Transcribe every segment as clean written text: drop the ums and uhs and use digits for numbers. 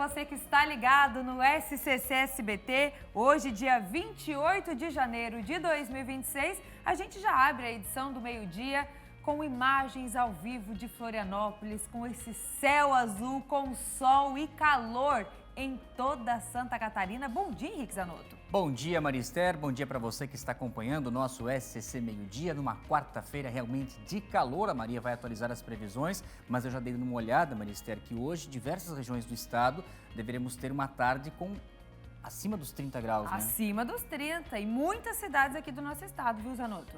você que está ligado no SCC SBT. Hoje, dia 28 de janeiro de 2026, a gente já abre a edição do meio-dia com imagens ao vivo de Florianópolis, com esse céu azul, com sol e calor em toda Santa Catarina. Bom dia, Henrique Zanotto. Bom dia, Marister. Bom dia para você que está acompanhando o nosso SCC Meio-Dia, numa quarta-feira realmente de calor. A Maria vai atualizar as previsões, mas eu já dei uma olhada, Marister, que hoje diversas regiões do estado deveremos ter uma tarde com acima dos 30 graus, né? Acima dos 30 e muitas cidades aqui do nosso estado, viu, Zanotto?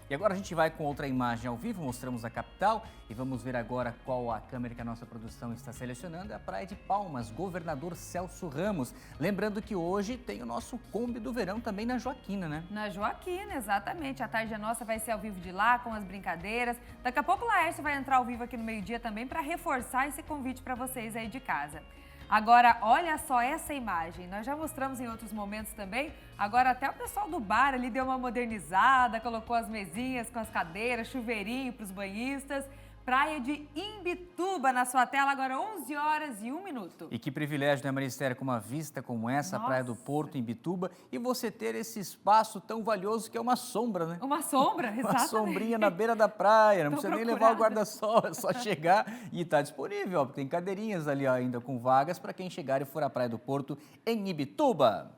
E agora a gente vai com outra imagem ao vivo, mostramos a capital e vamos ver agora qual a câmera que a nossa produção está selecionando. É a Praia de Palmas, Governador Celso Ramos. Lembrando que hoje tem o nosso Kombi do Verão também na Joaquina, né? Na Joaquina, exatamente. A tarde nossa vai ser ao vivo de lá, com as brincadeiras. Daqui a pouco o Laércio vai entrar ao vivo aqui no meio-dia também para reforçar esse convite para vocês aí de casa. Agora, olha só essa imagem, nós já mostramos em outros momentos também, agora até o pessoal do bar ali deu uma modernizada, colocou as mesinhas com as cadeiras, chuveirinho para os banhistas. Praia de Imbituba na sua tela, agora 11 horas e 1 minuto. E que privilégio, né, Maristério, com uma vista como essa, a Nossa. Praia do Porto, Imbituba, e você ter esse espaço tão valioso que é uma sombra, né? Uma sombra, exatamente. Uma sombrinha na beira da praia, não precisa nem levar o procurada. guarda-sol, é só chegar e está disponível, ó, porque tem cadeirinhas ali ó, ainda com vagas para quem chegar e for à Praia do Porto em Imbituba.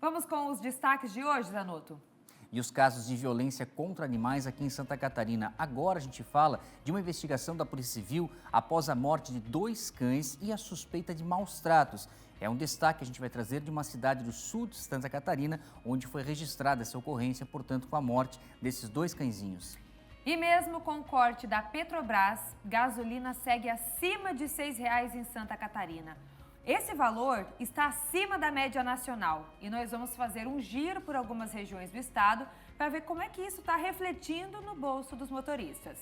Vamos com os destaques de hoje, Zanotto. E os casos de violência contra animais aqui em Santa Catarina. Agora a gente fala de uma investigação da Polícia Civil após a morte de 2 cães e a suspeita de maus tratos. É um destaque que a gente vai trazer de uma cidade do sul de Santa Catarina, onde foi registrada essa ocorrência, portanto, com a morte desses 2 cãezinhos. E mesmo com o corte da Petrobras, gasolina segue acima de R$ 6,00 em Santa Catarina. Esse valor está acima da média nacional e nós vamos fazer um giro por algumas regiões do estado para ver como é que isso está refletindo no bolso dos motoristas.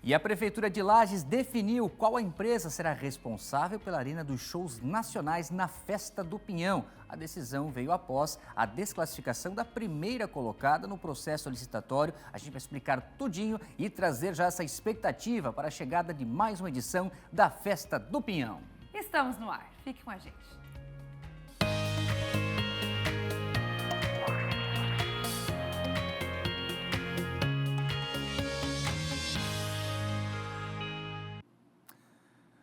E a Prefeitura de Lages definiu qual a empresa será responsável pela arena dos shows nacionais na Festa do Pinhão. A decisão veio após a desclassificação da primeira colocada no processo licitatório. A gente vai explicar tudinho e trazer já essa expectativa para a chegada de mais uma edição da Festa do Pinhão. Estamos no ar, fique com a gente.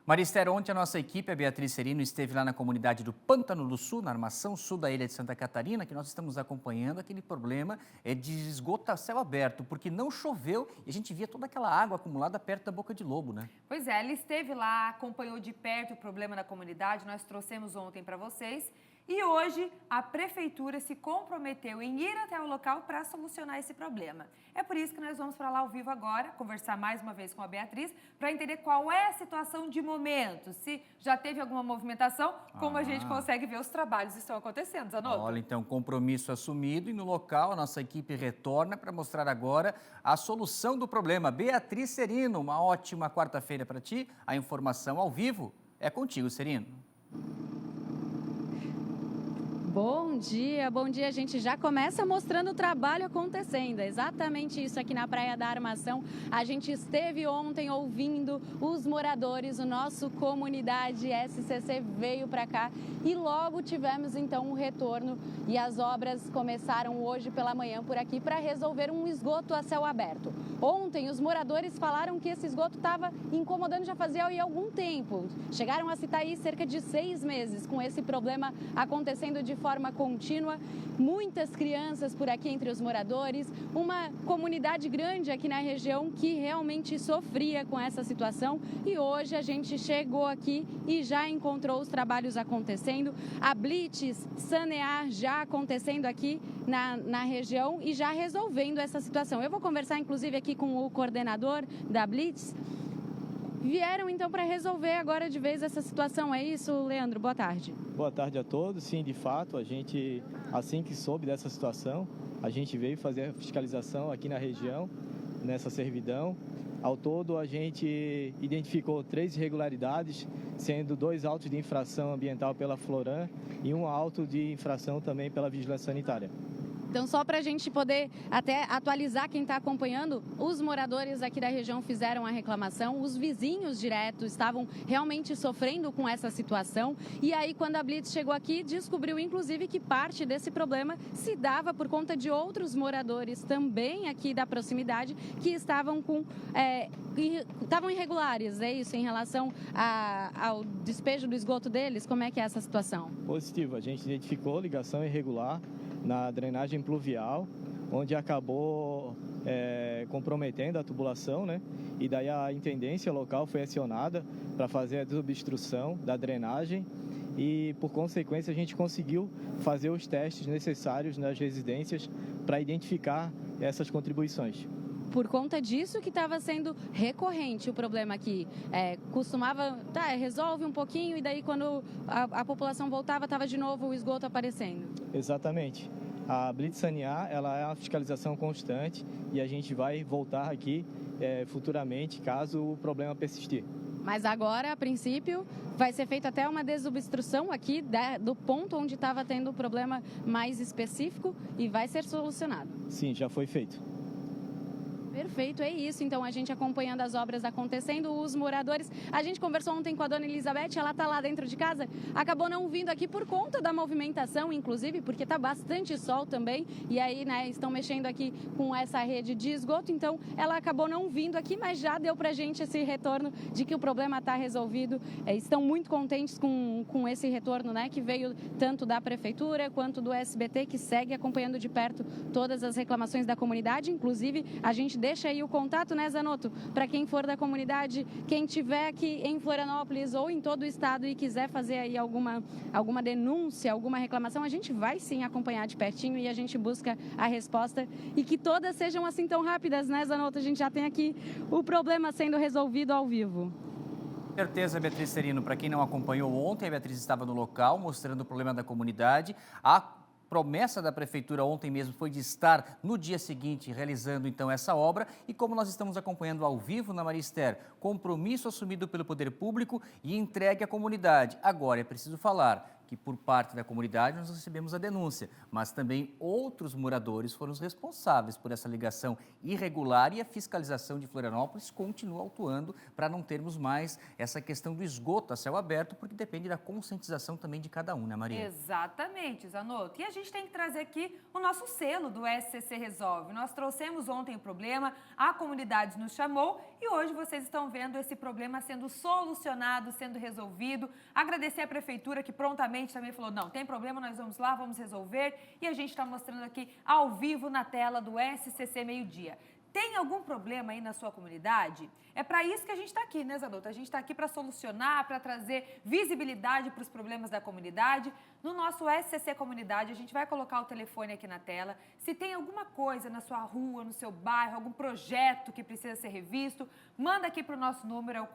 Marister, ontem a nossa equipe, a Beatriz Serino, esteve lá na comunidade do Pântano do Sul, na armação sul da ilha de Santa Catarina, que nós estamos acompanhando aquele problema de esgoto a céu aberto, porque não choveu e a gente via toda aquela água acumulada perto da Boca de Lobo, né? Pois é, ela esteve lá, acompanhou de perto o problema na comunidade, nós trouxemos ontem para vocês. E hoje a Prefeitura se comprometeu em ir até o local para solucionar esse problema. É por isso que nós vamos para lá ao vivo agora, conversar mais uma vez com a Beatriz, para entender qual é a situação de momento, se já teve alguma movimentação, como a gente consegue ver os trabalhos estão acontecendo, Zanotto. Olha, então, compromisso assumido e no local a nossa equipe retorna para mostrar agora a solução do problema. Beatriz Serino, uma ótima quarta-feira para ti. A informação ao vivo é contigo, Serino. Bom dia, a gente já começa mostrando o trabalho acontecendo, é exatamente isso aqui na Praia da Armação. A gente esteve ontem ouvindo os moradores, o nosso comunidade SCC veio para cá e logo tivemos então um retorno e as obras começaram hoje pela manhã por aqui para resolver um esgoto a céu aberto. Ontem os moradores falaram que esse esgoto estava incomodando já fazia algum tempo, chegaram a citar aí cerca de 6 meses com esse problema acontecendo de forma contínua, muitas crianças por aqui entre os moradores, uma comunidade grande aqui na região que realmente sofria com essa situação e hoje a gente chegou aqui e já encontrou os trabalhos acontecendo, a Blitz Sanear já acontecendo aqui na região e já resolvendo essa situação. Eu vou conversar inclusive aqui com o coordenador da Blitz. Vieram então para resolver agora de vez essa situação, é isso, Leandro? Boa tarde. Boa tarde a todos. Sim, de fato, a gente, assim que soube dessa situação, a gente veio fazer a fiscalização aqui na região, nessa servidão. Ao todo, a gente identificou 3 irregularidades, sendo 2 autos de infração ambiental pela Floran e um auto de infração também pela Vigilância Sanitária. Então, só para a gente poder até atualizar quem está acompanhando, os moradores aqui da região fizeram a reclamação, os vizinhos diretos estavam realmente sofrendo com essa situação. E aí, quando a Blitz chegou aqui, descobriu inclusive que parte desse problema se dava por conta de outros moradores também aqui da proximidade que estavam estavam irregulares, é isso, em relação ao despejo do esgoto deles? Como é que é essa situação? Positivo, a gente identificou ligação irregular na drenagem pluvial, onde acabou comprometendo a tubulação, né? E daí a intendência local foi acionada para fazer a desobstrução da drenagem e, por consequência, a gente conseguiu fazer os testes necessários nas residências para identificar essas contribuições. Por conta disso que estava sendo recorrente o problema aqui. Costumava, resolve um pouquinho e daí quando a população voltava, estava de novo o esgoto aparecendo. Exatamente. A Blitz Sanear, ela é uma fiscalização constante e a gente vai voltar aqui futuramente, caso o problema persistir. Mas agora, a princípio, vai ser feita até uma desobstrução aqui do ponto onde estava tendo o problema mais específico e vai ser solucionado. Sim, já foi feito. Perfeito, é isso. Então, a gente acompanhando as obras acontecendo, os moradores. A gente conversou ontem com a dona Elizabeth, ela está lá dentro de casa, acabou não vindo aqui por conta da movimentação, inclusive, porque está bastante sol também. E aí, né, estão mexendo aqui com essa rede de esgoto. Então, ela acabou não vindo aqui, mas já deu pra gente esse retorno de que o problema está resolvido. Estão muito contentes com esse retorno, né, que veio tanto da Prefeitura quanto do SBT, que segue acompanhando de perto todas as reclamações da comunidade. Inclusive, a gente deixa aí o contato, né, Zanotto? Para quem for da comunidade, quem estiver aqui em Florianópolis ou em todo o estado e quiser fazer aí alguma denúncia, alguma reclamação, a gente vai sim acompanhar de pertinho e a gente busca a resposta e que todas sejam assim tão rápidas, né, Zanotto? A gente já tem aqui o problema sendo resolvido ao vivo. Certeza, Beatriz Serino. Para quem não acompanhou ontem, a Beatriz estava no local mostrando o problema da comunidade. A promessa da Prefeitura ontem mesmo foi de estar no dia seguinte realizando então essa obra e como nós estamos acompanhando ao vivo na Maria Esther, compromisso assumido pelo Poder Público e entregue à comunidade. Agora é preciso falar que por parte da comunidade nós recebemos a denúncia, mas também outros moradores foram os responsáveis por essa ligação irregular e a fiscalização de Florianópolis continua atuando para não termos mais essa questão do esgoto a céu aberto, porque depende da conscientização também de cada um, né, Maria? Exatamente, Zanotto. E a gente tem que trazer aqui o nosso selo do SCC Resolve. Nós trouxemos ontem o problema, a comunidade nos chamou e hoje vocês estão vendo esse problema sendo solucionado, sendo resolvido. Agradecer à Prefeitura que prontamente também falou, não, tem problema, nós vamos lá, vamos resolver. E a gente está mostrando aqui ao vivo na tela do SCC Meio Dia. Tem algum problema aí na sua comunidade? É para isso que a gente está aqui, né, Zanotto? A gente está aqui para solucionar, para trazer visibilidade para os problemas da comunidade. No nosso SCC Comunidade, a gente vai colocar o telefone aqui na tela. Se tem alguma coisa na sua rua, no seu bairro, algum projeto que precisa ser revisto, manda aqui para o nosso número, é o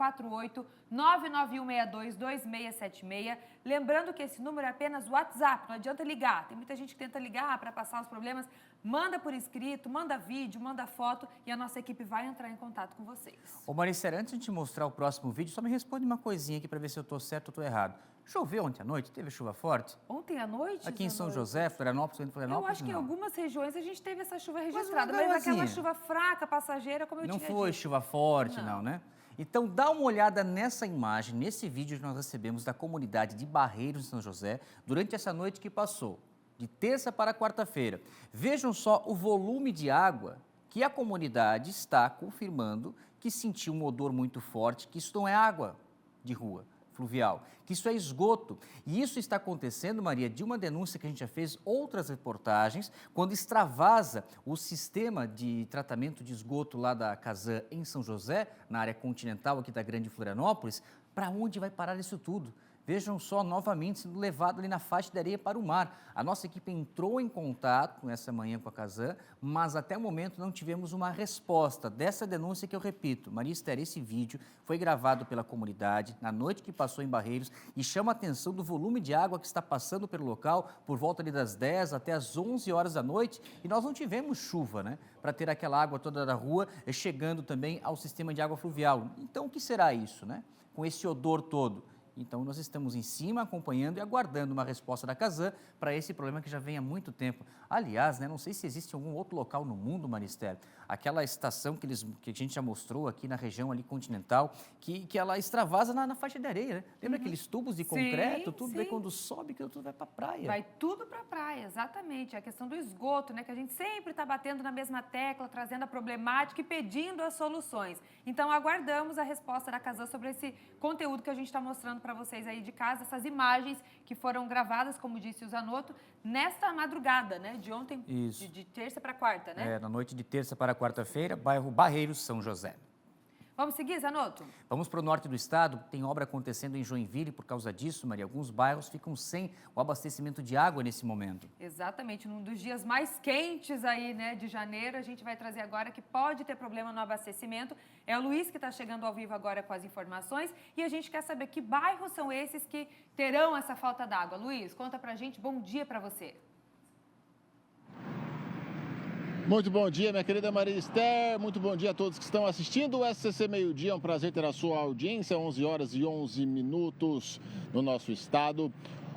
48-99162-2676. Lembrando que esse número é apenas WhatsApp, não adianta ligar. Tem muita gente que tenta ligar para passar os problemas. Manda por escrito, manda vídeo, manda foto e a nossa equipe vai entrar em contato com vocês. Ô Maricela, antes de te mostrar o próximo vídeo, só me responde uma coisinha aqui para ver se eu estou certo ou estou errado. Choveu ontem à noite? Teve chuva forte? Ontem à noite? Aqui em São José, Florianópolis, Eu acho que em algumas regiões a gente teve essa chuva registrada, mas mas aquela chuva fraca, passageira, como eu tinha dito. Não foi chuva forte, não, né? Então, dá uma olhada nessa imagem, nesse vídeo que nós recebemos da comunidade de Barreiros, em São José, durante essa noite que passou, de terça para quarta-feira. Vejam só o volume de água que a comunidade está confirmando que sentiu um odor muito forte, que isso não é água de rua fluvial, que isso é esgoto. E isso está acontecendo, Maria, de uma denúncia que a gente já fez outras reportagens, quando extravasa o sistema de tratamento de esgoto lá da Casan em São José, na área continental aqui da Grande Florianópolis. Para onde vai parar isso tudo? Vejam só, novamente, sendo levado ali na faixa de areia para o mar. A nossa equipe entrou em contato nessa manhã com a Casan, mas até o momento não tivemos uma resposta dessa denúncia que eu repito. Maria Esther, esse vídeo foi gravado pela comunidade na noite que passou em Barreiros e chama a atenção do volume de água que está passando pelo local por volta ali das 10 até as 11 horas da noite e nós não tivemos chuva, né? Para ter aquela água toda da rua chegando também ao sistema de água fluvial. Então, o que será isso, né? Com esse odor todo. Então, nós estamos em cima, acompanhando e aguardando uma resposta da Casan para esse problema que já vem há muito tempo. Aliás, né, não sei se existe algum outro local no mundo, Maristério, aquela estação que a gente já mostrou aqui na região ali continental, que ela extravasa na faixa de areia, né? Lembra aqueles tubos de concreto? Tudo sim. daí quando sobe, que tudo vai para a praia. Vai tudo para a praia, exatamente. A questão do esgoto, né? Que a gente sempre está batendo na mesma tecla, trazendo a problemática e pedindo as soluções. Então, aguardamos a resposta da Casan sobre esse conteúdo que a gente está mostrando para vocês aí de casa, essas imagens que foram gravadas, como disse o Zanotto, nesta madrugada, né? De ontem, de terça para quarta, né? Na noite de terça para quarta-feira, bairro Barreiros, São José. Vamos seguir, Zanotto? Vamos para o norte do estado. Tem obra acontecendo em Joinville por causa disso, Maria. Alguns bairros ficam sem o abastecimento de água nesse momento. Exatamente. Num dos dias mais quentes aí, né, de janeiro, a gente vai trazer agora que pode ter problema no abastecimento. É o Luiz que está chegando ao vivo agora com as informações e a gente quer saber que bairros são esses que terão essa falta d'água. Luiz, conta pra gente. Bom dia para você. Muito bom dia, minha querida Maria Esther. Muito bom dia a todos que estão assistindo o SCC Meio Dia. É um prazer ter a sua audiência. 11 horas e 11 minutos no nosso estado.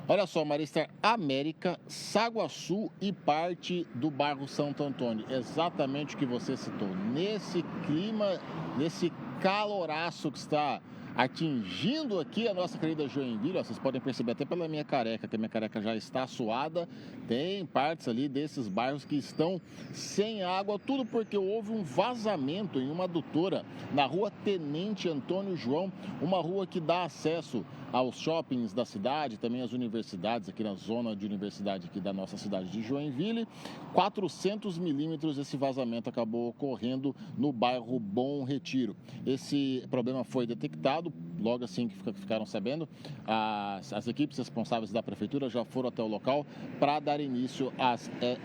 Olha só, Maria Esther, América, Saguaçu e parte do bairro Santo Antônio. Exatamente o que você citou. Nesse clima, nesse caloraço que está atingindo aqui a nossa querida Joinville, vocês podem perceber até pela minha careca, que a minha careca já está suada, tem partes ali desses bairros que estão sem água, tudo porque houve um vazamento em uma adutora na rua Tenente Antônio João, uma rua que dá acesso aos shoppings da cidade, também às universidades, aqui na zona de universidade aqui da nossa cidade de Joinville. 400 milímetros esse vazamento acabou ocorrendo no bairro Bom Retiro. Esse problema foi detectado, logo assim que ficaram sabendo, as equipes responsáveis da prefeitura já foram até o local para dar início a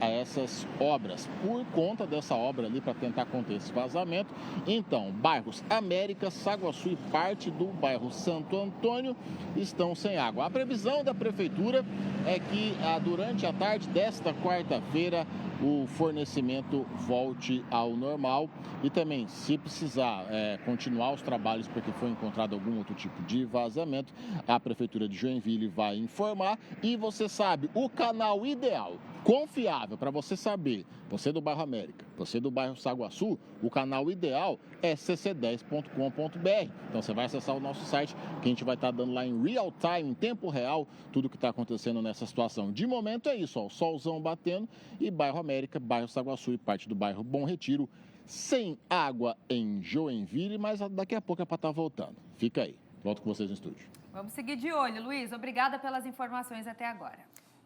essas obras. Por conta dessa obra ali, para tentar conter esse vazamento, então, bairros América, Saguaçu e parte do bairro Santo Antônio estão sem água. A previsão da prefeitura é que durante a tarde desta quarta-feira o fornecimento volte ao normal e também, se precisar continuar os trabalhos porque foi encontrado algum outro tipo de vazamento, a prefeitura de Joinville vai informar. E você sabe, o canal ideal, confiável para você saber, você do bairro América, você do bairro Saguaçu, o canal ideal é cc10.com.br. Então você vai acessar o nosso site, que a gente vai estar dando lá em real time, em tempo real, tudo que está acontecendo nessa situação. De momento é isso, ó, o solzão batendo e bairro América, bairro Saguaçu e parte do bairro Bom Retiro sem água em Joinville, mas daqui a pouco é para estar voltando. Fica aí, volto com vocês no estúdio. Vamos seguir de olho, Luiz. Obrigada pelas informações até agora.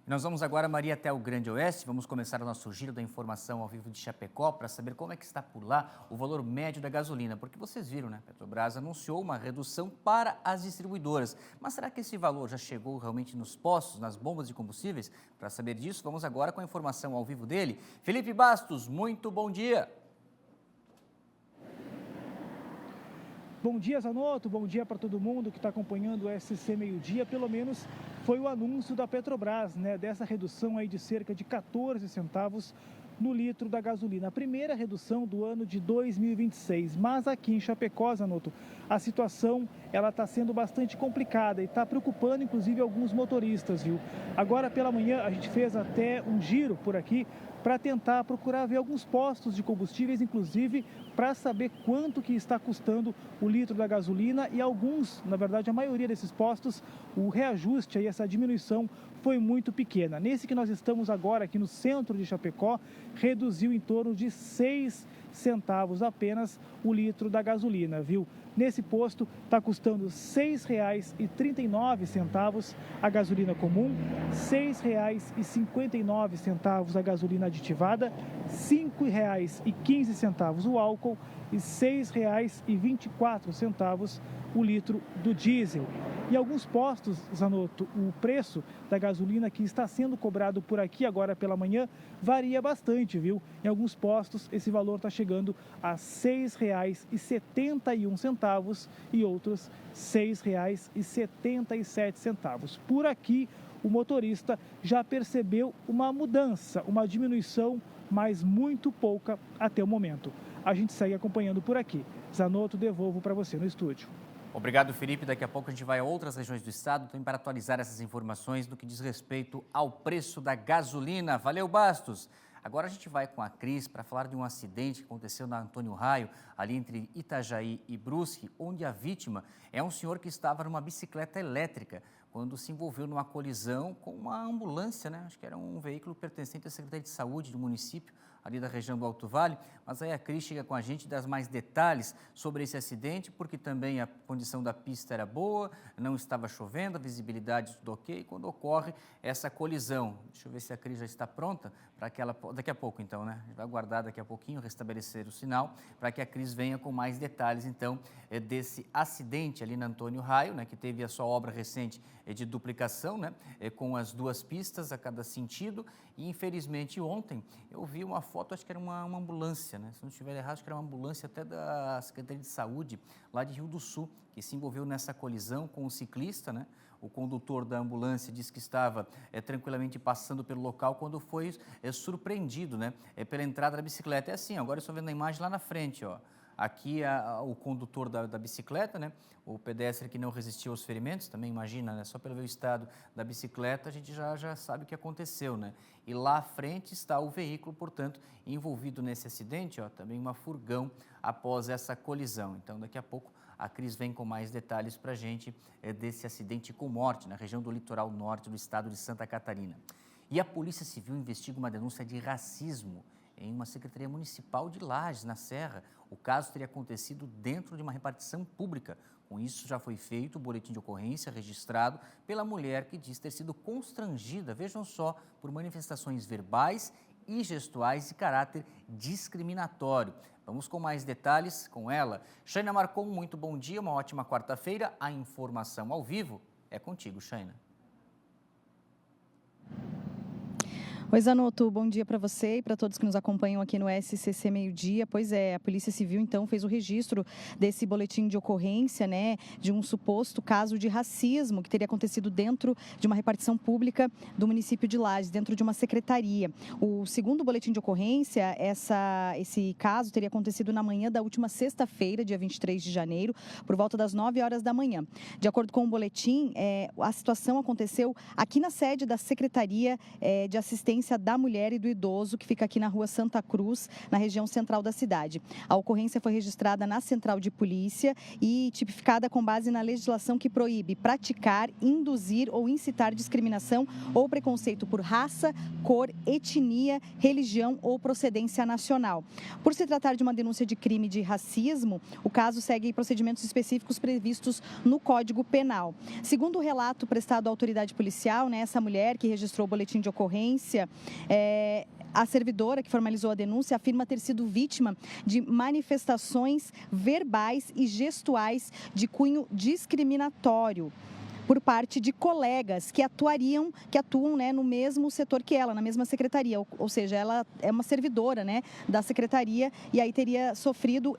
Nós vamos agora, Maria, até o Grande Oeste. Vamos começar o nosso giro da informação ao vivo de Chapecó para saber como é que está por lá o valor médio da gasolina. Porque vocês viram, né? Petrobras anunciou uma redução para as distribuidoras. Mas será que esse valor já chegou realmente nos postos, nas bombas de combustíveis? Para saber disso, vamos agora com a informação ao vivo dele. Felipe Bastos, muito bom dia. Bom dia, Zanotto. Bom dia para todo mundo que está acompanhando o SC Meio Dia. Pelo menos foi o anúncio da Petrobras, né, dessa redução aí de cerca de 14 centavos no litro da gasolina. A primeira redução do ano de 2026. Mas aqui em Chapecó, Zanotto, a situação ela está sendo bastante complicada e está preocupando, inclusive, alguns motoristas, viu? Agora, pela manhã, a gente fez até um giro por aqui para tentar procurar ver alguns postos de combustíveis, inclusive para saber quanto que está custando o litro da gasolina, e alguns, na verdade a maioria desses postos, o reajuste aí, essa diminuição foi muito pequena. Nesse que nós estamos agora aqui no centro de Chapecó, reduziu em torno de 6 centavos apenas o litro da gasolina, viu? Nesse posto está custando R$ 6,39 a gasolina comum, R$ 6,59 a gasolina aditivada, R$ 5,15 o álcool e R$ 6,24 o litro do diesel. E alguns postos, Zanotto, o preço da gasolina que está sendo cobrado por aqui agora pela manhã varia bastante, viu? Em alguns postos esse valor está chegando a R$ 6,71 e outros R$ 6,77. Por aqui o motorista já percebeu uma mudança, uma diminuição, mas muito pouca até o momento. A gente segue acompanhando por aqui. Zanotto, devolvo para você no estúdio. Obrigado, Felipe. Daqui a pouco a gente vai a outras regiões do estado também para atualizar essas informações no que diz respeito ao preço da gasolina. Valeu, Bastos! Agora a gente vai com a Cris para falar de um acidente que aconteceu na Antônio Raio, ali entre Itajaí e Brusque, onde a vítima é um senhor que estava numa bicicleta elétrica quando se envolveu numa colisão com uma ambulância, né? Acho que era um veículo pertencente à Secretaria de Saúde do município, ali da região do Alto Vale. Mas aí a Cris chega com a gente e dá mais detalhes sobre esse acidente, porque também a condição da pista era boa, não estava chovendo, a visibilidade tudo ok, quando ocorre essa colisão. Deixa eu ver se a Cris já está pronta para que ela... Daqui a pouco, então, né? A gente vai aguardar daqui a pouquinho, restabelecer o sinal, para que a Cris venha com mais detalhes, então, desse acidente ali na Antônio Raio, né? Que teve a sua obra recente de duplicação, né? Com as duas pistas a cada sentido. E, infelizmente, ontem eu vi uma foto, acho que era uma ambulância, né? Se não estiver errado, acho que era uma ambulância até da Secretaria de Saúde, lá de Rio do Sul, que se envolveu nessa colisão com o ciclista, né? O condutor da ambulância disse que estava tranquilamente passando pelo local quando foi surpreendido, né? Pela entrada da bicicleta. É assim, agora eu estou vendo a imagem lá na frente, ó. Aqui o condutor da bicicleta, né? O pedestre que não resistiu aos ferimentos, também imagina, né? Só pelo ver o estado da bicicleta, a gente já sabe o que aconteceu, né? E lá à frente está o veículo, portanto, envolvido nesse acidente, ó, também uma furgão após essa colisão. Então, daqui a pouco, a Cris vem com mais detalhes para a gente desse acidente com morte na região do litoral norte do estado de Santa Catarina. E a Polícia Civil investiga uma denúncia de racismo em uma secretaria municipal de Lages, na Serra. O caso teria acontecido dentro de uma repartição pública. Com isso, já foi feito o boletim de ocorrência registrado pela mulher que diz ter sido constrangida, vejam só, por manifestações verbais e gestuais de caráter discriminatório. Vamos com mais detalhes com ela. Shaina Marcon, muito bom dia, uma ótima quarta-feira. A informação ao vivo é contigo, Shaina. Oi, Zanotto, bom dia para você e para todos que nos acompanham aqui no SCC Meio Dia. Pois é, a Polícia Civil, então, fez o registro desse boletim de ocorrência, né, de um suposto caso de racismo que teria acontecido dentro de uma repartição pública do município de Lages, dentro de uma secretaria. O segundo boletim de ocorrência, esse caso teria acontecido na manhã da última sexta-feira, dia 23 de janeiro, por volta das 9 horas da manhã. De acordo com o boletim, a situação aconteceu aqui na sede da Secretaria de Assistência da Mulher e do Idoso, que fica aqui na rua Santa Cruz, na região central da cidade. A ocorrência foi registrada na Central de Polícia e tipificada com base na legislação que proíbe praticar, induzir ou incitar discriminação ou preconceito por raça, cor, etnia, religião ou procedência nacional. Por se tratar de uma denúncia de crime de racismo, o caso segue procedimentos específicos previstos no Código Penal. Segundo o relato prestado à autoridade policial, né, essa mulher que registrou o boletim de ocorrência, a servidora que formalizou a denúncia afirma ter sido vítima de manifestações verbais e gestuais de cunho discriminatório por parte de colegas que atuam, né, no mesmo setor que ela, na mesma secretaria, ou seja, ela é uma servidora, né, da secretaria e aí teria sofrido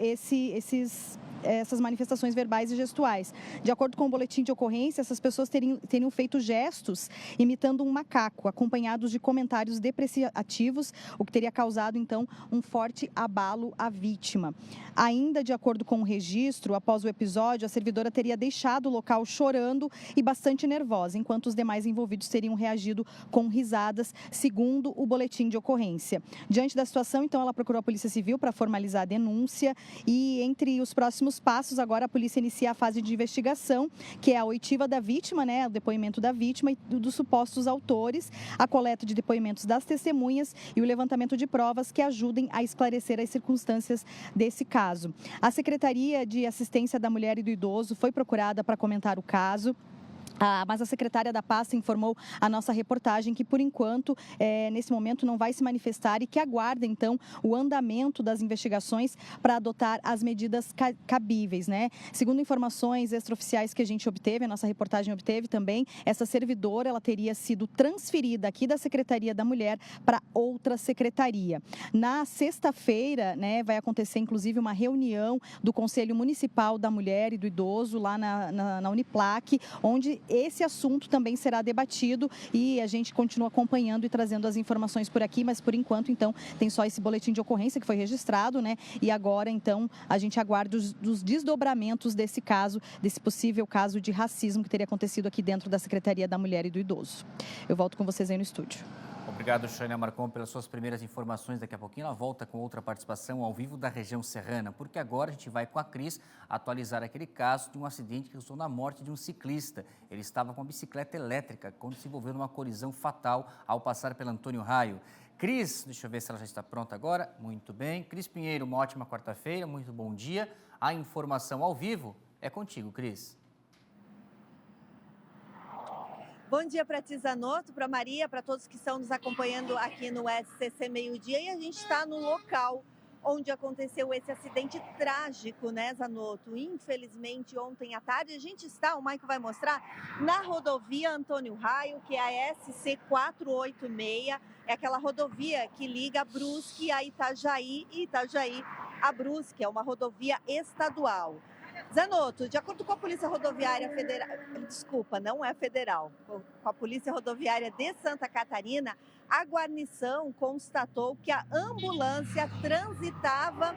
essas manifestações verbais e gestuais. De acordo com o boletim de ocorrência, essas pessoas teriam feito gestos imitando um macaco, acompanhados de comentários depreciativos, o que teria causado, então, um forte abalo à vítima. Ainda de acordo com o registro, após o episódio, a servidora teria deixado o local chorando e bastante nervosa, enquanto os demais envolvidos teriam reagido com risadas, segundo o boletim de ocorrência. Diante da situação, então, ela procurou a Polícia Civil para formalizar a denúncia e, entre os próximos passos, agora a polícia inicia a fase de investigação, que é a oitiva da vítima, né, o depoimento da vítima e dos supostos autores, a coleta de depoimentos das testemunhas e o levantamento de provas que ajudem a esclarecer as circunstâncias desse caso. A Secretaria de Assistência da Mulher e do Idoso foi procurada para comentar o caso. Mas a secretária da pasta informou a nossa reportagem que, por enquanto, nesse momento não vai se manifestar e que aguarda, então, o andamento das investigações para adotar as medidas cabíveis, né? Segundo informações extraoficiais que a gente obteve, a nossa reportagem obteve também, essa servidora, ela teria sido transferida aqui da Secretaria da Mulher para outra secretaria. Na sexta-feira, né, vai acontecer, inclusive, uma reunião do Conselho Municipal da Mulher e do Idoso, lá na Uniplac, onde esse assunto também será debatido e a gente continua acompanhando e trazendo as informações por aqui, mas por enquanto, então, tem só esse boletim de ocorrência que foi registrado, né? E agora, então, a gente aguarda os desdobramentos desse caso, desse possível caso de racismo que teria acontecido aqui dentro da Secretaria da Mulher e do Idoso. Eu volto com vocês aí no estúdio. Obrigado, Shânia Marcon, pelas suas primeiras informações. Daqui a pouquinho ela volta com outra participação ao vivo da região serrana, porque agora a gente vai com a Cris atualizar aquele caso de um acidente que resultou na morte de um ciclista. Ele estava com uma bicicleta elétrica quando se envolveu numa colisão fatal ao passar pela Antônio Raio. Cris, deixa eu ver se ela já está pronta agora. Muito bem. Cris Pinheiro, uma ótima quarta-feira, muito bom dia. A informação ao vivo é contigo, Cris. Bom dia para ti, Zanotto, para Maria, para todos que estão nos acompanhando aqui no SCC Meio-Dia. E a gente está no local onde aconteceu esse acidente trágico, né, Zanotto? Infelizmente, ontem à tarde, a gente está, o Maico vai mostrar, na rodovia Antônio Raio, que é a SC 486, é aquela rodovia que liga Brusque a Itajaí e Itajaí a Brusque, é uma rodovia estadual. Zanotto, de acordo com a Polícia Rodoviária Federal, desculpa, não é federal, com a Polícia Rodoviária de Santa Catarina, a guarnição constatou que a ambulância transitava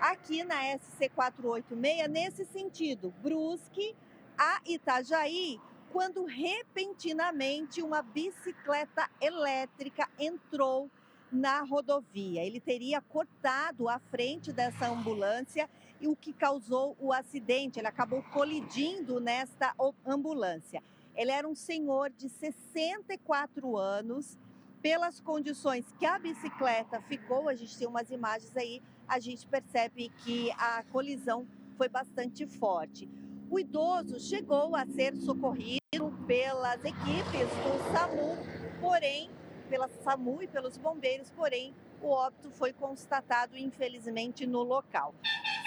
aqui na SC 486 nesse sentido, Brusque a Itajaí, quando repentinamente uma bicicleta elétrica entrou na rodovia. Ele teria cortado a frente dessa ambulância e o que causou o acidente. Ele acabou colidindo nesta ambulância. Ele era um senhor de 64 anos. Pelas condições que a bicicleta ficou, a gente tem umas imagens aí, a gente percebe que a colisão foi bastante forte. O idoso chegou a ser socorrido pelas equipes do SAMU, porém, pela SAMU e pelos bombeiros, porém, o óbito foi constatado, infelizmente, no local.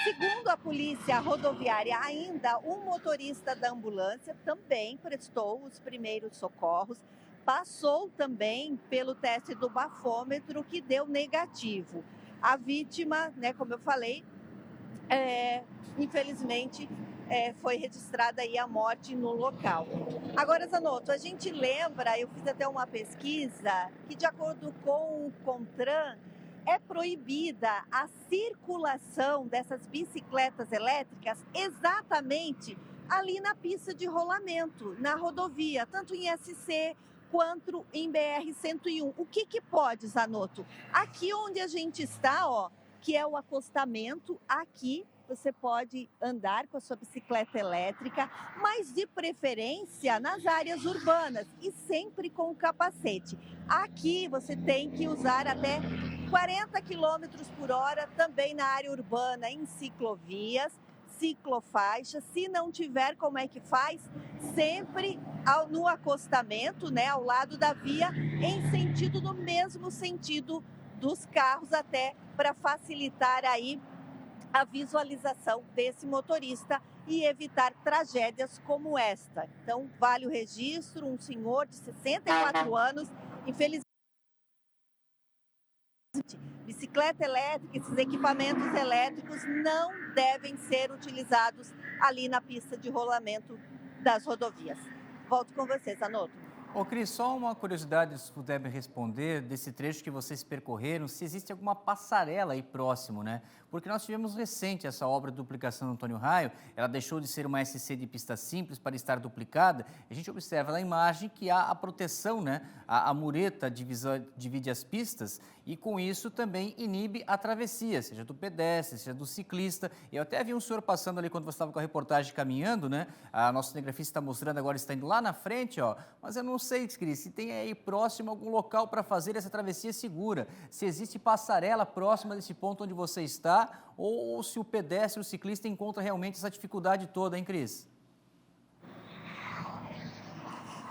Segundo a Polícia Rodoviária, ainda o motorista da ambulância também prestou os primeiros socorros, passou também pelo teste do bafômetro, que deu negativo. A vítima, né, como eu falei, infelizmente, foi registrada aí a morte no local. Agora, Zanotto, a gente lembra, eu fiz até uma pesquisa, que de acordo com o CONTRAN, é proibida a circulação dessas bicicletas elétricas exatamente ali na pista de rolamento, na rodovia, tanto em SC quanto em BR-101. O que pode, Zanotto? Aqui onde a gente está, ó, que é o acostamento, aqui você pode andar com a sua bicicleta elétrica, mas de preferência nas áreas urbanas e sempre com capacete. Aqui você tem que usar até 40 km por hora também na área urbana, em ciclovias, ciclofaixas. Se não tiver, como é que faz? Sempre no acostamento, né, ao lado da via, no mesmo sentido dos carros, até para facilitar aí a visualização desse motorista e evitar tragédias como esta. Então, vale o registro, um senhor de 64 anos, infelizmente, bicicleta elétrica, esses equipamentos elétricos não devem ser utilizados ali na pista de rolamento das rodovias. Volto com você, Zanotto. Ô, Cris, só uma curiosidade, se puder me responder, desse trecho que vocês percorreram, se existe alguma passarela aí próximo, né? Porque nós tivemos recente essa obra de duplicação do Antônio Raio, ela deixou de ser uma SC de pista simples para estar duplicada. A gente observa na imagem que há a proteção, né? A mureta divide as pistas e com isso também inibe a travessia, seja do pedestre, seja do ciclista. Eu até vi um senhor passando ali quando você estava com a reportagem caminhando, né? A nossa cinegrafista está mostrando agora, está indo lá na frente, ó. Mas eu não sei, Cris, se tem aí próximo algum local para fazer essa travessia segura, se existe passarela próxima desse ponto onde você está, ou se o pedestre, o ciclista encontra realmente essa dificuldade toda, hein, Cris?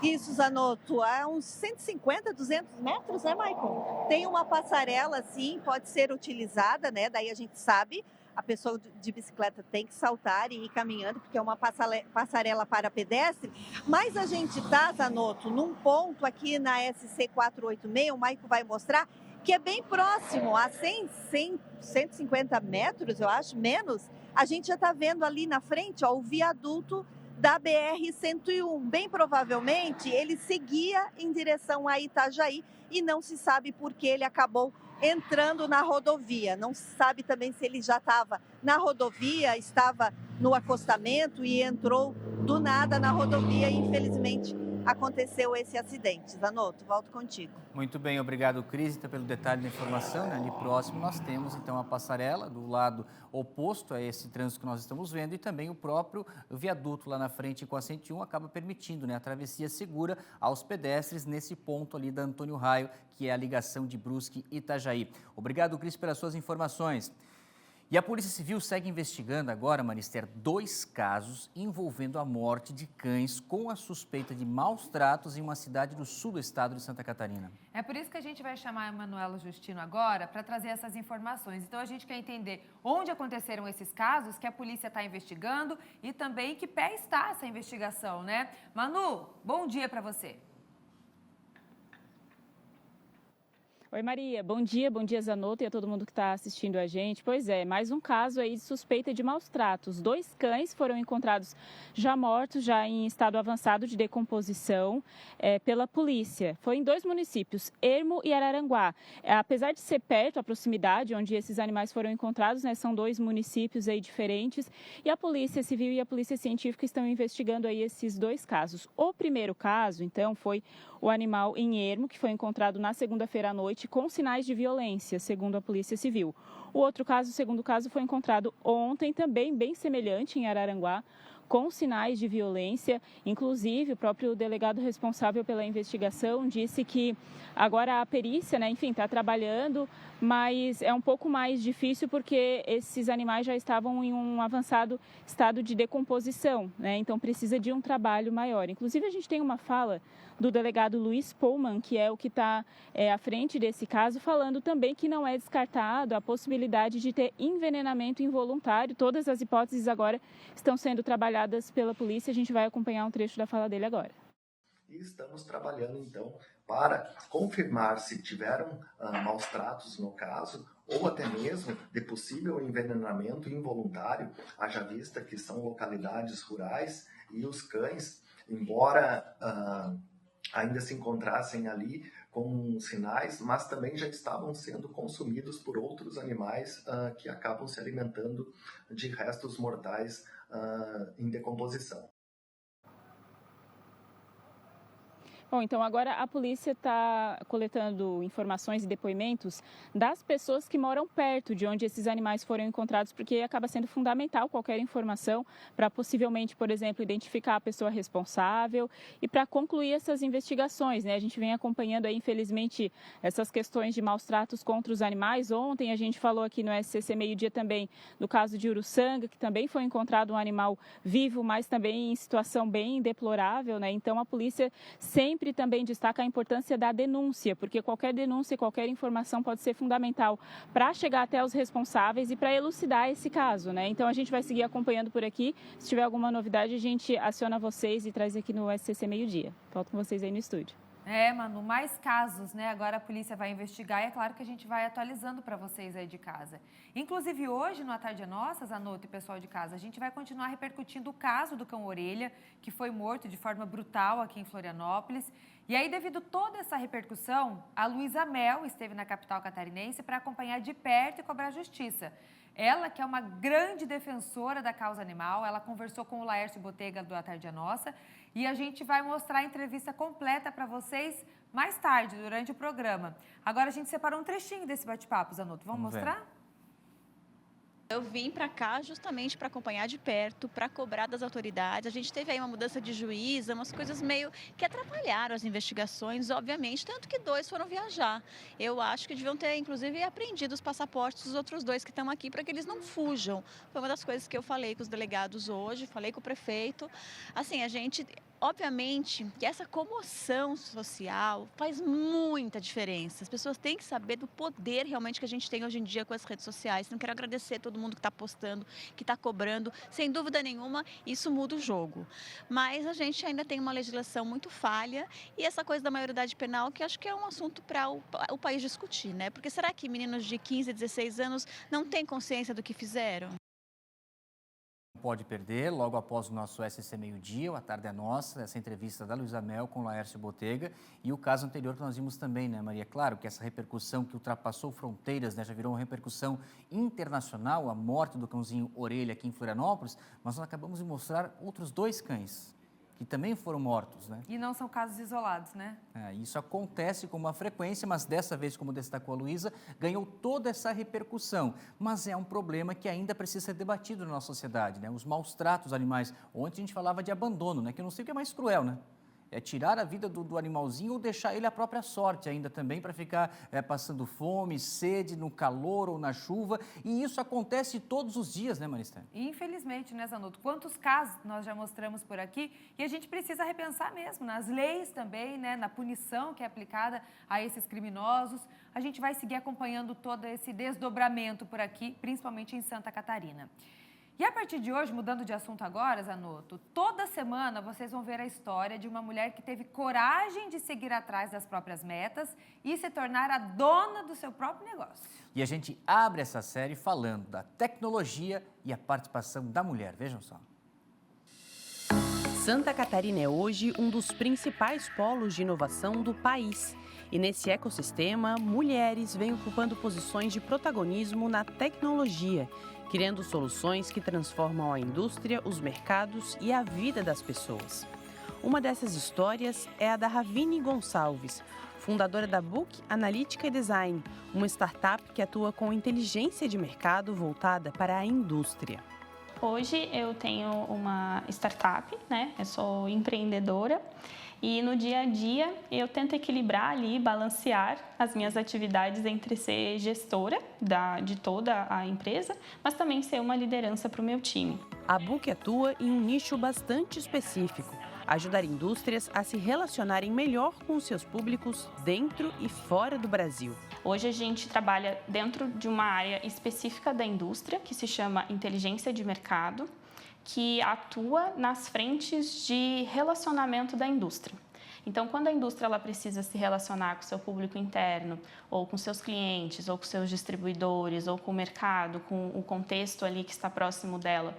Isso, Zanotto, há uns 150, 200 metros, né, Maicon? Tem uma passarela, sim, pode ser utilizada, né? Daí a gente sabe, a pessoa de bicicleta tem que saltar e ir caminhando, porque é uma passarela para pedestre. Mas a gente está, Zanotto, num ponto aqui na SC 486, o Maicon vai mostrar, que é bem próximo, a 150 metros, eu acho, menos. A gente já está vendo ali na frente, ó, o viaduto da BR-101. Bem provavelmente, ele seguia em direção a Itajaí e não se sabe por que ele acabou entrando na rodovia. Não se sabe também se ele já estava na rodovia, estava no acostamento e entrou do nada na rodovia e, infelizmente, aconteceu esse acidente. Zanotto, volto contigo. Muito bem, obrigado, Cris, pelo detalhe da informação. Né? Ali próximo nós temos, então, a passarela do lado oposto a esse trânsito que nós estamos vendo e também o próprio viaduto lá na frente com a 101 acaba permitindo, né, a travessia segura aos pedestres nesse ponto ali da Antônio Raio, que é a ligação de Brusque e Itajaí. Obrigado, Cris, pelas suas informações. E a Polícia Civil segue investigando agora, Marister, 2 casos envolvendo a morte de cães com a suspeita de maus tratos em uma cidade do sul do estado de Santa Catarina. É por isso que a gente vai chamar a Emanuela Justino agora para trazer essas informações. Então a gente quer entender onde aconteceram esses casos que a polícia está investigando e também que pé está essa investigação, né? Manu, bom dia para você. Oi, Maria. Bom dia, Zanotto, e a todo mundo que está assistindo a gente. Pois é, mais um caso aí de suspeita de maus tratos. 2 cães foram encontrados já mortos, já em estado avançado de decomposição pela polícia. Foi em 2 municípios, Ermo e Araranguá. Apesar de ser perto, a proximidade onde esses animais foram encontrados, né, são 2 municípios aí diferentes. E a Polícia Civil e a Polícia Científica estão investigando aí esses 2 casos. O primeiro caso, então, foi o animal em Ermo, que foi encontrado na segunda-feira à noite com sinais de violência, segundo a Polícia Civil. O outro caso, o segundo caso, foi encontrado ontem, também bem semelhante, em Araranguá, com sinais de violência. Inclusive, o próprio delegado responsável pela investigação disse que agora a perícia, né, enfim, está trabalhando, mas é um pouco mais difícil porque esses animais já estavam em um avançado estado de decomposição, né, então precisa de um trabalho maior. Inclusive, a gente tem uma fala do delegado Luiz Pullman, que é o que está à frente desse caso, falando também que não é descartado a possibilidade de ter envenenamento involuntário. Todas as hipóteses agora estão sendo trabalhadas pela polícia. A gente vai acompanhar um trecho da fala dele agora. E estamos trabalhando, então, para confirmar se tiveram maus tratos no caso, ou até mesmo de possível envenenamento involuntário, haja vista que são localidades rurais e os cães, embora ainda se encontrassem ali com sinais, mas também já estavam sendo consumidos por outros animais que acabam se alimentando de restos mortais em decomposição. Bom, então agora a polícia está coletando informações e depoimentos das pessoas que moram perto de onde esses animais foram encontrados, porque acaba sendo fundamental qualquer informação para possivelmente, por exemplo, identificar a pessoa responsável e para concluir essas investigações, né? A gente vem acompanhando aí, infelizmente, essas questões de maus tratos contra os animais. Ontem a gente falou aqui no SCC Meio-Dia também do caso de Uruçanga, que também foi encontrado um animal vivo, mas também em situação bem deplorável, né? Então a polícia sempre também destaca a importância da denúncia, porque qualquer denúncia, qualquer informação pode ser fundamental para chegar até os responsáveis e para elucidar esse caso, né? Então a gente vai seguir acompanhando por aqui. Se tiver alguma novidade, a gente aciona vocês e traz aqui no SCC Meio-Dia. Volto com vocês aí no estúdio. Manu, mais casos, né? Agora a polícia vai investigar e é claro que a gente vai atualizando para vocês aí de casa. Inclusive hoje, no A Tarde é Nossa, Zanotto e pessoal de casa, a gente vai continuar repercutindo o caso do cão orelha, que foi morto de forma brutal aqui em Florianópolis. E aí, devido a toda essa repercussão, a Luísa Mel esteve na capital catarinense para acompanhar de perto e cobrar justiça. Ela, que é uma grande defensora da causa animal, ela conversou com o Laércio Botega do A Tarde é Nossa e a gente vai mostrar a entrevista completa para vocês mais tarde, durante o programa. Agora a gente separou um trechinho desse bate-papo, Zanotto. Vamos mostrar? Eu vim para cá justamente para acompanhar de perto, para cobrar das autoridades. A gente teve aí uma mudança de juíza, umas coisas meio que atrapalharam as investigações, obviamente, tanto que 2 foram viajar. Eu acho que deviam ter, inclusive, apreendido os passaportes dos outros 2 que estão aqui para que eles não fujam. Foi uma das coisas que eu falei com os delegados hoje, falei com o prefeito. Assim, a gente... Obviamente que essa comoção social faz muita diferença. As pessoas têm que saber do poder realmente que a gente tem hoje em dia com as redes sociais. Então, quero agradecer a todo mundo que está postando, que está cobrando. Sem dúvida nenhuma, isso muda o jogo. Mas a gente ainda tem uma legislação muito falha e essa coisa da maioridade penal que acho que é um assunto para o país discutir, né? Porque será que meninos de 15, 16 anos não têm consciência do que fizeram? Pode perder, logo após o nosso SC Meio-Dia, A Tarde é Nossa, essa entrevista da Luísa Mel com o Laércio Botega e o caso anterior que nós vimos também, né, Maria? Claro que essa repercussão que ultrapassou fronteiras, né, já virou uma repercussão internacional, a morte do cãozinho Orelha aqui em Florianópolis, mas nós acabamos de mostrar outros 2 cães que também foram mortos, né? E não são casos isolados, né? Isso acontece com uma frequência, mas dessa vez, como destacou a Luísa, ganhou toda essa repercussão. Mas é um problema que ainda precisa ser debatido na nossa sociedade, né? Os maus tratos aos animais. Ontem a gente falava de abandono, né? Que eu não sei o que é mais cruel, né? É tirar a vida do animalzinho ou deixar ele à própria sorte ainda também para ficar passando fome, sede, no calor ou na chuva. E isso acontece todos os dias, né, Maristela? Infelizmente, né, Zanotto? Quantos casos nós já mostramos por aqui e a gente precisa repensar mesmo nas leis também, né, na punição que é aplicada a esses criminosos. A gente vai seguir acompanhando todo esse desdobramento por aqui, principalmente em Santa Catarina. E a partir de hoje, mudando de assunto agora, Zanotto, toda semana vocês vão ver a história de uma mulher que teve coragem de seguir atrás das próprias metas e se tornar a dona do seu próprio negócio. E a gente abre essa série falando da tecnologia e a participação da mulher. Vejam só. Santa Catarina é hoje um dos principais polos de inovação do país. E nesse ecossistema, mulheres vêm ocupando posições de protagonismo na tecnologia, criando soluções que transformam a indústria, os mercados e a vida das pessoas. Uma dessas histórias é a da Ravine Gonçalves, fundadora da Book Analítica e Design, uma startup que atua com inteligência de mercado voltada para a indústria. Hoje eu tenho uma startup, né? Eu sou empreendedora e no dia a dia eu tento equilibrar ali, balancear as minhas atividades entre ser gestora de toda a empresa, mas também ser uma liderança para o meu time. A Book atua em um nicho bastante específico, ajudar indústrias a se relacionarem melhor com os seus públicos dentro e fora do Brasil. Hoje a gente trabalha dentro de uma área específica da indústria, que se chama inteligência de mercado, que atua nas frentes de relacionamento da indústria. Então, quando a indústria ela precisa se relacionar com o seu público interno, ou com seus clientes, ou com seus distribuidores, ou com o mercado, com o contexto ali que está próximo dela,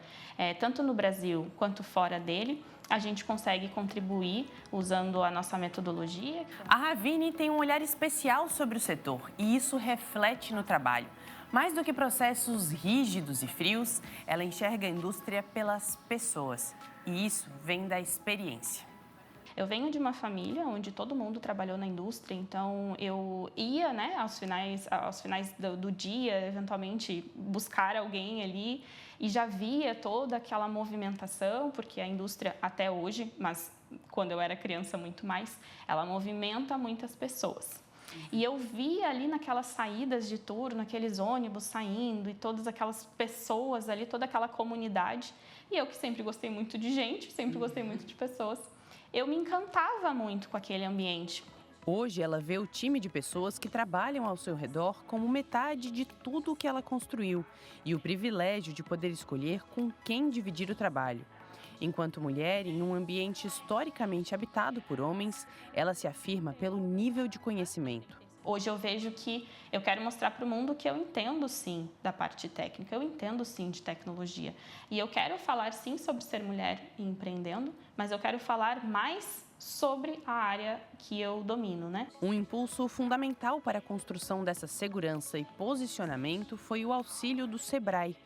tanto no Brasil quanto fora dele, a gente consegue contribuir usando a nossa metodologia. A Ravine tem um olhar especial sobre o setor e isso reflete no trabalho. Mais do que processos rígidos e frios, ela enxerga a indústria pelas pessoas e isso vem da experiência. Eu venho de uma família onde todo mundo trabalhou na indústria, então eu ia, né, aos finais do dia, eventualmente, buscar alguém ali e já via toda aquela movimentação, porque a indústria até hoje, mas quando eu era criança muito mais, ela movimenta muitas pessoas. E eu via ali naquelas saídas de turno, aqueles ônibus saindo e todas aquelas pessoas ali, toda aquela comunidade. E eu que sempre gostei muito de gente, sempre gostei muito de pessoas, eu me encantava muito com aquele ambiente. Hoje ela vê o time de pessoas que trabalham ao seu redor como metade de tudo o que ela construiu e o privilégio de poder escolher com quem dividir o trabalho. Enquanto mulher, em um ambiente historicamente habitado por homens, ela se afirma pelo nível de conhecimento. Hoje eu vejo que eu quero mostrar para o mundo que eu entendo sim da parte técnica, eu entendo sim de tecnologia. E eu quero falar sim sobre ser mulher e empreendendo, mas eu quero falar mais sobre a área que eu domino, né? Um impulso fundamental para a construção dessa segurança e posicionamento foi o auxílio do Sebrae.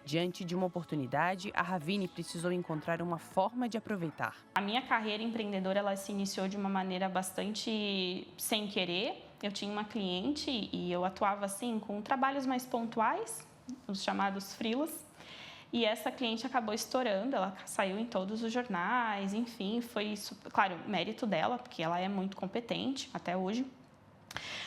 Diante de uma oportunidade, a Ravine precisou encontrar uma forma de aproveitar. A minha carreira empreendedora ela se iniciou de uma maneira bastante sem querer. Eu tinha uma cliente e eu atuava assim com trabalhos mais pontuais, os chamados freelas. E essa cliente acabou estourando, ela saiu em todos os jornais, enfim, foi, claro, mérito dela, porque ela é muito competente até hoje.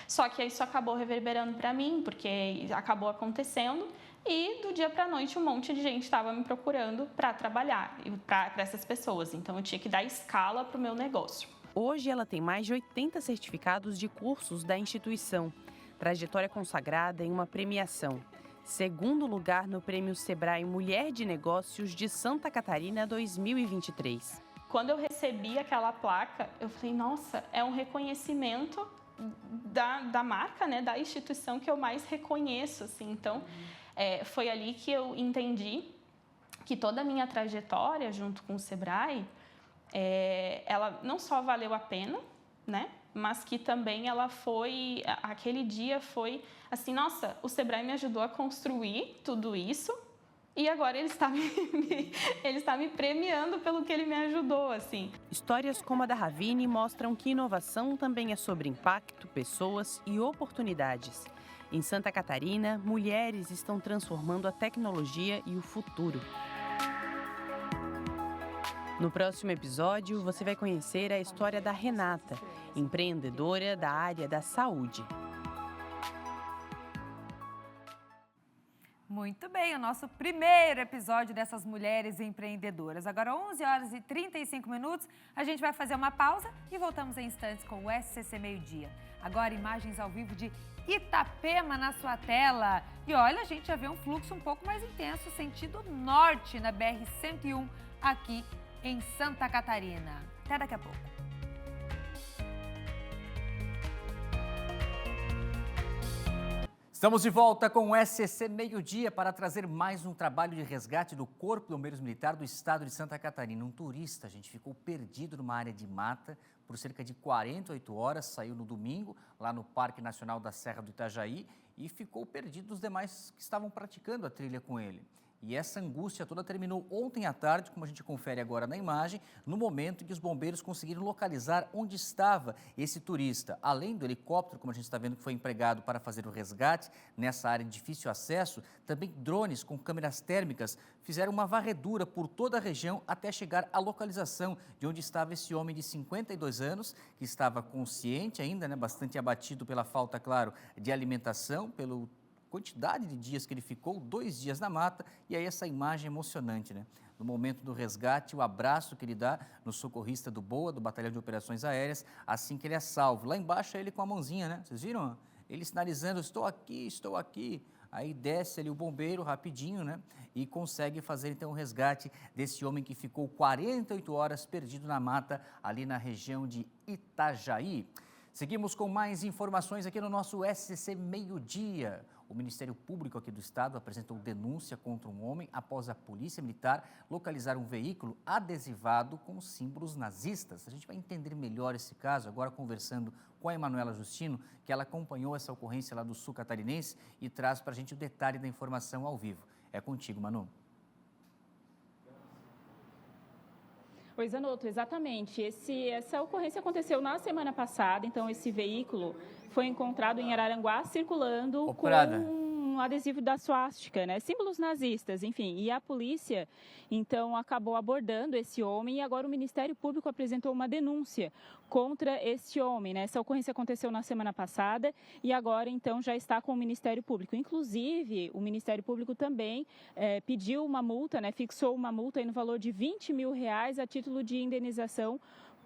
Só que isso acabou reverberando para mim, porque acabou acontecendo e do dia para a noite um monte de gente estava me procurando para trabalhar para essas pessoas. Então eu tinha que dar escala para o meu negócio. Hoje ela tem mais de 80 certificados de cursos da instituição, trajetória consagrada em uma premiação. Segundo lugar no Prêmio Sebrae Mulher de Negócios de Santa Catarina 2023. Quando eu recebi aquela placa, eu falei, nossa, é um reconhecimento da marca, né, da instituição que eu mais reconheço. Assim. Então, foi ali que eu entendi que toda a minha trajetória junto com o Sebrae, ela não só valeu a pena, né? Mas que também ela foi, aquele dia foi assim, nossa, o Sebrae me ajudou a construir tudo isso e agora ele está me premiando pelo que ele me ajudou, assim. Histórias como a da Ravine mostram que inovação também é sobre impacto, pessoas e oportunidades. Em Santa Catarina, mulheres estão transformando a tecnologia e o futuro. No próximo episódio, você vai conhecer a história da Renata, empreendedora da área da saúde. Muito bem, o nosso primeiro episódio dessas mulheres empreendedoras. Agora, 11 horas e 35 minutos, a gente vai fazer uma pausa e voltamos em instantes com o SCC Meio-Dia. Agora, imagens ao vivo de Itapema na sua tela. E olha, a gente já vê um fluxo um pouco mais intenso, sentido norte, na BR-101, aqui em Santa Catarina. Até daqui a pouco. Estamos de volta com o SCC Meio-Dia para trazer mais um trabalho de resgate do Corpo de Bombeiros Militar do estado de Santa Catarina. Um turista, gente, ficou perdido numa área de mata por cerca de 48 horas, saiu no domingo, lá no Parque Nacional da Serra do Itajaí, e ficou perdido dos demais que estavam praticando a trilha com ele. E essa angústia toda terminou ontem à tarde, como a gente confere agora na imagem, no momento em que os bombeiros conseguiram localizar onde estava esse turista. Além do helicóptero, como a gente está vendo que foi empregado para fazer o resgate nessa área de difícil acesso, também drones com câmeras térmicas fizeram uma varredura por toda a região até chegar à localização de onde estava esse homem de 52 anos, que estava consciente ainda, né, bastante abatido pela falta, claro, de alimentação, pelo quantidade de dias que ele ficou, 2 dias na mata, e aí essa imagem emocionante, né? No momento do resgate, o abraço que ele dá no socorrista do BOA, do Batalhão de Operações Aéreas, assim que ele é salvo. Lá embaixo é ele com a mãozinha, né? Vocês viram? Ele sinalizando, estou aqui, estou aqui. Aí desce ali o bombeiro rapidinho, né? E consegue fazer então o resgate desse homem que ficou 48 horas perdido na mata, ali na região de Itajaí. Seguimos com mais informações aqui no nosso SCC Meio-Dia. O Ministério Público aqui do Estado apresentou denúncia contra um homem após a Polícia Militar localizar um veículo adesivado com símbolos nazistas. A gente vai entender melhor esse caso agora conversando com a Emanuela Justino, que ela acompanhou essa ocorrência lá do sul catarinense e traz para a gente o detalhe da informação ao vivo. É contigo, Manu. Oi, Zanotto, exatamente. Essa ocorrência aconteceu na semana passada, então esse veículo foi encontrado em Araranguá circulando com um adesivo da suástica, né? Símbolos nazistas, enfim. E a polícia, então, acabou abordando esse homem e agora o Ministério Público apresentou uma denúncia contra esse homem, né? Essa ocorrência aconteceu na semana passada e agora, então, já está com o Ministério Público. Inclusive, o Ministério Público também pediu uma multa, né? Fixou uma multa aí no valor de R$20 mil a título de indenização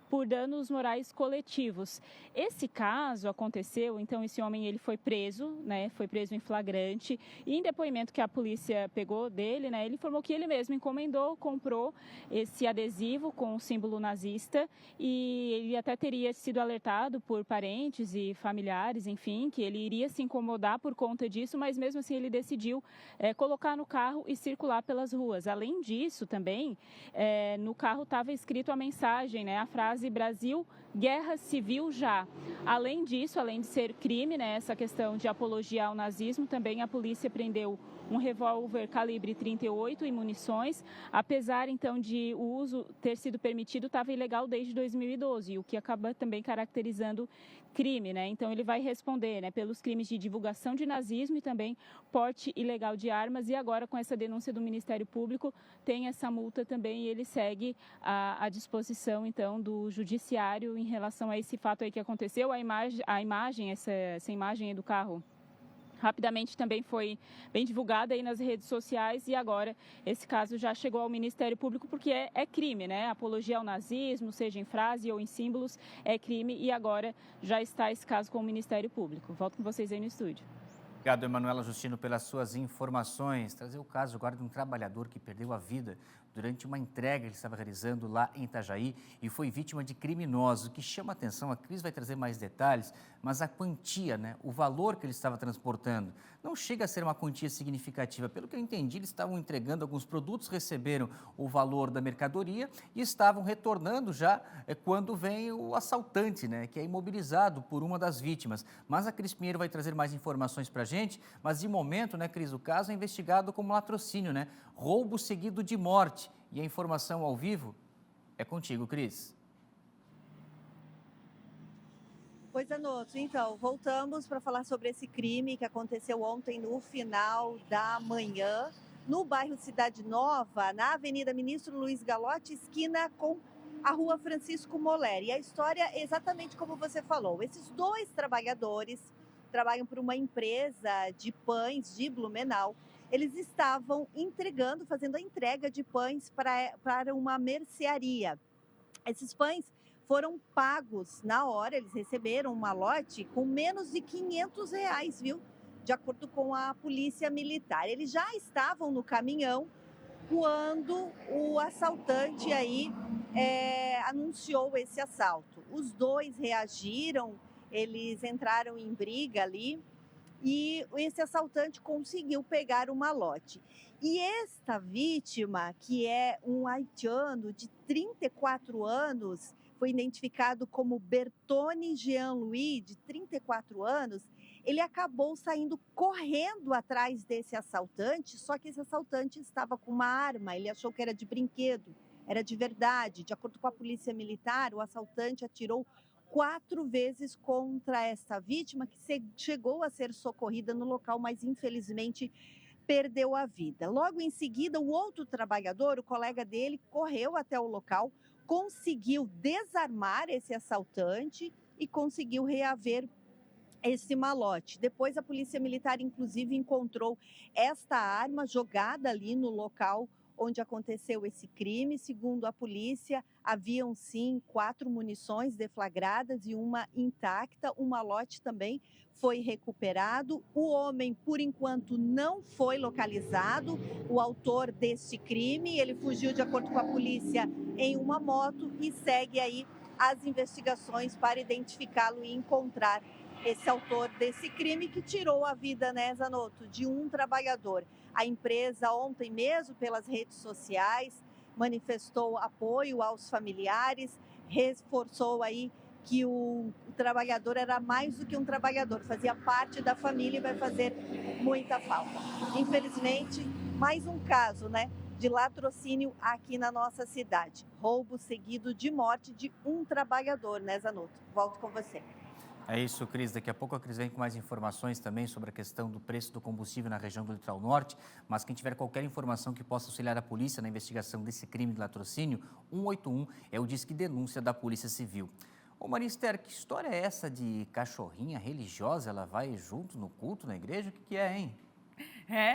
por danos morais coletivos. Esse caso aconteceu, então esse homem ele foi preso, né? Foi preso em flagrante e em depoimento que a polícia pegou dele, né? Ele informou que ele mesmo encomendou, comprou esse adesivo com o símbolo nazista e ele até teria sido alertado por parentes e familiares, enfim, que ele iria se incomodar por conta disso, mas mesmo assim ele decidiu colocar no carro e circular pelas ruas. Além disso, também, no carro estava escrito a mensagem, né? A frase Brasil, guerra civil já. Além disso, além de ser crime, né, essa questão de apologia ao nazismo, também a polícia prendeu um revólver calibre 38 e munições. Apesar, então, de o uso ter sido permitido, estava ilegal desde 2012, o que acaba também caracterizando crime, né? Então, ele vai responder, né, pelos crimes de divulgação de nazismo e também porte ilegal de armas. E agora, com essa denúncia do Ministério Público, tem essa multa também e ele segue à disposição, então, do Judiciário em relação a esse fato aí que aconteceu. Essa imagem aí do carro rapidamente também foi bem divulgada aí nas redes sociais e agora esse caso já chegou ao Ministério Público porque é crime, né? Apologia ao nazismo, seja em frase ou em símbolos, é crime e agora já está esse caso com o Ministério Público. Volto com vocês aí no estúdio. Obrigado, Emanuela Justino, pelas suas informações. Trazer o caso agora de um trabalhador que perdeu a vida durante uma entrega que ele estava realizando lá em Itajaí e foi vítima de criminosos. O que chama a atenção, a Cris vai trazer mais detalhes, mas a quantia, né, o valor que ele estava transportando, não chega a ser uma quantia significativa. Pelo que eu entendi, eles estavam entregando alguns produtos, receberam o valor da mercadoria e estavam retornando já quando vem o assaltante, né, que é imobilizado por uma das vítimas. Mas a Cris Pinheiro vai trazer mais informações para a gente, mas de momento, né, Cris, o caso é investigado como latrocínio, né, roubo seguido de morte. E a informação ao vivo é contigo, Cris. Pois é, Noto. Então, voltamos para falar sobre esse crime que aconteceu ontem no final da manhã, no bairro Cidade Nova, na Avenida Ministro Luiz Galotti, esquina com a Rua Francisco Moller. E a história é exatamente como você falou. Esses dois trabalhadores trabalham por uma empresa de pães de Blumenau. Eles estavam entregando, fazendo a entrega de pães para uma mercearia. Esses pães foram pagos na hora, eles receberam um malote com menos de R$500, viu? De acordo com a polícia militar. Eles já estavam no caminhão quando o assaltante aí anunciou esse assalto. Os dois reagiram, eles entraram em briga ali e esse assaltante conseguiu pegar o malote. E esta vítima, que é um haitiano de 34 anos, foi identificado como Bertone Jean-Louis, de 34 anos, ele acabou saindo correndo atrás desse assaltante, só que esse assaltante estava com uma arma, ele achou que era de brinquedo, era de verdade. De acordo com a polícia militar, o assaltante atirou 4 vezes contra essa vítima, que chegou a ser socorrida no local, mas infelizmente perdeu a vida. Logo em seguida, o outro trabalhador, o colega dele, correu até o local, conseguiu desarmar esse assaltante e conseguiu reaver esse malote. Depois a polícia militar, inclusive, encontrou esta arma jogada ali no local onde aconteceu esse crime. Segundo a polícia, haviam sim 4 munições deflagradas e uma intacta. O malote também foi recuperado. O homem, por enquanto, não foi localizado, o autor deste crime. Ele fugiu, de acordo com a polícia, em uma moto e segue aí as investigações para identificá-lo e encontrar esse autor desse crime que tirou a vida, né, Zanotto, de um trabalhador. A empresa ontem mesmo, pelas redes sociais, manifestou apoio aos familiares, reforçou aí que o trabalhador era mais do que um trabalhador, fazia parte da família e vai fazer muita falta. Infelizmente, mais um caso, né, de latrocínio aqui na nossa cidade. Roubo seguido de morte de um trabalhador, né, Zanotto? Volto com você. É isso, Cris. Daqui a pouco a Cris vem com mais informações também sobre a questão do preço do combustível na região do Litoral Norte. Mas quem tiver qualquer informação que possa auxiliar a polícia na investigação desse crime de latrocínio, 181 é o disque denúncia da Polícia Civil. Ô Maria Esther, que história é essa de cachorrinha religiosa? Ela vai junto no culto na igreja? O que é, hein?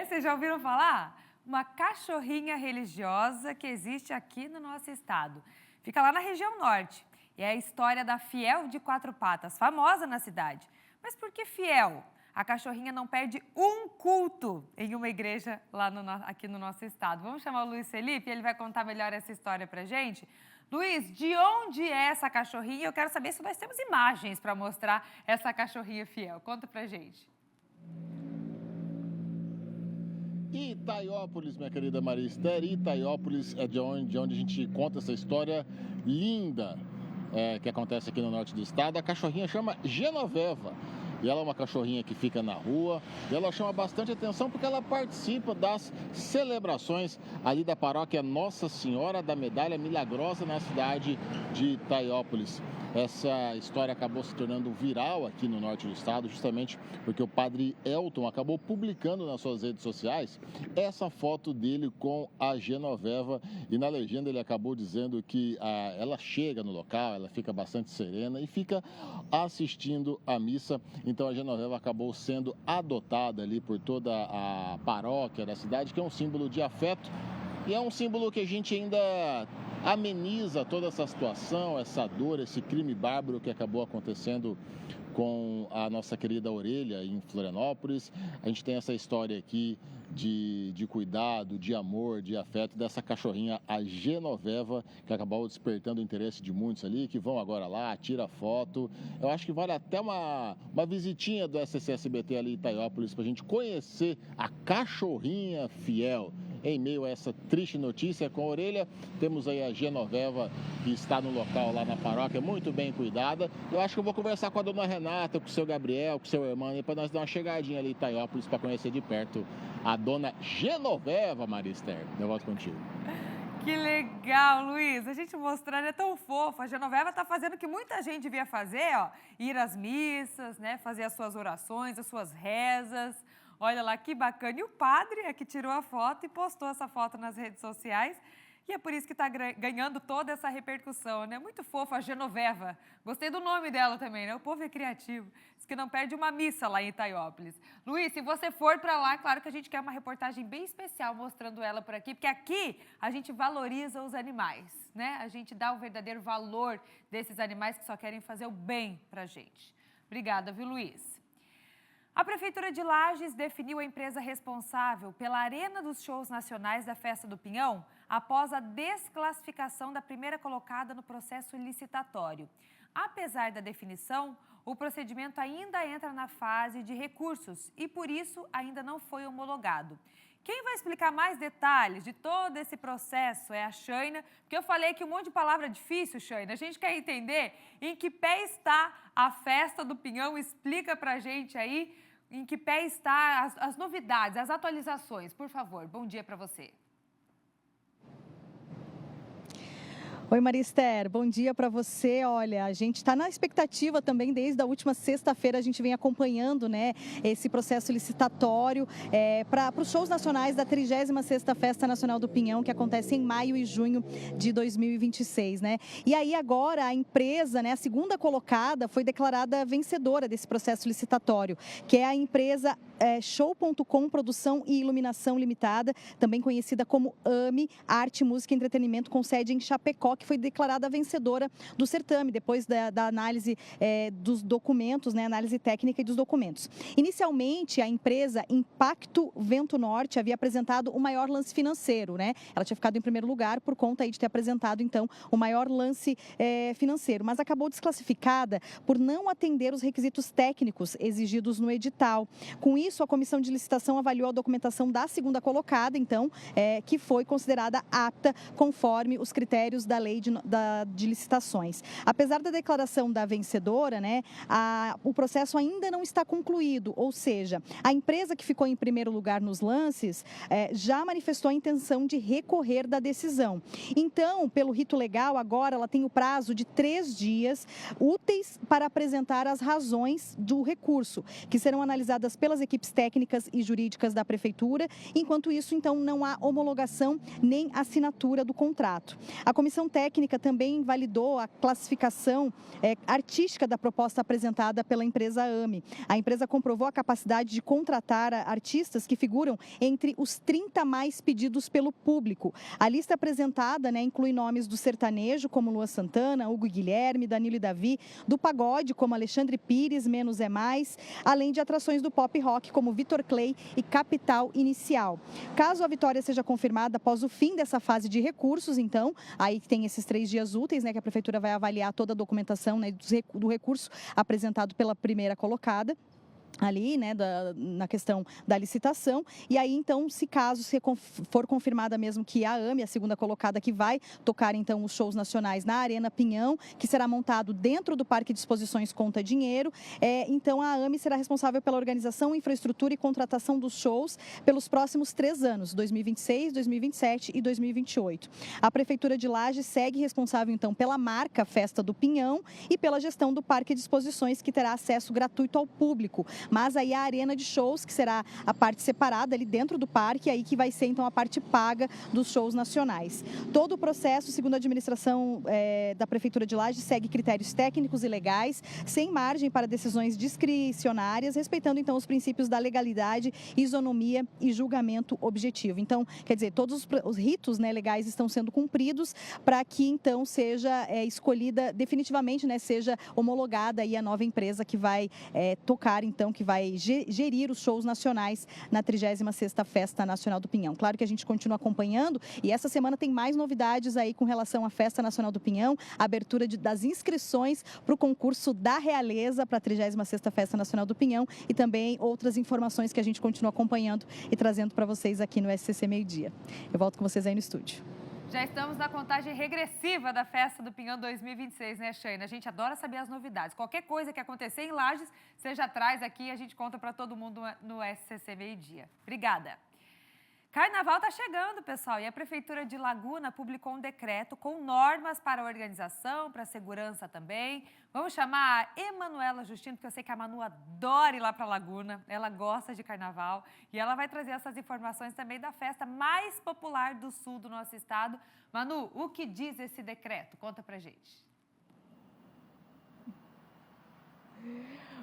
Vocês já ouviram falar? Uma cachorrinha religiosa que existe aqui no nosso estado. Fica lá na região norte. E é a história da Fiel de 4 patas, famosa na cidade. Mas por que Fiel? A cachorrinha não perde um culto em uma igreja lá aqui no nosso estado. Vamos chamar o Luiz Felipe, ele vai contar melhor essa história pra gente. Luiz, de onde é essa cachorrinha? Eu quero saber se nós temos imagens para mostrar essa cachorrinha Fiel. Conta pra gente. Itaiópolis, minha querida Maria Esther. Itaiópolis é de onde a gente conta essa história linda que acontece aqui no norte do estado. A cachorrinha chama Genoveva. E ela é uma cachorrinha que fica na rua. E ela chama bastante atenção porque ela participa das celebrações ali da paróquia Nossa Senhora da Medalha Milagrosa na cidade de Itaiópolis. Essa história acabou se tornando viral aqui no norte do estado, justamente porque o padre Elton acabou publicando nas suas redes sociais essa foto dele com a Genoveva. E na legenda ele acabou dizendo que ela chega no local, ela fica bastante serena e fica assistindo a missa. Então a Genoveva acabou sendo adotada ali por toda a paróquia da cidade, que é um símbolo de afeto e é um símbolo que a gente ainda ameniza toda essa situação, essa dor, esse crime bárbaro que acabou acontecendo com a nossa querida Orelha em Florianópolis. A gente tem essa história aqui de cuidado, de amor, de afeto dessa cachorrinha, a Genoveva, que acabou despertando o interesse de muitos ali, que vão agora lá, tira foto. Eu acho que vale até uma visitinha do SCSBT ali em Itaiópolis para a gente conhecer a cachorrinha fiel. Em meio a essa triste notícia com a Orelha, temos aí a Genoveva, que está no local lá na paróquia, muito bem cuidada. Eu acho que eu vou conversar com a dona Renata, com o seu Gabriel, com o seu irmão, para nós dar uma chegadinha ali em Itaiópolis para conhecer de perto a dona Genoveva, Maria Esther. Eu volto contigo. Que legal, Luiz. A gente mostrando, é tão fofa. A Genoveva está fazendo o que muita gente devia fazer, ó. Ir às missas, né? Fazer as suas orações, as suas rezas. Olha lá que bacana. E o padre é que tirou a foto e postou essa foto nas redes sociais. E é por isso que está ganhando toda essa repercussão, né? Muito fofa, a Genoveva. Gostei do nome dela também, né? O povo é criativo. Diz que não perde uma missa lá em Itaiópolis. Luiz, se você for para lá, claro que a gente quer uma reportagem bem especial mostrando ela por aqui, porque aqui a gente valoriza os animais, né? A gente dá o verdadeiro valor desses animais que só querem fazer o bem para a gente. Obrigada, viu, Luiz? A Prefeitura de Lages definiu a empresa responsável pela Arena dos Shows Nacionais da Festa do Pinhão após a desclassificação da primeira colocada no processo licitatório. Apesar da definição, o procedimento ainda entra na fase de recursos e, por isso, ainda não foi homologado. Quem vai explicar mais detalhes de todo esse processo é a Shaina, porque eu falei que um monte de palavra difícil, Shaina. A gente quer entender em que pé está a Festa do Pinhão. Explica pra gente aí em que pé está as novidades, as atualizações. Por favor, bom dia para você. Oi, Maria Esther, bom dia para você. Olha, a gente está na expectativa também, desde a última sexta-feira a gente vem acompanhando, né, esse processo licitatório para os shows nacionais da 36ª Festa Nacional do Pinhão, que acontece em maio e junho de 2026, né? E aí agora a empresa, né, a segunda colocada, foi declarada vencedora desse processo licitatório, que é a empresa Show.com Produção e Iluminação Limitada, também conhecida como AME, Arte, Música e Entretenimento, com sede em Chapecó, que foi declarada vencedora do certame, depois da análise dos documentos, né, análise técnica e dos documentos. Inicialmente, a empresa Impacto Vento Norte havia apresentado o maior lance financeiro, né? Ela tinha ficado em primeiro lugar por conta aí de ter apresentado, então, o maior lance financeiro, mas acabou desclassificada por não atender os requisitos técnicos exigidos no edital. Com isso, a comissão de licitação avaliou a documentação da segunda colocada, então, que foi considerada apta conforme os critérios da lei de licitações. Apesar da declaração da vencedora, né, o processo ainda não está concluído, ou seja, a empresa que ficou em primeiro lugar nos lances já manifestou a intenção de recorrer da decisão. Então, pelo rito legal, agora ela tem o prazo de 3 dias úteis para apresentar as razões do recurso, que serão analisadas pelas equipes técnicas e jurídicas da Prefeitura. Enquanto isso, então, não há homologação nem assinatura do contrato. A comissão técnica também validou a classificação artística da proposta apresentada pela empresa AME. A empresa comprovou a capacidade de contratar artistas que figuram entre os 30 mais pedidos pelo público. A lista apresentada, né, inclui nomes do sertanejo, como Lua Santana, Hugo e Guilherme, Danilo e Davi, do pagode, como Alexandre Pires, Menos é Mais, além de atrações do pop rock, como Vitor Clay e Capital Inicial. Caso a vitória seja confirmada após o fim dessa fase de recursos, então, aí tem esses 3 dias úteis, né, que a Prefeitura vai avaliar toda a documentação, né, do recurso apresentado pela primeira colocada ali, né, na questão da licitação. E aí, então, se for confirmada mesmo que a AME, a segunda colocada, que vai tocar, então, os shows nacionais na Arena Pinhão, que será montado dentro do Parque de Exposições Conta Dinheiro, então a AME será responsável pela organização, infraestrutura e contratação dos shows pelos próximos 3 anos, 2026, 2027 e 2028. A Prefeitura de Lages segue responsável, então, pela marca Festa do Pinhão e pela gestão do Parque de Exposições, que terá acesso gratuito ao público. mas aí a arena de shows, que será a parte separada ali dentro do parque, aí que vai ser então a parte paga dos shows nacionais. Todo o processo, segundo a administração da Prefeitura de Lages, segue critérios técnicos e legais, sem margem para decisões discricionárias, respeitando então os princípios da legalidade, isonomia e julgamento objetivo. Então, quer dizer, todos os ritos, né, legais estão sendo cumpridos para que então seja escolhida definitivamente, né, seja homologada aí a nova empresa que vai tocar então, que vai gerir os shows nacionais na 36ª Festa Nacional do Pinhão. Claro que a gente continua acompanhando e essa semana tem mais novidades aí com relação à Festa Nacional do Pinhão, a abertura das inscrições para o concurso da Realeza para a 36ª Festa Nacional do Pinhão e também outras informações que a gente continua acompanhando e trazendo para vocês aqui no SCC Meio Dia. Eu volto com vocês aí no estúdio. Já estamos na contagem regressiva da Festa do Pinhão 2026, né, Shane? A gente adora saber as novidades. Qualquer coisa que acontecer em Lages, você já traz aqui e a gente conta para todo mundo no SCC Meio Dia. Obrigada. Carnaval está chegando, pessoal, e a Prefeitura de Laguna publicou um decreto com normas para a organização, para a segurança também. Vamos chamar a Emanuela Justino, porque eu sei que a Manu adora ir lá para Laguna, ela gosta de carnaval, e ela vai trazer essas informações também da festa mais popular do sul do nosso estado. Manu, o que diz esse decreto? Conta pra gente.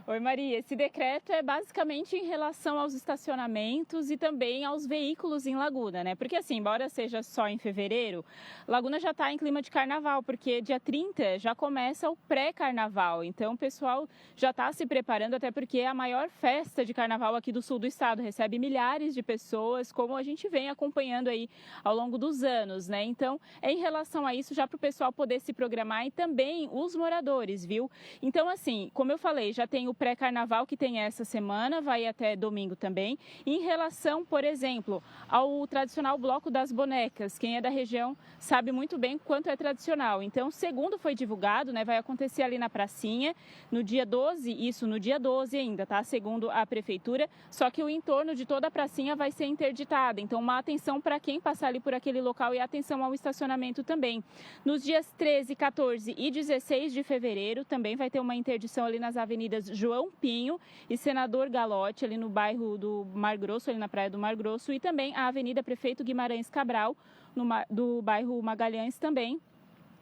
Oi, Maria. Esse decreto é basicamente em relação aos estacionamentos e também aos veículos em Laguna, né? Porque assim, embora seja só em fevereiro, Laguna já está em clima de carnaval, porque dia 30 já começa o pré-carnaval. Então, o pessoal já está se preparando, até porque é a maior festa de carnaval aqui do sul do estado. Recebe milhares de pessoas, como a gente vem acompanhando aí ao longo dos anos, né? Então, é em relação a isso já para o pessoal poder se programar e também os moradores, viu? Então, assim, como eu falei, já tem o pré-carnaval que tem essa semana, vai até domingo também. Em relação, por exemplo, ao tradicional Bloco das Bonecas, quem é da região sabe muito bem quanto é tradicional. Então, segundo foi divulgado, né, vai acontecer ali na pracinha, no dia 12, isso no dia 12 ainda, tá? Segundo a prefeitura, só que o entorno de toda a pracinha vai ser interditada. Então, uma atenção para quem passar ali por aquele local e atenção ao estacionamento também. Nos dias 13, 14 e 16 de fevereiro, também vai ter uma interdição ali nas avenidas João Pinho e Senador Galotti, ali no bairro do Mar Grosso, ali na Praia do Mar Grosso, e também a Avenida Prefeito Guimarães Cabral, do bairro Magalhães também.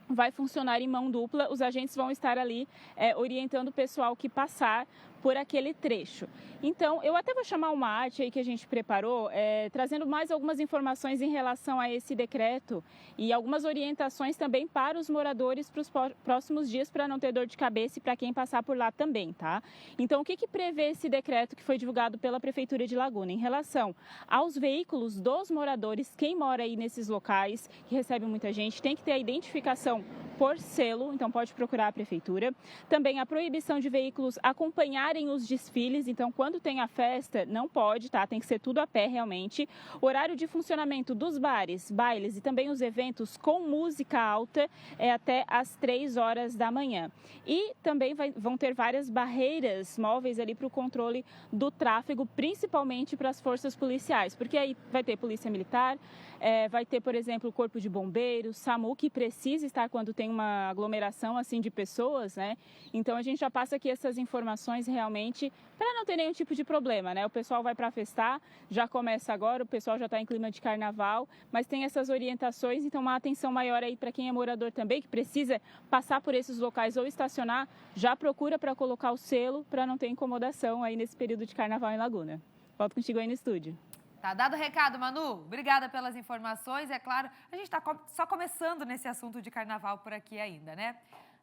Vai funcionar em mão dupla, os agentes vão estar ali orientando o pessoal que passar por aquele trecho. Então, eu até vou chamar uma arte aí que a gente preparou, trazendo mais algumas informações em relação a esse decreto e algumas orientações também para os moradores para os próximos dias, para não ter dor de cabeça e para quem passar por lá também, tá? Então, o que prevê esse decreto que foi divulgado pela Prefeitura de Laguna? Em relação aos veículos dos moradores, quem mora aí nesses locais, que recebe muita gente, tem que ter a identificação por selo, então pode procurar a Prefeitura. Também a proibição de veículos acompanharem os desfiles, então quando tem a festa não pode, tá? Tem que ser tudo a pé realmente. Horário de funcionamento dos bares, bailes e também os eventos com música alta é até às 3 horas da manhã. E também vão ter várias barreiras móveis ali para o controle do tráfego, principalmente para as forças policiais, porque aí vai ter polícia militar, vai ter, por exemplo, o Corpo de Bombeiros, SAMU, que precisa estar quando tem uma aglomeração assim de pessoas, né? Então a gente já passa aqui essas informações realmente para não ter nenhum tipo de problema, né? O pessoal vai para festar, já começa agora, o pessoal já está em clima de carnaval, mas tem essas orientações, então uma atenção maior aí para quem é morador também, que precisa passar por esses locais ou estacionar, já procura para colocar o selo para não ter incomodação aí nesse período de carnaval em Laguna. Volto contigo aí no estúdio. Tá dado o recado, Manu. Obrigada pelas informações. É claro, a gente está só começando nesse assunto de carnaval por aqui ainda, né?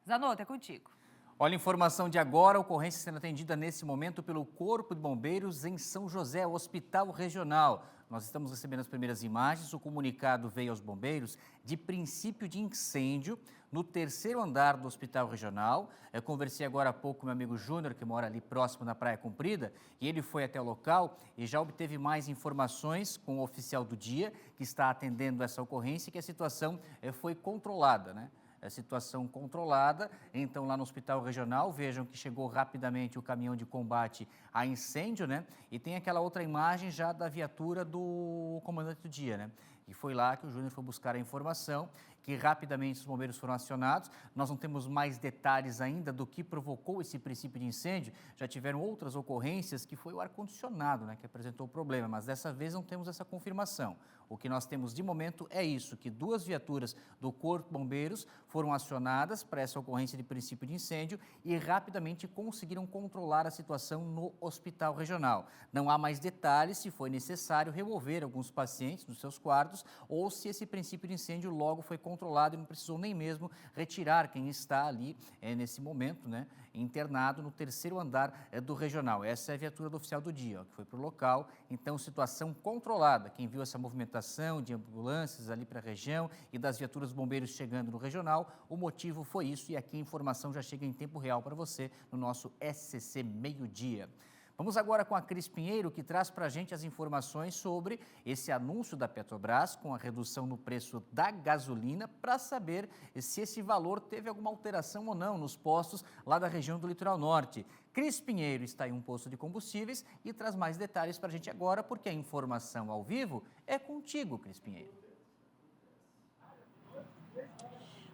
Zanotto, é contigo. Olha, informação de agora, ocorrência sendo atendida nesse momento pelo Corpo de Bombeiros em São José, Hospital Regional. Nós estamos recebendo as primeiras imagens, o comunicado veio aos bombeiros de princípio de incêndio no 3º andar do Hospital Regional. Eu conversei agora há pouco com meu amigo Júnior, que mora ali próximo na Praia Comprida, e ele foi até o local e já obteve mais informações com o oficial do dia, que está atendendo essa ocorrência, que a situação foi controlada, né? A situação controlada, então lá no Hospital Regional, vejam que chegou rapidamente o caminhão de combate a incêndio, né? E tem aquela outra imagem já da viatura do comandante do dia, né? E foi lá que o Júnior foi buscar a informação que rapidamente os bombeiros foram acionados. Nós não temos mais detalhes ainda do que provocou esse princípio de incêndio. Já tiveram outras ocorrências que foi o ar-condicionado, né, que apresentou o problema, mas dessa vez não temos essa confirmação. O que nós temos de momento é isso, que 2 viaturas do Corpo de Bombeiros foram acionadas para essa ocorrência de princípio de incêndio e rapidamente conseguiram controlar a situação no hospital regional. Não há mais detalhes se foi necessário remover alguns pacientes dos seus quartos ou se esse princípio de incêndio logo foi controlado e não precisou nem mesmo retirar quem está ali nesse momento, né, internado no 3º andar do regional. Essa é a viatura do oficial do dia, que foi para o local. Então, situação controlada. Quem viu essa movimentação de ambulâncias ali para a região e das viaturas bombeiros chegando no regional, o motivo foi isso, e aqui a informação já chega em tempo real para você no nosso SCC Meio Dia. Vamos agora com a Cris Pinheiro, que traz para a gente as informações sobre esse anúncio da Petrobras com a redução no preço da gasolina, para saber se esse valor teve alguma alteração ou não nos postos lá da região do Litoral Norte. Cris Pinheiro está em um posto de combustíveis e traz mais detalhes para a gente agora, porque a informação ao vivo é contigo, Cris Pinheiro.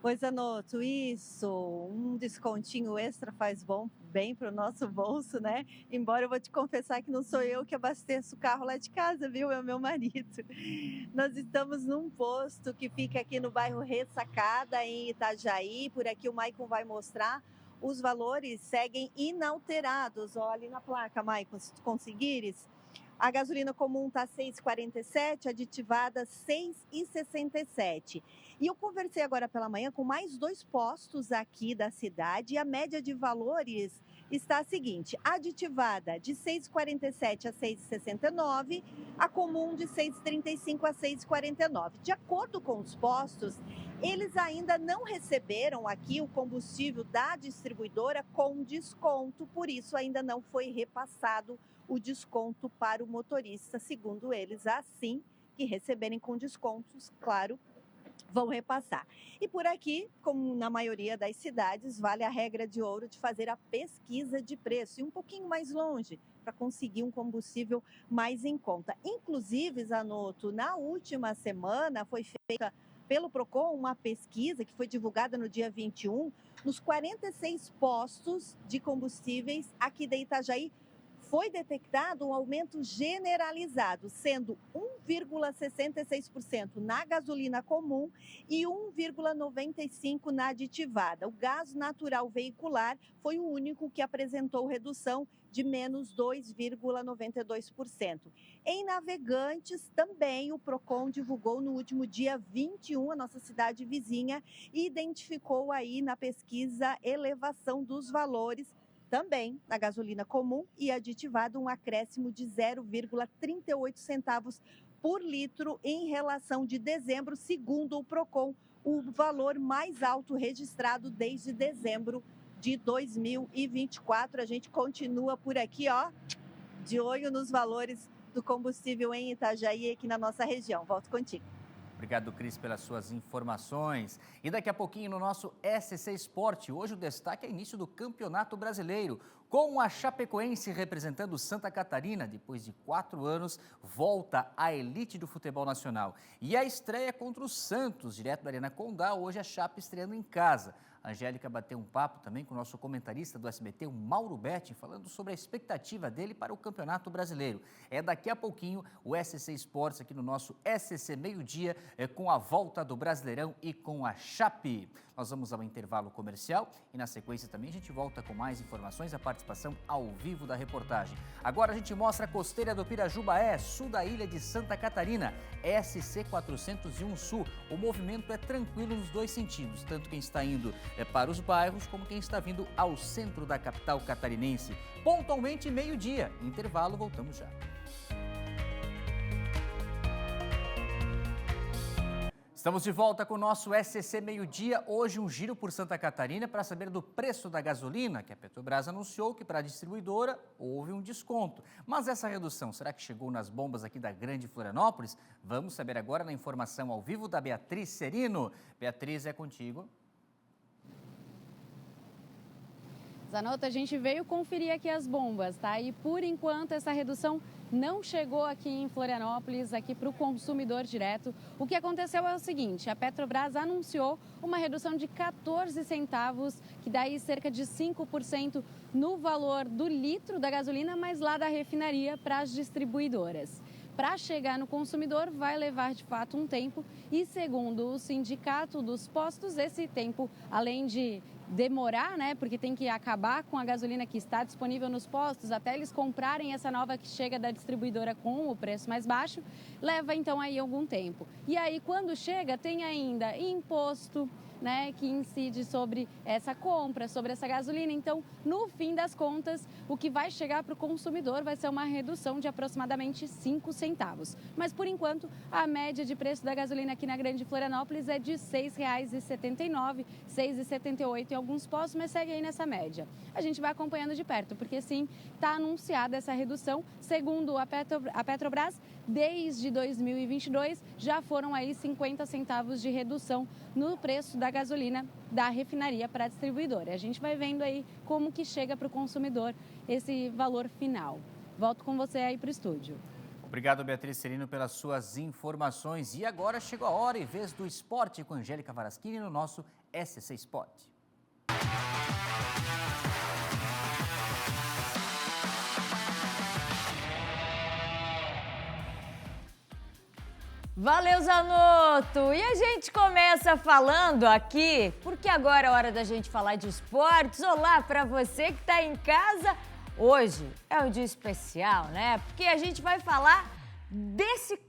Oi, Zanotto, isso, um descontinho extra faz bem para o nosso bolso, né? Embora eu vou te confessar que não sou eu que abasteço o carro lá de casa, viu? É o meu marido. Nós estamos num posto que fica aqui no bairro Ressacada, em Itajaí. Por aqui o Maicon vai mostrar. Os valores seguem inalterados. Olha ali na placa, Maicon, se tu conseguires. A gasolina comum está 6,47, aditivada 6,67. E eu conversei agora pela manhã com mais 2 postos aqui da cidade e a média de valores está a seguinte: aditivada de 6,47 a 6,69, a comum de 6,35 a 6,49. De acordo com os postos, eles ainda não receberam aqui o combustível da distribuidora com desconto, por isso ainda não foi repassado o desconto para o motorista. Segundo eles, assim que receberem com descontos, claro, vão repassar. E por aqui, como na maioria das cidades, vale a regra de ouro de fazer a pesquisa de preço e um pouquinho mais longe para conseguir um combustível mais em conta. Inclusive, Zanotto, na última semana foi feita pelo Procon uma pesquisa que foi divulgada no dia 21, nos 46 postos de combustíveis aqui de Itajaí. Foi detectado um aumento generalizado, sendo 1,66% na gasolina comum e 1,95% na aditivada. O gás natural veicular foi o único que apresentou redução de menos 2,92%. Em Navegantes, também o Procon divulgou no último dia 21, a nossa cidade vizinha, e identificou aí na pesquisa elevação dos valores também na gasolina comum e aditivada, um acréscimo de 0,38 centavos por litro em relação de dezembro, segundo o Procon, o valor mais alto registrado desde dezembro de 2024. A gente continua por aqui, ó, de olho nos valores do combustível em Itajaí, aqui na nossa região. Volto contigo. Obrigado, Cris, pelas suas informações. E daqui a pouquinho no nosso SC Esporte, hoje o destaque é início do Campeonato Brasileiro, com a Chapecoense representando Santa Catarina, depois de 4 anos, volta à elite do futebol nacional. E a estreia contra o Santos, direto da Arena Condá, hoje a Chape estreando em casa. A Angélica bateu um papo também com o nosso comentarista do SBT, o Mauro Betti, falando sobre a expectativa dele para o Campeonato Brasileiro. É daqui a pouquinho o SC Esportes aqui no nosso SC Meio Dia, com a volta do Brasileirão e com a Chape. Nós vamos ao intervalo comercial e na sequência também a gente volta com mais informações, a participação ao vivo da reportagem. Agora a gente mostra a costeira do Pirajubaé, sul da ilha de Santa Catarina, SC 401 Sul. O movimento é tranquilo nos 2 sentidos, tanto quem está indo para os bairros, como quem está vindo ao centro da capital catarinense. Pontualmente meio-dia. Intervalo, voltamos já. Estamos de volta com o nosso SCC Meio-Dia. Hoje um giro por Santa Catarina para saber do preço da gasolina, que a Petrobras anunciou que para a distribuidora houve um desconto. Mas essa redução, será que chegou nas bombas aqui da Grande Florianópolis? Vamos saber agora na informação ao vivo da Beatriz Serino. Beatriz, é contigo. Zanotto, a gente veio conferir aqui as bombas, tá? E por enquanto essa redução não chegou aqui em Florianópolis, aqui para o consumidor direto. O que aconteceu é o seguinte, a Petrobras anunciou uma redução de 14 centavos, que daí cerca de 5% no valor do litro da gasolina, mas lá da refinaria para as distribuidoras. Para chegar no consumidor vai levar de fato um tempo e, segundo o sindicato dos postos, esse tempo, além de demorar, né, porque tem que acabar com a gasolina que está disponível nos postos até eles comprarem essa nova que chega da distribuidora com o preço mais baixo, leva então aí algum tempo. E aí quando chega tem ainda imposto, né, que incide sobre essa compra, sobre essa gasolina. Então, no fim das contas, o que vai chegar para o consumidor vai ser uma redução de aproximadamente 5 centavos. Mas, por enquanto, a média de preço da gasolina aqui na Grande Florianópolis é de R$ 6,79, R$ 6,78 em alguns postos, mas segue aí nessa média. A gente vai acompanhando de perto, porque sim, está anunciada essa redução. Segundo a Petrobras, desde 2022 já foram aí 50 centavos de redução no preço da gasolina da refinaria para a distribuidora. A gente vai vendo aí como que chega para o consumidor esse valor final. Volto com você aí para o estúdio. Obrigado, Beatriz Serino, pelas suas informações. E agora chegou a hora e vez do esporte com Angélica Varaschini no nosso SC Sport. Valeu, Zanotto! E a gente começa falando aqui, porque agora é hora da gente falar de esportes. Olá para você que está em casa. Hoje é um dia especial, né? Porque a gente vai falar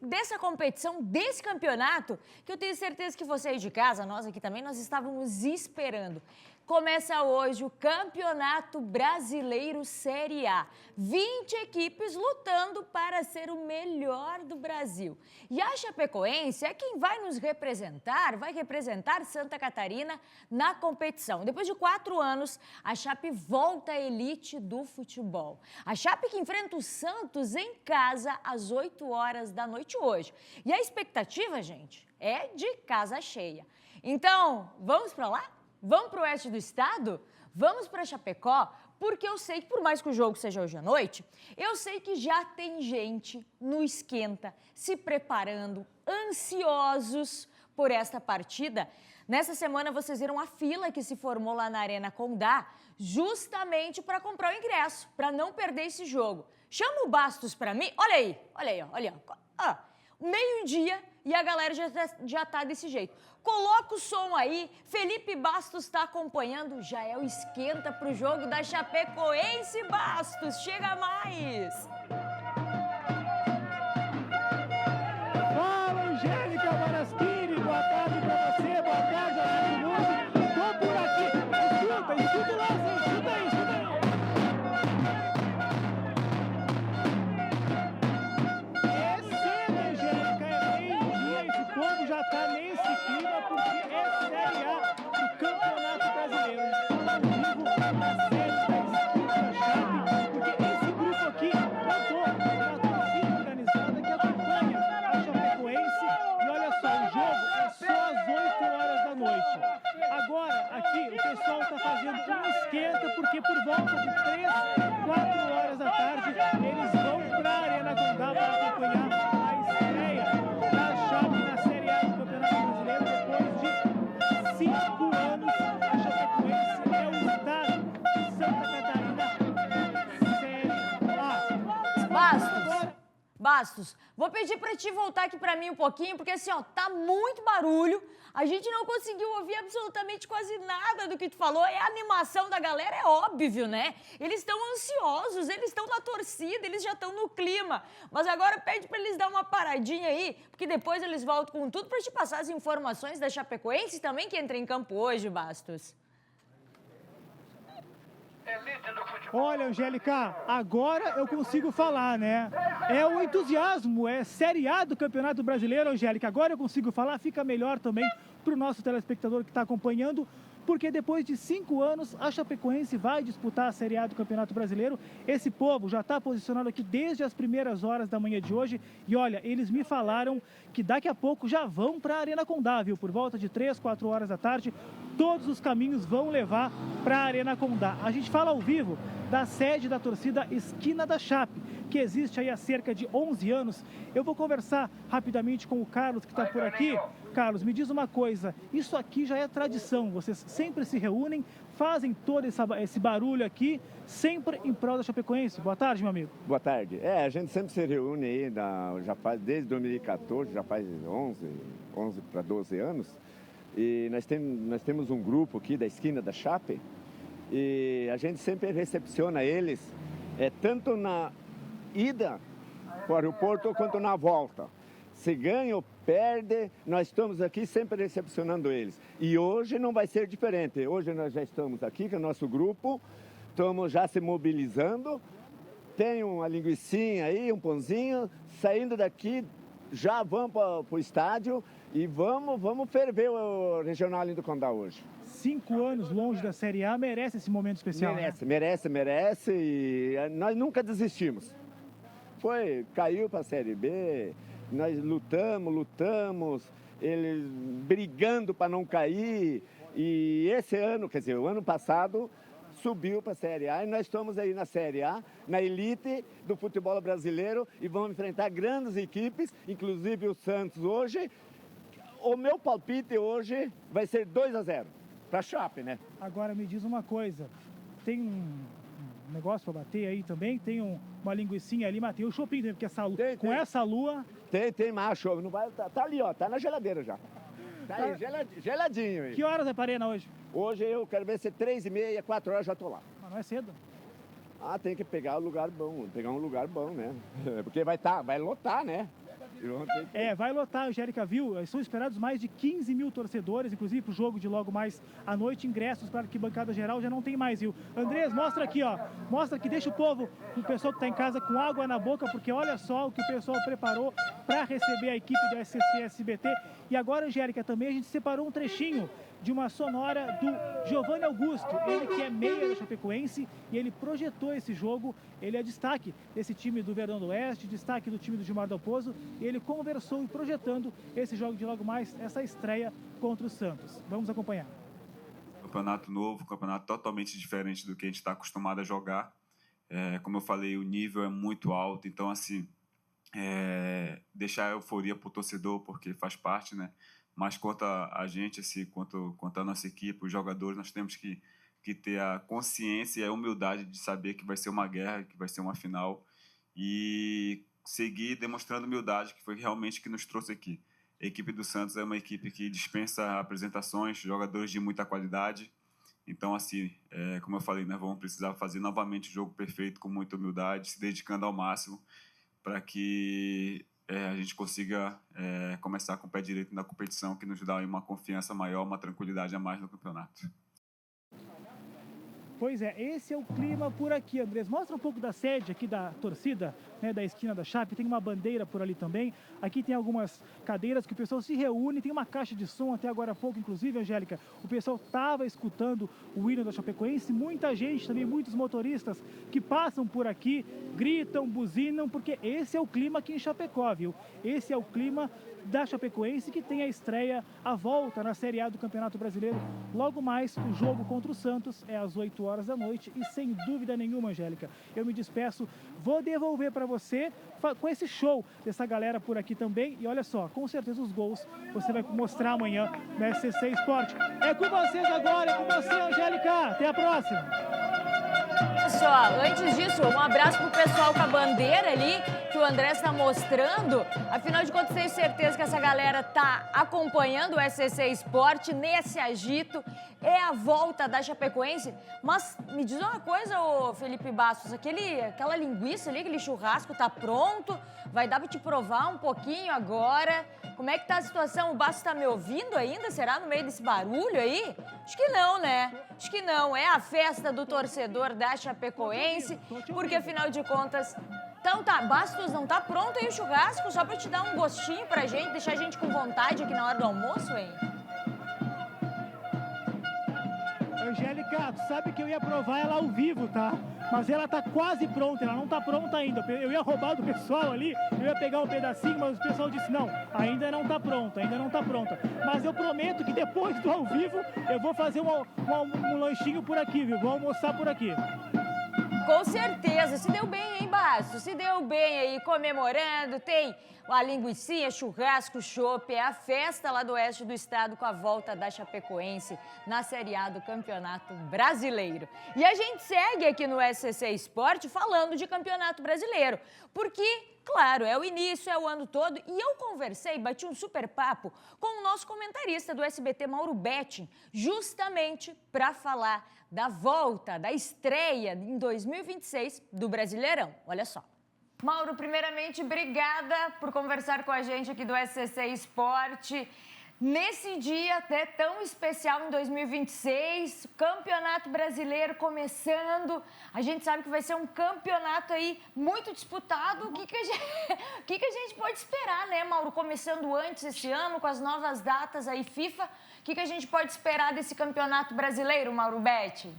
dessa competição, desse campeonato, que eu tenho certeza que você aí de casa, nós aqui também, nós estávamos esperando. Começa hoje o Campeonato Brasileiro Série A. 20 equipes lutando para ser o melhor do Brasil. E a Chapecoense é quem vai nos representar, vai representar Santa Catarina na competição. Depois de 4 anos, a Chape volta à elite do futebol. A Chape que enfrenta o Santos em casa às 8 horas da noite hoje. E a expectativa, gente, é de casa cheia. Então, vamos para lá? Vamos para o oeste do estado? Vamos para Chapecó? Porque eu sei que, por mais que o jogo seja hoje à noite, eu sei que já tem gente no esquenta, se preparando, ansiosos por esta partida. Nessa semana, vocês viram a fila que se formou lá na Arena Condá, justamente para comprar o ingresso, para não perder esse jogo. Chama o Bastos para mim. Olha aí. Meio-dia e a galera já tá desse jeito. Coloca o som aí, Felipe Bastos está acompanhando, já é o esquenta pro jogo da Chapecoense. Bastos, chega mais! Fala, Angélica Varaschini, boa tarde pra você, boa tarde a todo mundo. Tô por aqui, escuta lá, escuta aí. É cedo, Angélica, é meio-dia, esse povo já tá nesse clima, porque é Série A do Campeonato Brasileiro. Ao vivo, na sede da Esquina Chape, porque esse grupo aqui contou com uma torcida organizada que acompanha a Chapecoense. E olha só, o jogo é só às 8 horas da noite. Agora, aqui, o pessoal está fazendo um esquenta, porque por volta de 3, 4 horas da tarde, eles vão para a Arena Condá para acompanhar a estreia da Chape na Série A do Campeonato Brasileiro. Depois de 5 anos, a Chapecoense é o estado de Santa Catarina Série A. Bastos, vou pedir para ti voltar aqui para mim um pouquinho, porque assim, ó, tá muito barulho, a gente não conseguiu ouvir absolutamente quase nada do que tu falou, e a animação da galera é óbvio, né? Eles estão ansiosos, eles estão na torcida, eles já estão no clima, mas agora pede para eles dar uma paradinha aí, porque depois eles voltam com tudo para te passar as informações da Chapecoense também, que entra em campo hoje, Bastos. Olha, Angélica, agora eu consigo falar, né? É o entusiasmo, é Série A do Campeonato Brasileiro, Angélica. Agora eu consigo falar, fica melhor também para o nosso telespectador que está acompanhando, porque depois de 5 anos a Chapecoense vai disputar a Série A do Campeonato Brasileiro. Esse povo já está posicionado aqui desde as primeiras horas da manhã de hoje. E olha, eles me falaram que daqui a pouco já vão para a Arena Condá, viu? Por volta de 3, 4 horas da tarde. todos os caminhos vão levar para a Arena Condá. A gente fala ao vivo da sede da torcida Esquina da Chape, que existe aí há cerca de 11 anos. Eu vou conversar rapidamente com o Carlos, que está por aqui. Carlos, me diz uma coisa, isso aqui já é tradição, vocês sempre se reúnem, fazem todo esse barulho aqui, sempre em prol da Chapecoense. Boa tarde, meu amigo. Boa tarde. A gente sempre se reúne aí, já faz, desde 2014, já faz 11 para 12 anos. E nós temos um grupo aqui da Esquina da Chape e a gente sempre recepciona eles, tanto na ida para o aeroporto quanto na volta. Se ganha ou perde, nós estamos aqui sempre recepcionando eles. E hoje não vai ser diferente. Hoje nós já estamos aqui com o nosso grupo, estamos já se mobilizando. Tem uma linguicinha aí, um pãozinho. Saindo daqui, já vamos para o estádio e vamos ferver o Regional ali do Condá hoje. 5 anos longe da Série A, merece esse momento especial, merece. E nós nunca desistimos. Caiu para a Série B, nós lutamos, eles brigando para não cair. E esse ano, quer dizer, o ano passado, subiu para a Série A e nós estamos aí na Série A, na elite do futebol brasileiro e vamos enfrentar grandes equipes, inclusive o Santos hoje. O meu palpite hoje vai ser 2-0 para a Chape, né? Agora me diz uma coisa, tem um negócio para bater aí também? Tem uma linguicinha ali, Matheus, o shopping, porque essa lua... Tem macho, não vai, tá ali, ó, tá na geladeira já. Tá aí, geladinho aí. Que horas vai para a Arena hoje? Hoje eu quero ver se 3h30, 4 horas já tô lá. Mas não é cedo? Tem que pegar um lugar bom, né? Porque vai lotar, né? Vai lotar, a Angélica viu, são esperados mais de 15 mil torcedores, inclusive para o jogo de logo mais à noite, ingressos para a arquibancada geral já não tem mais, viu? Andrés, mostra aqui, ó, mostra que deixa o pessoal que está em casa com água na boca, porque olha só o que o pessoal preparou para receber a equipe do SCC SBT. E agora, Angélica, também a gente separou um trechinho de uma sonora do Giovanni Augusto, ele que é meia da Chapecoense e ele projetou esse jogo, ele é destaque desse time do Verdão do Oeste, destaque do time do Gilmar Dalpozo, e ele conversou e projetando esse jogo de logo mais, essa estreia contra o Santos. Vamos acompanhar. Campeonato novo, campeonato totalmente diferente do que a gente está acostumado a jogar. Como eu falei, o nível é muito alto, então assim, deixar a euforia para o torcedor, porque faz parte, né? Mas quanto a gente, assim, quanto a nossa equipe, os jogadores, nós temos que ter a consciência e a humildade de saber que vai ser uma guerra, que vai ser uma final e seguir demonstrando humildade, que foi realmente que nos trouxe aqui. A equipe do Santos é uma equipe que dispensa apresentações, jogadores de muita qualidade. Então, assim, como eu falei, nós vamos precisar fazer novamente o jogo perfeito com muita humildade, se dedicando ao máximo para que a gente consiga começar com o pé direito na competição, que nos dá uma confiança maior, uma tranquilidade a mais no campeonato. Pois esse é o clima por aqui, Andrés. Mostra um pouco da sede aqui da torcida, né, da Esquina da Chape. Tem uma bandeira por ali também. Aqui tem algumas cadeiras que o pessoal se reúne. Tem uma caixa de som até agora há pouco, inclusive, Angélica. O pessoal estava escutando o hino da Chapecoense. Muita gente também, muitos motoristas que passam por aqui, gritam, buzinam, porque esse é o clima aqui em Chapecó, viu? Esse é o clima da Chapecoense, que tem a estreia, a volta na Série A do Campeonato Brasileiro. Logo mais, o jogo contra o Santos é às 8 horas da noite e sem dúvida nenhuma, Angélica, eu me despeço, vou devolver para você com esse show dessa galera por aqui também. E olha só, com certeza os gols você vai mostrar amanhã no SCC Esporte. É com vocês agora, é com você, Angélica. Até a próxima. Pessoal, antes disso, um abraço pro pessoal com a bandeira ali, que o André está mostrando. Afinal de contas, tenho certeza que essa galera tá acompanhando o SCC Esporte nesse agito. É a volta da Chapecoense. Mas me diz uma coisa, ô Felipe Bastos, aquela linguiça ali, aquele churrasco tá pronto? Vai dar pra te provar um pouquinho agora? Como é que tá a situação? O Bastos tá me ouvindo ainda? Será no meio desse barulho aí? Acho que não, né? Acho que não. É a festa do torcedor da Chapecoense, porque afinal de contas... Então tá, Bastos, não tá pronto aí o churrasco? Só pra te dar um gostinho pra gente, deixar a gente com vontade aqui na hora do almoço, hein? Angélica, tu sabe que eu ia provar ela ao vivo, tá? mas ela está quase pronta, ela não está pronta ainda. Eu ia roubar do pessoal ali, eu ia pegar um pedacinho, mas o pessoal disse, não, ainda não está pronta, ainda não está pronta. Mas eu prometo que depois do ao vivo, eu vou fazer um lanchinho por aqui, viu? Vou almoçar por aqui. Com certeza, se deu bem, hein, Basso? Se deu bem aí, comemorando, tem a linguicinha, churrasco, chopp, é a festa lá do oeste do estado com a volta da Chapecoense na Série A do Campeonato Brasileiro. E a gente segue aqui no SCC Esporte falando de Campeonato Brasileiro, porque, claro, é o início, é o ano todo, e eu conversei, bati um super papo com o nosso comentarista do SBT, Mauro Betting, justamente para falar da volta, da estreia em 2026 do Brasileirão. Olha só. Mauro, primeiramente, obrigada por conversar com a gente aqui do SCC Esporte. Nesse dia tão especial em 2026, Campeonato Brasileiro começando, a gente sabe que vai ser um campeonato aí muito disputado. O que a gente pode esperar, né, Mauro? Começando antes esse ano, com as novas datas aí FIFA, o que a gente pode esperar desse Campeonato Brasileiro, Mauro Betti?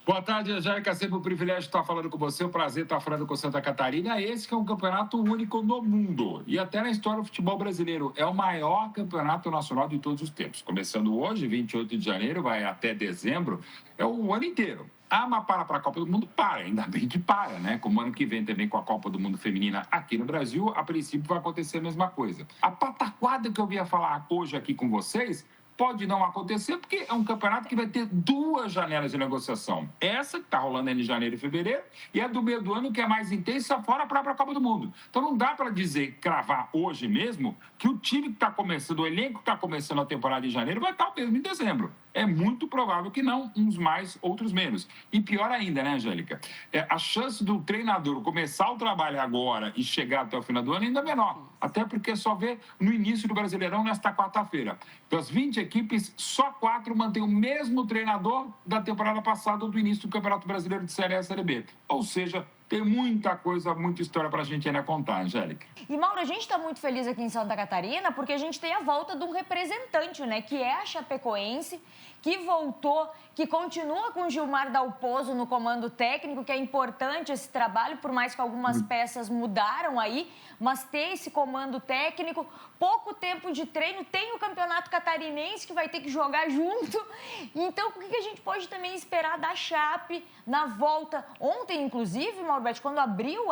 Boa tarde, Angélica. Sempre um privilégio estar falando com você. Um prazer estar falando com Santa Catarina. Esse que é um campeonato único no mundo e até na história do futebol brasileiro. É o maior campeonato nacional de todos os tempos. Começando hoje, 28 de janeiro, vai até dezembro. É o ano inteiro. Mas para a Copa do Mundo, para. Ainda bem que para, né? Como ano que vem também com a Copa do Mundo Feminina aqui no Brasil, a princípio vai acontecer a mesma coisa. A pataquada que eu vinha falar hoje aqui com vocês pode não acontecer, porque é um campeonato que vai ter 2 janelas de negociação. Essa, que está rolando aí em janeiro e fevereiro, e a do meio do ano, que é mais intensa, fora a própria Copa do Mundo. Então não dá para dizer, cravar hoje mesmo, que o time que está começando, o elenco que está começando a temporada em janeiro, vai estar o mesmo em dezembro. É muito provável que não, uns mais, outros menos. E pior ainda, né, Angélica? A chance do treinador começar o trabalho agora e chegar até o final do ano ainda é menor. Até porque só vê no início do Brasileirão nesta quarta-feira. Das 20 equipes, só 4 mantêm o mesmo treinador da temporada passada ou do início do Campeonato Brasileiro de Série A e Série B. Ou seja, tem muita coisa, muita história para a gente ainda contar, Angélica. E, Mauro, a gente está muito feliz aqui em Santa Catarina porque a gente tem a volta de um representante, né? Que é a Chapecoense, que voltou, que continua com o Gilmar Dalpozo no comando técnico, que é importante esse trabalho, por mais que algumas peças mudaram aí, mas ter esse comando técnico, pouco tempo de treino, tem o Campeonato Catarinense que vai ter que jogar junto. Então, o que a gente pode também esperar da Chape na volta? Ontem, inclusive, Mauro Betti, quando abriu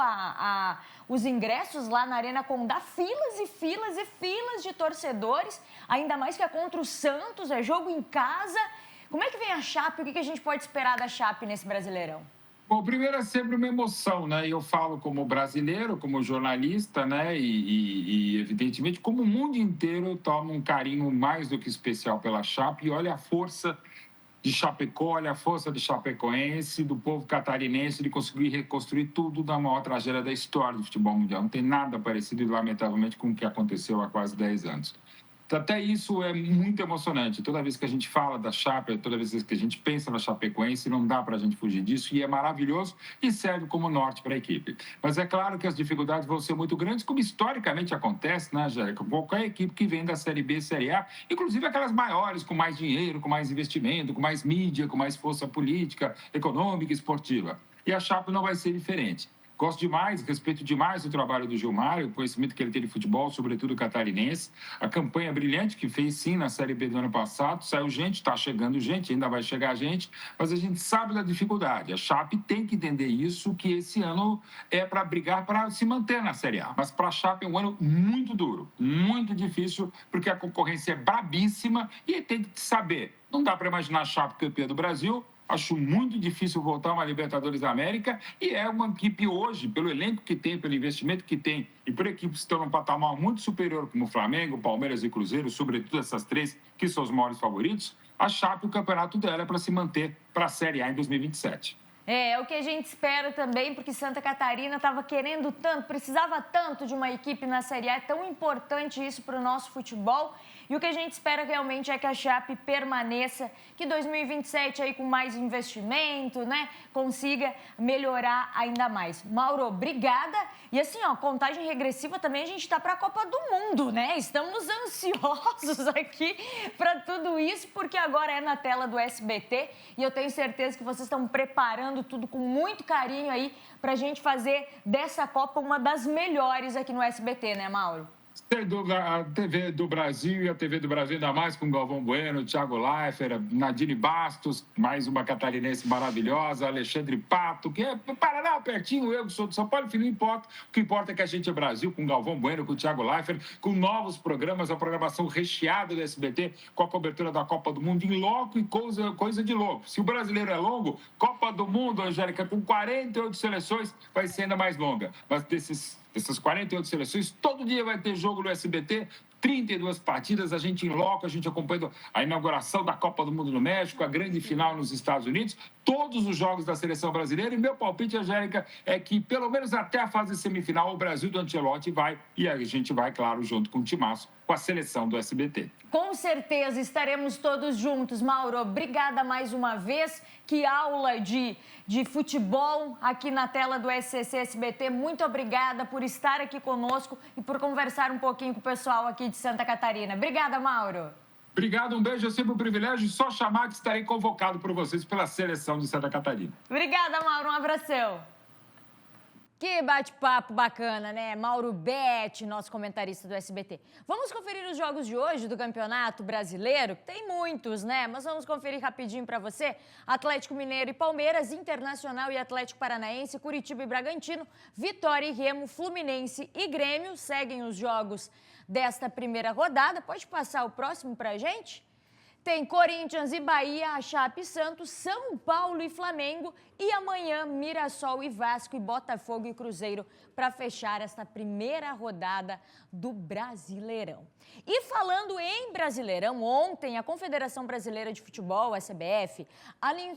os ingressos lá na Arena Condá, filas e filas e filas de torcedores, ainda mais que é contra o Santos, é jogo em casa. Como é que vem a Chape? O que a gente pode esperar da Chape nesse Brasileirão? Bom, primeiro é sempre uma emoção, né? Eu falo como brasileiro, como jornalista, né? E evidentemente, como o mundo inteiro toma um carinho mais do que especial pela Chape. E olha a força de Chapecó, olha a força de chapecoense, do povo catarinense, de conseguir reconstruir tudo da maior tragédia da história do futebol mundial. Não tem nada parecido, lamentavelmente, com o que aconteceu há quase 10 anos. Até isso é muito emocionante. Toda vez que a gente fala da Chape, toda vez que a gente pensa na Chapecoense, não dá para a gente fugir disso, e é maravilhoso e serve como norte para a equipe. Mas é claro que as dificuldades vão ser muito grandes, como historicamente acontece, né, Angélica? Qualquer equipe que vem da Série B, Série A, inclusive aquelas maiores, com mais dinheiro, com mais investimento, com mais mídia, com mais força política, econômica e esportiva. E a Chape não vai ser diferente. Gosto demais, respeito demais o trabalho do Gilmar, o conhecimento que ele tem de futebol, sobretudo catarinense. A campanha brilhante que fez, sim, na Série B do ano passado. Saiu gente, está chegando gente, ainda vai chegar gente, mas a gente sabe da dificuldade. A Chape tem que entender isso, que esse ano é para brigar para se manter na Série A. Mas para a Chape é um ano muito duro, muito difícil, porque a concorrência é brabíssima e tem que saber. Não dá para imaginar a Chape campeã do Brasil. Acho muito difícil voltar a uma Libertadores da América e é uma equipe hoje, pelo elenco que tem, pelo investimento que tem e por equipes que estão num patamar muito superior como Flamengo, Palmeiras e Cruzeiro, sobretudo essas 3 que são os maiores favoritos, a Chape, o campeonato dela é para se manter para a Série A em 2027. É o que a gente espera também, porque Santa Catarina estava querendo tanto, precisava tanto de uma equipe na Série A, é tão importante isso para o nosso futebol. E o que a gente espera realmente é que a Chape permaneça, que 2027 aí com mais investimento, né, consiga melhorar ainda mais. Mauro, obrigada. E assim, ó, contagem regressiva também, a gente está para a Copa do Mundo, né? Estamos ansiosos aqui para tudo isso, porque agora é na tela do SBT e eu tenho certeza que vocês estão preparando preparando tudo com muito carinho aí pra gente fazer dessa Copa uma das melhores aqui no SBT, né, Mauro? Sem dúvida, a TV do Brasil e a TV do Brasil ainda mais com Galvão Bueno, Thiago Leifert, Nadine Bastos, mais uma catarinense maravilhosa, Alexandre Pato, que é Paraná, pertinho, eu que sou de São Paulo, enfim, não importa. O que importa é que a gente é Brasil, com Galvão Bueno, com Thiago Leifert, com novos programas, a programação recheada do SBT, com a cobertura da Copa do Mundo em loco e coisa de louco. Se o brasileiro é longo, Copa do Mundo, Angélica, com 48 seleções, vai ser ainda mais longa. Mas dessas 48 seleções, todo dia vai ter jogo no SBT, 32 partidas, a gente em loco, a gente acompanhando a inauguração da Copa do Mundo no México, a grande final nos Estados Unidos, todos os jogos da seleção brasileira. E meu palpite, Angélica, é que pelo menos até a fase semifinal o Brasil do Ancelotti vai, e a gente vai, claro, junto com o timaço, com a seleção do SBT. Com certeza estaremos todos juntos, Mauro. Obrigada mais uma vez. Que aula de futebol aqui na tela do SCC SBT. Muito obrigada por estar aqui conosco e por conversar um pouquinho com o pessoal aqui de Santa Catarina. Obrigada, Mauro. Obrigado, um beijo. É sempre um privilégio. Só chamar que estarei convocado por vocês pela seleção de Santa Catarina. Obrigada, Mauro. Um abração. Que bate-papo bacana, né? Mauro Betti, nosso comentarista do SBT. Vamos conferir os jogos de hoje do Campeonato Brasileiro? Tem muitos, né? Mas vamos conferir rapidinho para você. Atlético Mineiro e Palmeiras, Internacional e Atlético Paranaense, Curitiba e Bragantino, Vitória e Remo, Fluminense e Grêmio seguem os jogos desta primeira rodada. Pode passar o próximo para a gente? Tem Corinthians e Bahia, a Chape e Santos, São Paulo e Flamengo e amanhã Mirassol e Vasco e Botafogo e Cruzeiro para fechar esta primeira rodada do Brasileirão. E falando em Brasileirão, ontem a Confederação Brasileira de Futebol, a CBF,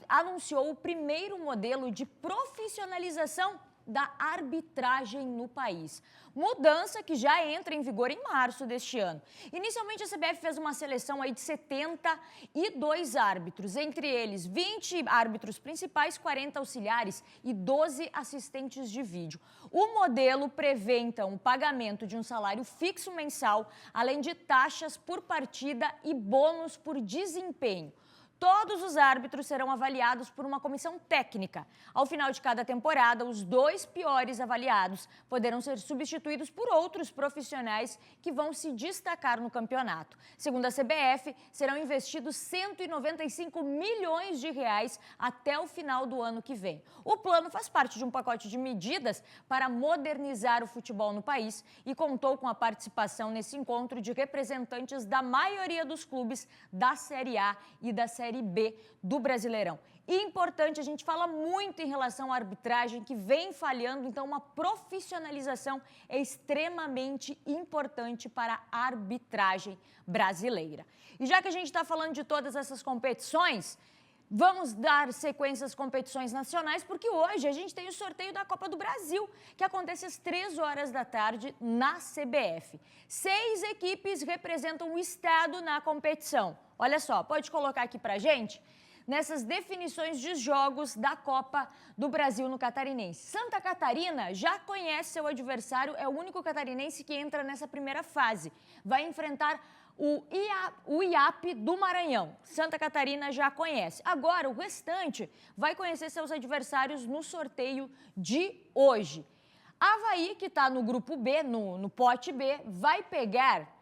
anunciou o primeiro modelo de profissionalização da arbitragem no país. Mudança que já entra em vigor em março deste ano. Inicialmente, a CBF fez uma seleção aí de 72 árbitros, entre eles 20 árbitros principais, 40 auxiliares e 12 assistentes de vídeo. O modelo prevê, então, o pagamento de um salário fixo mensal, além de taxas por partida e bônus por desempenho. Todos os árbitros serão avaliados por uma comissão técnica. Ao final de cada temporada, os 2 piores avaliados poderão ser substituídos por outros profissionais que vão se destacar no campeonato. Segundo a CBF, serão investidos 195 milhões de reais até o final do ano que vem. O plano faz parte de um pacote de medidas para modernizar o futebol no país e contou com a participação nesse encontro de representantes da maioria dos clubes da Série A e da Série B do Brasileirão. E importante, a gente fala muito em relação à arbitragem que vem falhando, então uma profissionalização é extremamente importante para a arbitragem brasileira. E já que a gente está falando de todas essas competições, vamos dar sequência às competições nacionais, porque hoje a gente tem o sorteio da Copa do Brasil, que acontece às 3 horas da tarde na CBF. 6 equipes representam o estado na competição. Olha só, pode colocar aqui pra gente nessas definições de jogos da Copa do Brasil no Catarinense. Santa Catarina já conhece seu adversário, é o único catarinense que entra nessa primeira fase. Vai enfrentar o IAP do Maranhão. Santa Catarina já conhece. Agora, o restante vai conhecer seus adversários no sorteio de hoje. Avaí, que está no grupo B, no pote B, vai pegar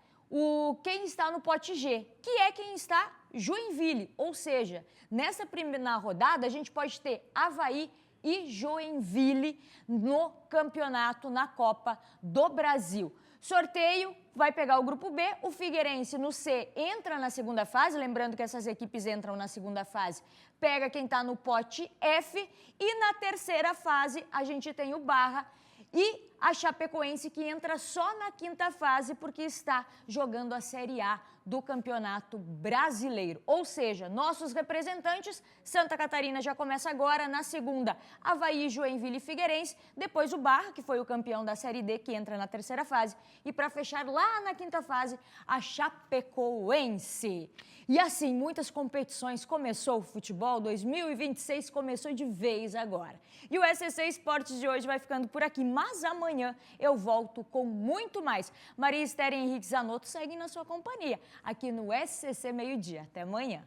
quem está no pote G, que é quem está Joinville. Ou seja, nessa primeira rodada, a gente pode ter Avaí e Joinville no campeonato, na Copa do Brasil. Sorteio vai pegar o grupo B, o Figueirense no C entra na segunda fase, lembrando que essas equipes entram na segunda fase, pega quem está no pote F e na terceira fase a gente tem o Barra e a Chapecoense que entra só na quinta fase porque está jogando a Série A do Campeonato Brasileiro. Ou seja, nossos representantes, Santa Catarina já começa agora, na segunda, Avaí, Joinville e Figueirense, depois o Barra, que foi o campeão da Série D, que entra na terceira fase, e para fechar lá na quinta fase, a Chapecoense. E assim, muitas competições, começou o futebol, 2026 começou de vez agora. E o SCC Esportes de hoje vai ficando por aqui, mas amanhã eu volto com muito mais. Maria Esther e Henrique Zanotto seguem na sua companhia, aqui no SCC Meio-Dia. Até amanhã.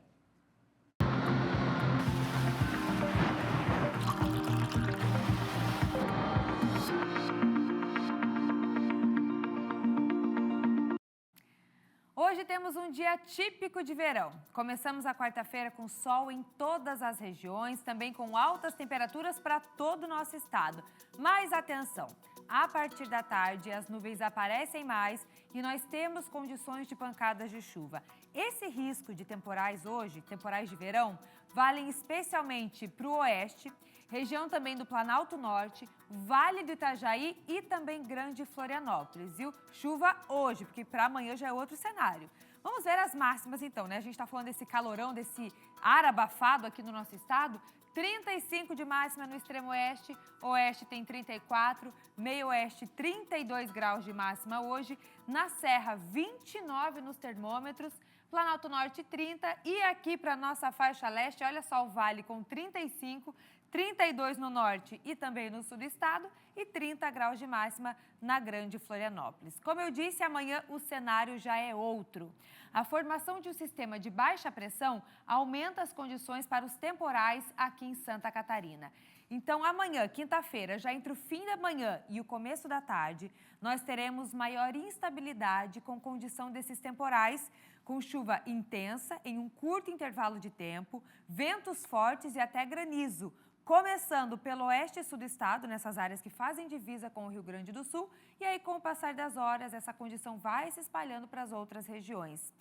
Hoje temos um dia típico de verão. Começamos a quarta-feira com sol em todas as regiões, também com altas temperaturas para todo o nosso estado. Mas atenção, a partir da tarde as nuvens aparecem mais e nós temos condições de pancadas de chuva. Esse risco de temporais hoje, temporais de verão, valem especialmente para o oeste, região também do Planalto Norte, Vale do Itajaí e também Grande Florianópolis, viu? Chuva hoje, porque para amanhã já é outro cenário. Vamos ver as máximas então, né? A gente está falando desse calorão, desse ar abafado aqui no nosso estado. 35 de máxima no extremo oeste, oeste tem 34, meio oeste 32 graus de máxima hoje, na Serra 29 nos termômetros, Planalto Norte 30 e aqui para nossa faixa leste, olha só o Vale com 35, 32 no norte e também no sul do estado e 30 graus de máxima na Grande Florianópolis. Como eu disse, amanhã o cenário já é outro. A formação de um sistema de baixa pressão aumenta as condições para os temporais aqui em Santa Catarina. Então, amanhã, quinta-feira, já entre o fim da manhã e o começo da tarde, nós teremos maior instabilidade com condição desses temporais, com chuva intensa em um curto intervalo de tempo, ventos fortes e até granizo, começando pelo oeste e sul do estado, nessas áreas que fazem divisa com o Rio Grande do Sul, e aí com o passar das horas, essa condição vai se espalhando para as outras regiões.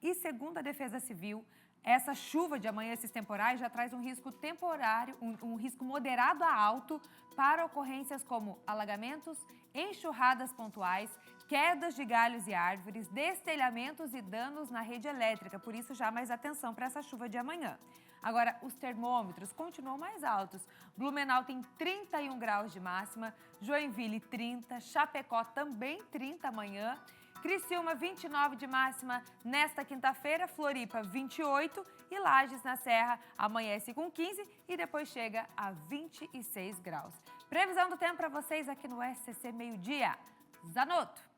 E segundo a Defesa Civil, essa chuva de amanhã, esses temporais, já traz um risco temporário, um risco moderado a alto para ocorrências como alagamentos, enxurradas pontuais, quedas de galhos e árvores, destelhamentos e danos na rede elétrica. Por isso, já mais atenção para essa chuva de amanhã. Agora, os termômetros continuam mais altos. Blumenau tem 31 graus de máxima, Joinville 30, Chapecó também 30 amanhã, Criciúma 29 de máxima nesta quinta-feira, Floripa 28 e Lages na Serra amanhece com 15 e depois chega a 26 graus. Previsão do tempo para vocês aqui no SCC Meio-Dia. Zanotto.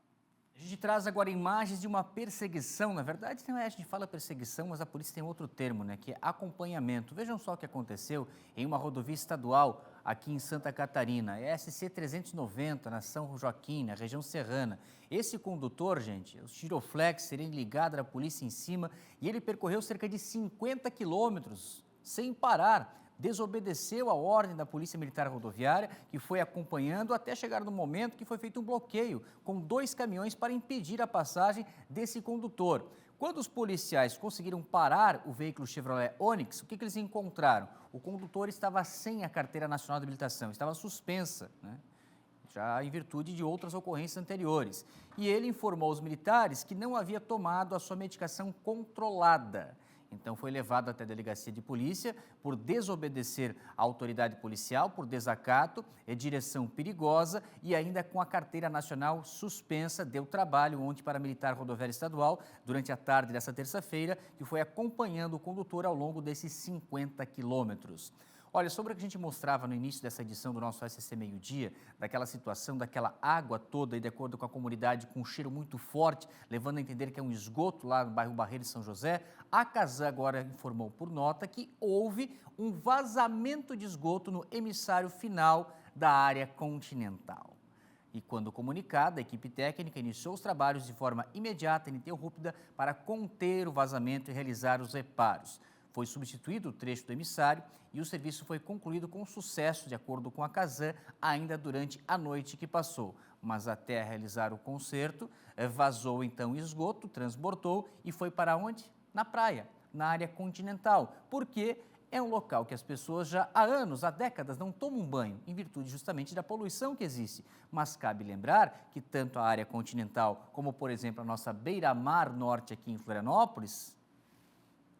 A gente traz agora imagens de uma perseguição. Na verdade, a gente fala perseguição, mas a polícia tem outro termo, né? Que é acompanhamento. Vejam só o que aconteceu em uma rodovia estadual aqui em Santa Catarina. É SC 390, na São Joaquim, na região serrana. Esse condutor, gente, os giroflex seriam ligados à polícia em cima e ele percorreu cerca de 50 quilômetros sem parar. Desobedeceu a ordem da Polícia Militar Rodoviária, que foi acompanhando até chegar no momento que foi feito um bloqueio com 2 caminhões para impedir a passagem desse condutor. Quando os policiais conseguiram parar o veículo Chevrolet Onix, o que eles encontraram? O condutor estava sem a Carteira Nacional de Habilitação, estava suspensa, né? Já em virtude de outras ocorrências anteriores. E ele informou aos militares que não havia tomado a sua medicação controlada. Então, foi levado até a delegacia de polícia por desobedecer a autoridade policial, por desacato, direção perigosa e ainda com a carteira nacional suspensa. Deu trabalho ontem para a Militar Rodoviária Estadual durante a tarde dessa terça-feira, que foi acompanhando o condutor ao longo desses 50 quilômetros. Olha, sobre o que a gente mostrava no início dessa edição do nosso SCC Meio-Dia, daquela situação, daquela água toda e de acordo com a comunidade, com um cheiro muito forte, levando a entender que é um esgoto lá no bairro Barreiro de São José, a Casan agora informou por nota que houve um vazamento de esgoto no emissário final da área continental. E quando comunicada, a equipe técnica iniciou os trabalhos de forma imediata e ininterrupta para conter o vazamento e realizar os reparos. Foi substituído o trecho do emissário e o serviço foi concluído com sucesso, de acordo com a Casan, ainda durante a noite que passou. Mas até realizar o conserto, vazou então esgoto, transbordou e foi para onde? Na praia, na área continental, porque é um local que as pessoas já há anos, há décadas, não tomam banho, em virtude justamente da poluição que existe. Mas cabe lembrar que tanto a área continental como, por exemplo, a nossa beira-mar norte aqui em Florianópolis,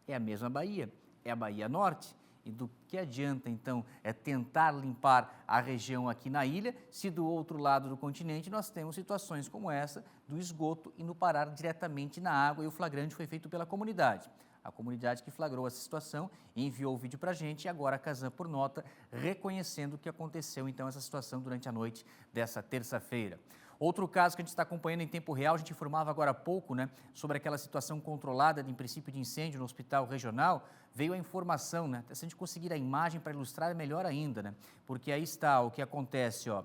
é a mesma Bahia, é a Bahia Norte. E do que adianta, então, tentar limpar a região aqui na ilha, se do outro lado do continente nós temos situações como essa do esgoto indo parar diretamente na água e o flagrante foi feito pela comunidade. A comunidade que flagrou essa situação enviou o vídeo para a gente e agora a Casan, por nota, reconhecendo o que aconteceu, então, essa situação durante a noite dessa terça-feira. Outro caso que a gente está acompanhando em tempo real, a gente informava agora há pouco, né, sobre aquela situação controlada em princípio de incêndio no hospital regional, veio a informação, né, se a gente conseguir a imagem para ilustrar é melhor ainda, né, porque aí está o que acontece, ó,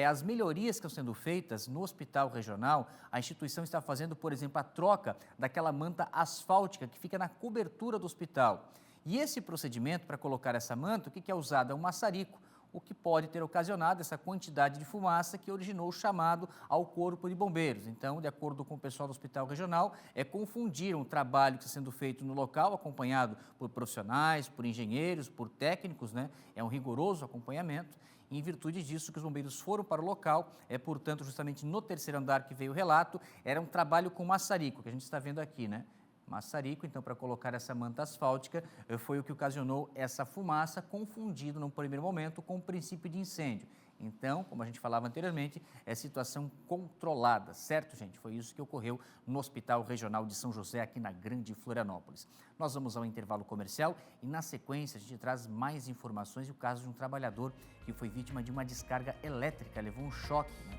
as melhorias que estão sendo feitas no hospital regional, a instituição está fazendo, por exemplo, a troca daquela manta asfáltica que fica na cobertura do hospital. E esse procedimento para colocar essa manta, o que é usado? É um maçarico, o que pode ter ocasionado essa quantidade de fumaça que originou o chamado ao Corpo de Bombeiros. Então, de acordo com o pessoal do Hospital Regional, confundiram o trabalho que está sendo feito no local, acompanhado por profissionais, por engenheiros, por técnicos, né? É um rigoroso acompanhamento. E, em virtude disso, que os bombeiros foram para o local, portanto, justamente no terceiro andar que veio o relato, era um trabalho com maçarico, que a gente está vendo aqui, né? Maçarico, então, para colocar essa manta asfáltica, foi o que ocasionou essa fumaça, confundido, num primeiro momento, com o princípio de incêndio. Então, como a gente falava anteriormente, é situação controlada, certo, gente? Foi isso que ocorreu no Hospital Regional de São José, aqui na Grande Florianópolis. Nós vamos ao intervalo comercial e, na sequência, a gente traz mais informações e o caso de um trabalhador que foi vítima de uma descarga elétrica, levou um choque, né?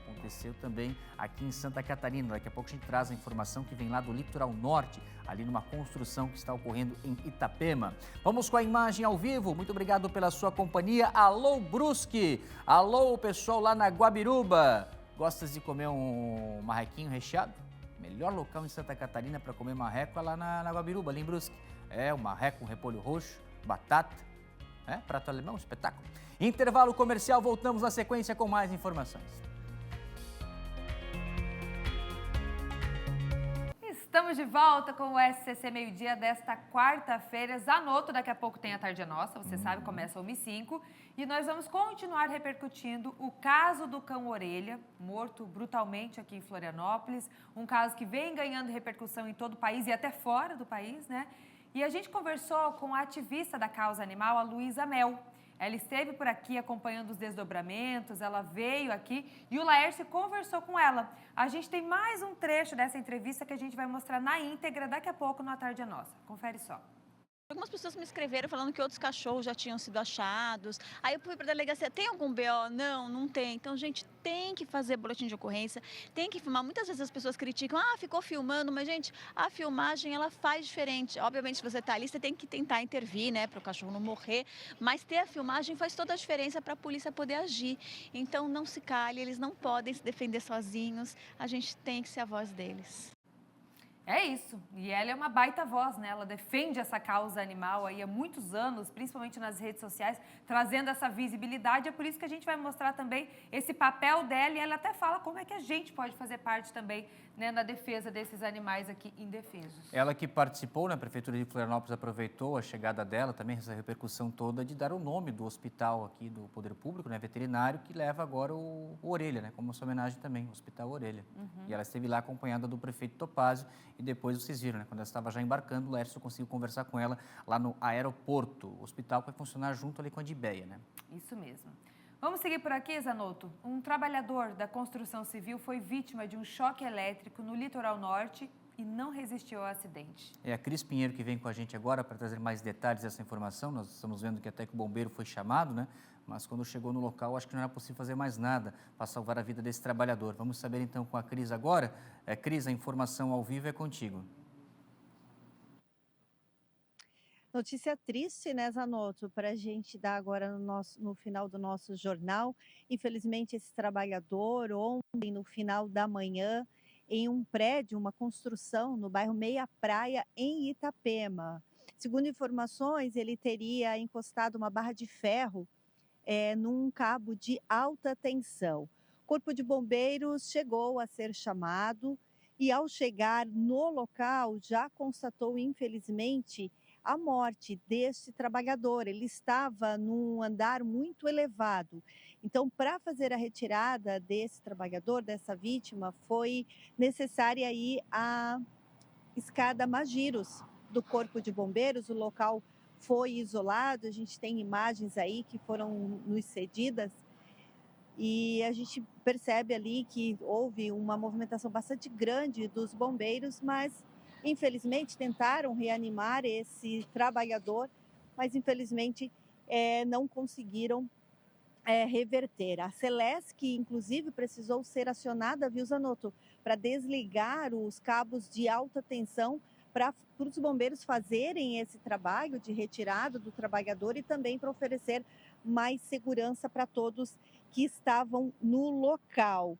Aconteceu também aqui em Santa Catarina. Daqui a pouco a gente traz a informação que vem lá do litoral norte, ali numa construção que está ocorrendo em Itapema. Vamos com a imagem ao vivo. Muito obrigado pela sua companhia. Alô, Brusque! Alô, pessoal lá na Guabiruba. Gostas de comer um marrequinho recheado? Melhor local em Santa Catarina para comer marreco é lá na Guabiruba, ali em Brusque. O marreco com repolho roxo, batata, prato alemão, espetáculo. Intervalo comercial, voltamos na sequência com mais informações. Estamos de volta com o SCC Meio-Dia desta quarta-feira. Zanoto, daqui a pouco tem a Tarde é Nossa, você sabe, começa 1h05. E nós vamos continuar repercutindo o caso do cão orelha, morto brutalmente aqui em Florianópolis. Um caso que vem ganhando repercussão em todo o país e até fora do país, né? E a gente conversou com a ativista da causa animal, a Luísa Mel. Ela esteve por aqui acompanhando os desdobramentos, ela veio aqui e o Laércio conversou com ela. A gente tem mais um trecho dessa entrevista que a gente vai mostrar na íntegra daqui a pouco no A Tarde é Nossa. Confere só. Algumas pessoas me escreveram falando que outros cachorros já tinham sido achados. Aí eu fui para a delegacia, tem algum BO? Não, não tem. Então, gente, tem que fazer boletim de ocorrência, tem que filmar. Muitas vezes as pessoas criticam, ficou filmando, mas, gente, a filmagem, ela faz diferente. Obviamente, se você está ali, você tem que tentar intervir, né, para o cachorro não morrer, mas ter a filmagem faz toda a diferença para a polícia poder agir. Então, não se cale, eles não podem se defender sozinhos, a gente tem que ser a voz deles. É isso, e ela é uma baita voz, né? Ela defende essa causa animal aí há muitos anos, principalmente nas redes sociais, trazendo essa visibilidade. É por isso que a gente vai mostrar também esse papel dela e ela até fala como é que a gente pode fazer parte também, né, na defesa desses animais aqui indefesos. Ela que participou na Prefeitura de Florianópolis aproveitou a chegada dela, também essa repercussão toda, de dar o nome do hospital aqui do Poder Público, né, veterinário, que leva agora o Orelha, né, como sua homenagem também, o Hospital Orelha. E ela esteve lá acompanhada do prefeito Topázio. E depois vocês viram, né? Quando ela estava já embarcando, o Laércio conseguiu conversar com ela lá no aeroporto. O hospital vai funcionar junto ali com a Dibeia, né? Isso mesmo. Vamos seguir por aqui, Zanoto. Um trabalhador da construção civil foi vítima de um choque elétrico no litoral norte e não resistiu ao acidente. É a Cris Pinheiro que vem com a gente agora para trazer mais detalhes dessa informação. Nós estamos vendo que até que o bombeiro foi chamado, né? Mas quando chegou no local, acho que não era possível fazer mais nada para salvar a vida desse trabalhador. Vamos saber então com a Cris agora. Cris, a informação ao vivo é contigo. Notícia triste, né, Zanoto, para a gente dar agora no final do nosso jornal. Infelizmente, esse trabalhador, ontem, no final da manhã, em um prédio, uma construção no bairro Meia Praia, em Itapema. Segundo informações, ele teria encostado uma barra de ferro num cabo de alta tensão. O Corpo de Bombeiros chegou a ser chamado e, ao chegar no local, já constatou, infelizmente, a morte deste trabalhador. Ele estava num andar muito elevado. Então, para fazer a retirada desse trabalhador, dessa vítima, foi necessária aí a escada Magiros do Corpo de Bombeiros. O local foi isolado, a gente tem imagens aí que foram nos cedidas e a gente percebe ali que houve uma movimentação bastante grande dos bombeiros, mas infelizmente tentaram reanimar esse trabalhador, mas infelizmente não conseguiram reverter. A Celesc, inclusive, precisou ser acionada, viu, Zanotto, para desligar os cabos de alta tensão para os bombeiros fazerem esse trabalho de retirada do trabalhador e também para oferecer mais segurança para todos que estavam no local.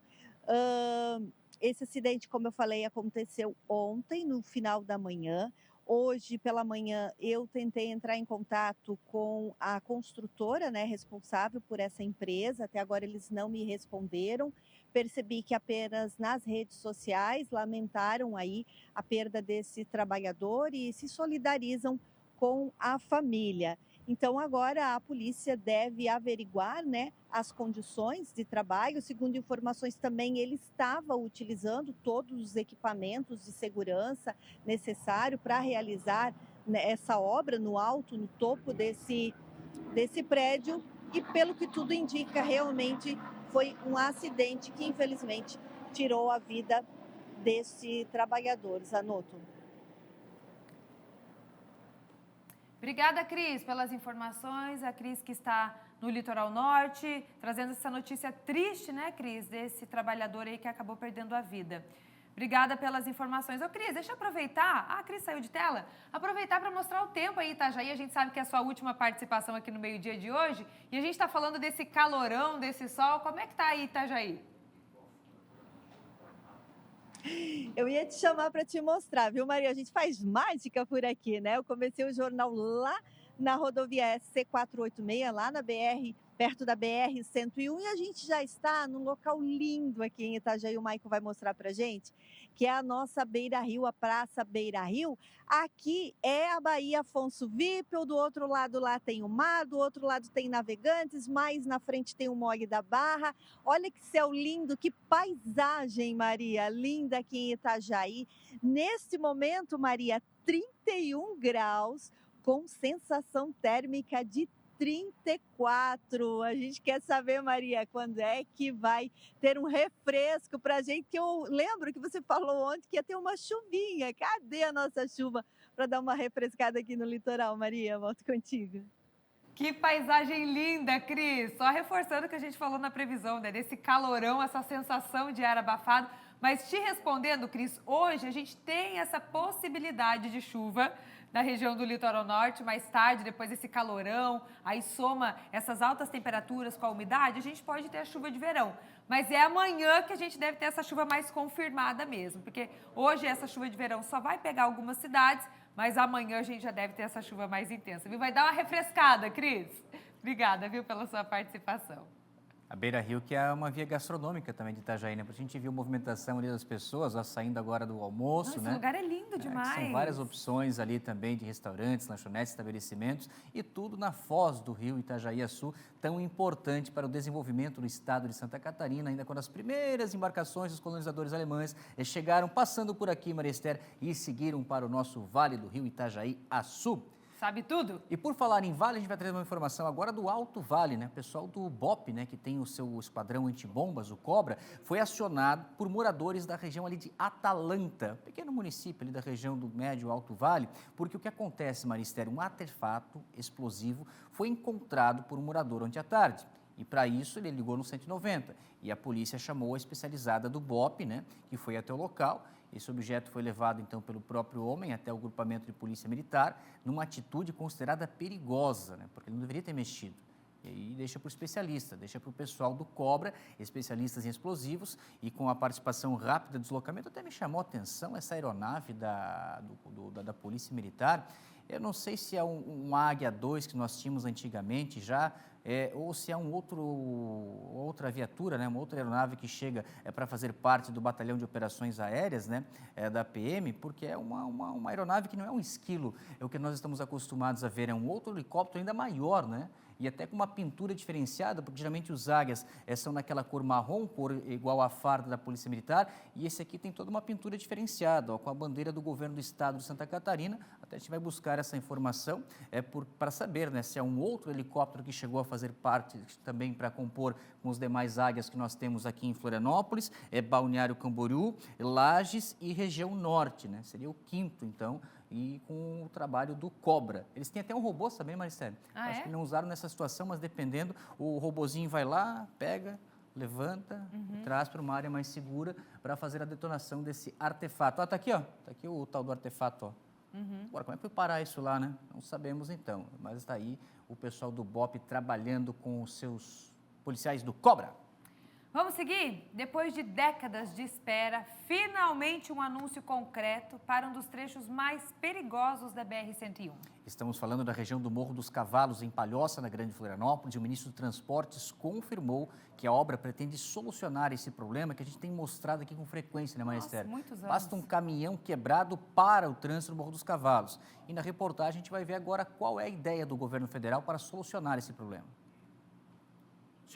Esse acidente, como eu falei, aconteceu ontem, no final da manhã. Hoje, pela manhã, eu tentei entrar em contato com a construtora, né, responsável por essa empresa. Até agora eles não me responderam. Percebi que apenas nas redes sociais lamentaram aí a perda desse trabalhador e se solidarizam com a família. Então, agora a polícia deve averiguar, né, as condições de trabalho. Segundo informações também, ele estava utilizando todos os equipamentos de segurança necessários para realizar, né, essa obra no alto, no topo desse prédio. E pelo que tudo indica, realmente foi um acidente que, infelizmente, tirou a vida desse trabalhador, Zanotto. Obrigada, Cris, pelas informações. A Cris que está no Litoral Norte, trazendo essa notícia triste, né, Cris, desse trabalhador aí que acabou perdendo a vida. Obrigada pelas informações. Ô, Cris, deixa eu aproveitar. Ah, a Cris saiu de tela. Aproveitar para mostrar o tempo aí, Itajaí. A gente sabe que é a sua última participação aqui no meio-dia de hoje. E a gente está falando desse calorão, desse sol. Como é que tá aí, Itajaí? Eu ia te chamar para te mostrar, viu, Maria? A gente faz mágica por aqui, né? Eu comecei o jornal lá na rodovia SC486, lá na BR, perto da BR-101, e a gente já está num local lindo aqui em Itajaí. O Maicon vai mostrar para gente, que é a nossa Beira Rio, a Praça Beira Rio. Aqui é a Baía Afonso Wippel, do outro lado lá tem o mar, do outro lado tem Navegantes, mais na frente tem o Mole da Barra. Olha que céu lindo, que paisagem, Maria, linda aqui em Itajaí. Neste momento, Maria, 31 graus, com sensação térmica de 34. A gente quer saber, Maria, quando é que vai ter um refresco para a gente? Que eu lembro que você falou ontem que ia ter uma chuvinha. Cadê a nossa chuva para dar uma refrescada aqui no litoral, Maria? Volto contigo. Que paisagem linda, Cris. Só reforçando o que a gente falou na previsão, né? Desse calorão, essa sensação de ar abafado. Mas te respondendo, Cris, hoje a gente tem essa possibilidade de chuva na região do Litoral Norte, mais tarde, depois desse calorão, aí soma essas altas temperaturas com a umidade, a gente pode ter a chuva de verão. Mas é amanhã que a gente deve ter essa chuva mais confirmada mesmo, porque hoje essa chuva de verão só vai pegar algumas cidades, mas amanhã a gente já deve ter essa chuva mais intensa, viu? Vai dar uma refrescada, Cris. Obrigada, viu, pela sua participação. A Beira Rio, que é uma via gastronômica também de Itajaí, né? A gente viu movimentação ali das pessoas, ó, saindo agora do almoço, né? Esse lugar é lindo demais. São várias opções ali também de restaurantes, lanchonetes, estabelecimentos e tudo na foz do rio Itajaí-Açu, tão importante para o desenvolvimento do estado de Santa Catarina, ainda quando as primeiras embarcações dos colonizadores alemães chegaram passando por aqui, Maria Esther, e seguiram para o nosso Vale do Rio Itajaí-Açu. Sabe tudo? E por falar em Vale, a gente vai trazer uma informação agora do Alto Vale, né? O pessoal do BOP, né, que tem o seu esquadrão antibombas, o Cobra, foi acionado por moradores da região ali de Atalanta, pequeno município ali da região do Médio Alto Vale, porque o que acontece, Maristério, um artefato explosivo foi encontrado por um morador ontem à tarde. E para isso ele ligou no 190 e a polícia chamou a especializada do BOP, né, que foi até o local. Esse objeto foi levado, então, pelo próprio homem até o grupamento de polícia militar, numa atitude considerada perigosa, né? Porque ele não deveria ter mexido. E aí deixa para o especialista, deixa para o pessoal do Cobra, especialistas em explosivos, e com a participação rápida do deslocamento, até me chamou a atenção essa aeronave da Polícia Militar. Eu não sei se é um Águia 2 que nós tínhamos antigamente já, ou se é outra viatura, né, uma outra aeronave que chega para fazer parte do Batalhão de Operações Aéreas, né, da PM, porque é uma aeronave que não é um esquilo, é o que nós estamos acostumados a ver, é um outro helicóptero ainda maior, né? E até com uma pintura diferenciada, porque geralmente os águias são naquela cor marrom, cor igual à farda da Polícia Militar, e esse aqui tem toda uma pintura diferenciada, ó, com a bandeira do governo do estado de Santa Catarina. Até a gente vai buscar essa informação para saber, né, se é um outro helicóptero que chegou a fazer parte também para compor com os demais águias que nós temos aqui em Florianópolis, Balneário Camboriú, Lages e região norte, né? Seria o quinto, então, e com o trabalho do Cobra. Eles têm até um robô também, Maricele. Acho que não usaram nessa situação, mas dependendo, o robozinho vai lá, pega, levanta e traz para uma área mais segura para fazer a detonação desse artefato. Ah, tá aqui, ó. Tá aqui o tal do artefato, ó. Agora, como é que foi parar isso lá, né? Não sabemos então, mas está aí o pessoal do BOPE trabalhando com os seus policiais do Cobra. Vamos seguir? Depois de décadas de espera, finalmente um anúncio concreto para um dos trechos mais perigosos da BR-101. Estamos falando da região do Morro dos Cavalos, em Palhoça, na Grande Florianópolis. O ministro de Transportes confirmou que a obra pretende solucionar esse problema que a gente tem mostrado aqui com frequência, né, Maristério? Muitos anos. Basta um caminhão quebrado para o trânsito no Morro dos Cavalos. E na reportagem a gente vai ver agora qual é a ideia do governo federal para solucionar esse problema.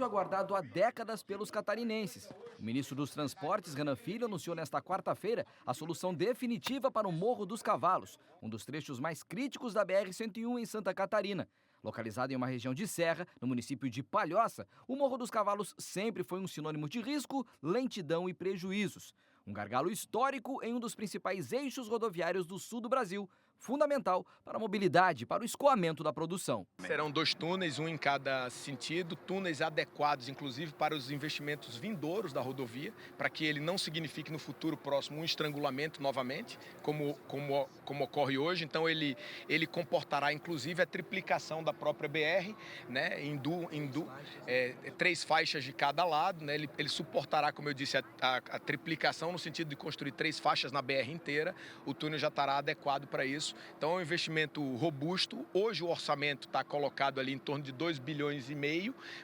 Aguardado há décadas pelos catarinenses. O ministro dos Transportes, Renan Filho, anunciou nesta quarta-feira a solução definitiva para o Morro dos Cavalos, um dos trechos mais críticos da BR-101 em Santa Catarina. Localizado em uma região de serra, no município de Palhoça, o Morro dos Cavalos sempre foi um sinônimo de risco, lentidão e prejuízos. Um gargalo histórico em um dos principais eixos rodoviários do sul do Brasil, fundamental para a mobilidade e para o escoamento da produção. Serão 2 túneis, um em cada sentido, túneis adequados, inclusive, para os investimentos vindouros da rodovia, para que ele não signifique no futuro próximo um estrangulamento novamente, como ocorre hoje. Então, ele comportará, inclusive, a triplicação da própria BR, né, 3 faixas de cada lado, né, ele suportará, como eu disse, a triplicação no sentido de construir 3 faixas na BR inteira. O túnel já estará adequado para isso. Então é um investimento robusto. Hoje o orçamento está colocado ali em torno de 2,5 bilhões,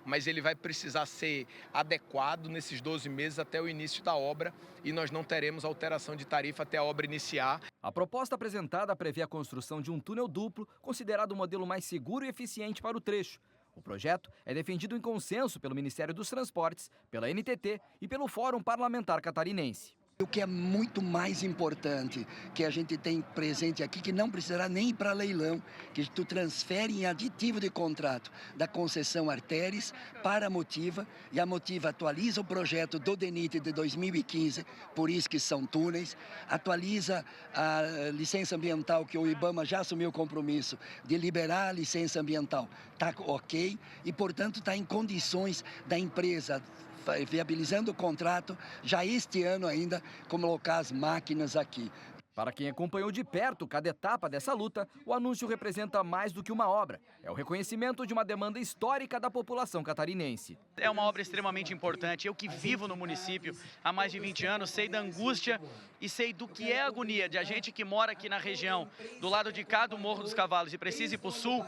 mas ele vai precisar ser adequado nesses 12 meses até o início da obra e nós não teremos alteração de tarifa até a obra iniciar. A proposta apresentada prevê a construção de um túnel duplo, considerado o modelo mais seguro e eficiente para o trecho. O projeto é defendido em consenso pelo Ministério dos Transportes, pela NTT e pelo Fórum Parlamentar Catarinense. O que é muito mais importante que a gente tem presente aqui, que não precisará nem ir para leilão, que tu transfere em aditivo de contrato da concessão Arteres para a Motiva, e a Motiva atualiza o projeto do DENIT de 2015, por isso que são túneis, atualiza a licença ambiental, que o IBAMA já assumiu o compromisso de liberar a licença ambiental, está ok, e portanto está em condições da empresa viabilizando o contrato, já este ano ainda, colocar as máquinas aqui. Para quem acompanhou de perto cada etapa dessa luta, o anúncio representa mais do que uma obra. É o reconhecimento de uma demanda histórica da população catarinense. É uma obra extremamente importante. Eu que vivo no município há mais de 20 anos, sei da angústia e sei do que é a agonia de a gente que mora aqui na região, do lado de cá do Morro dos Cavalos e precisa ir para o sul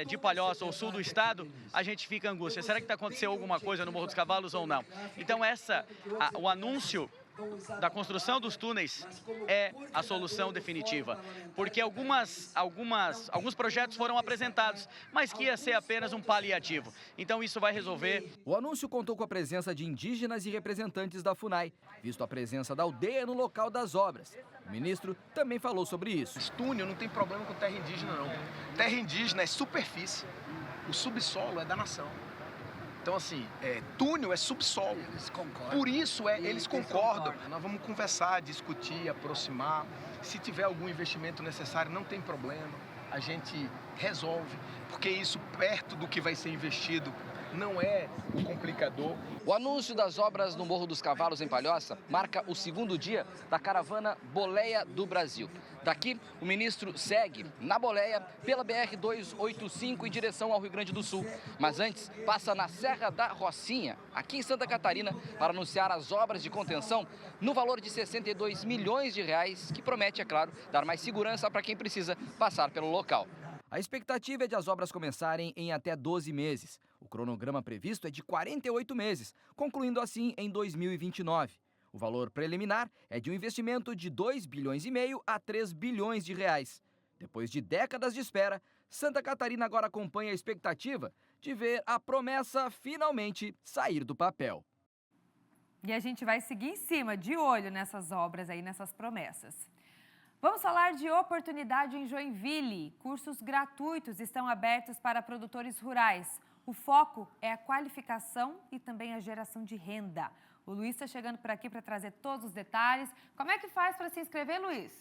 de Palhoça ou sul do estado, a gente fica angústia. Será que está acontecendo alguma coisa no Morro dos Cavalos ou não? Então o anúncio da construção dos túneis é a solução definitiva, porque alguns projetos foram apresentados, mas que ia ser apenas um paliativo. Então isso vai resolver. O anúncio contou com a presença de indígenas e representantes da FUNAI, visto a presença da aldeia no local das obras. O ministro também falou sobre isso. Esse túnel não tem problema com terra indígena, não. Terra indígena é superfície, o subsolo é da nação. Então, assim, túnel é subsolo. Eles concordam. Por isso, eles concordam. Nós vamos conversar, discutir, aproximar. Se tiver algum investimento necessário, não tem problema. A gente resolve, porque isso, perto do que vai ser investido, não é um complicador. O anúncio das obras no Morro dos Cavalos, em Palhoça, marca o segundo dia da caravana Boleia do Brasil. Daqui, o ministro segue na Boleia pela BR-285 em direção ao Rio Grande do Sul. Mas antes, passa na Serra da Rocinha, aqui em Santa Catarina, para anunciar as obras de contenção no valor de 62 milhões de reais, que promete, é claro, dar mais segurança para quem precisa passar pelo local. A expectativa é de as obras começarem em até 12 meses. O cronograma previsto é de 48 meses, concluindo assim em 2029. O valor preliminar é de um investimento de 2,5 bilhões a 3 bilhões de reais. Depois de décadas de espera, Santa Catarina agora acompanha a expectativa de ver a promessa finalmente sair do papel. E a gente vai seguir em cima, de olho nessas obras aí, nessas promessas. Vamos falar de oportunidade em Joinville. Cursos gratuitos estão abertos para produtores rurais. O foco é a qualificação e também a geração de renda. O Luiz está chegando por aqui para trazer todos os detalhes. Como é que faz para se inscrever, Luiz?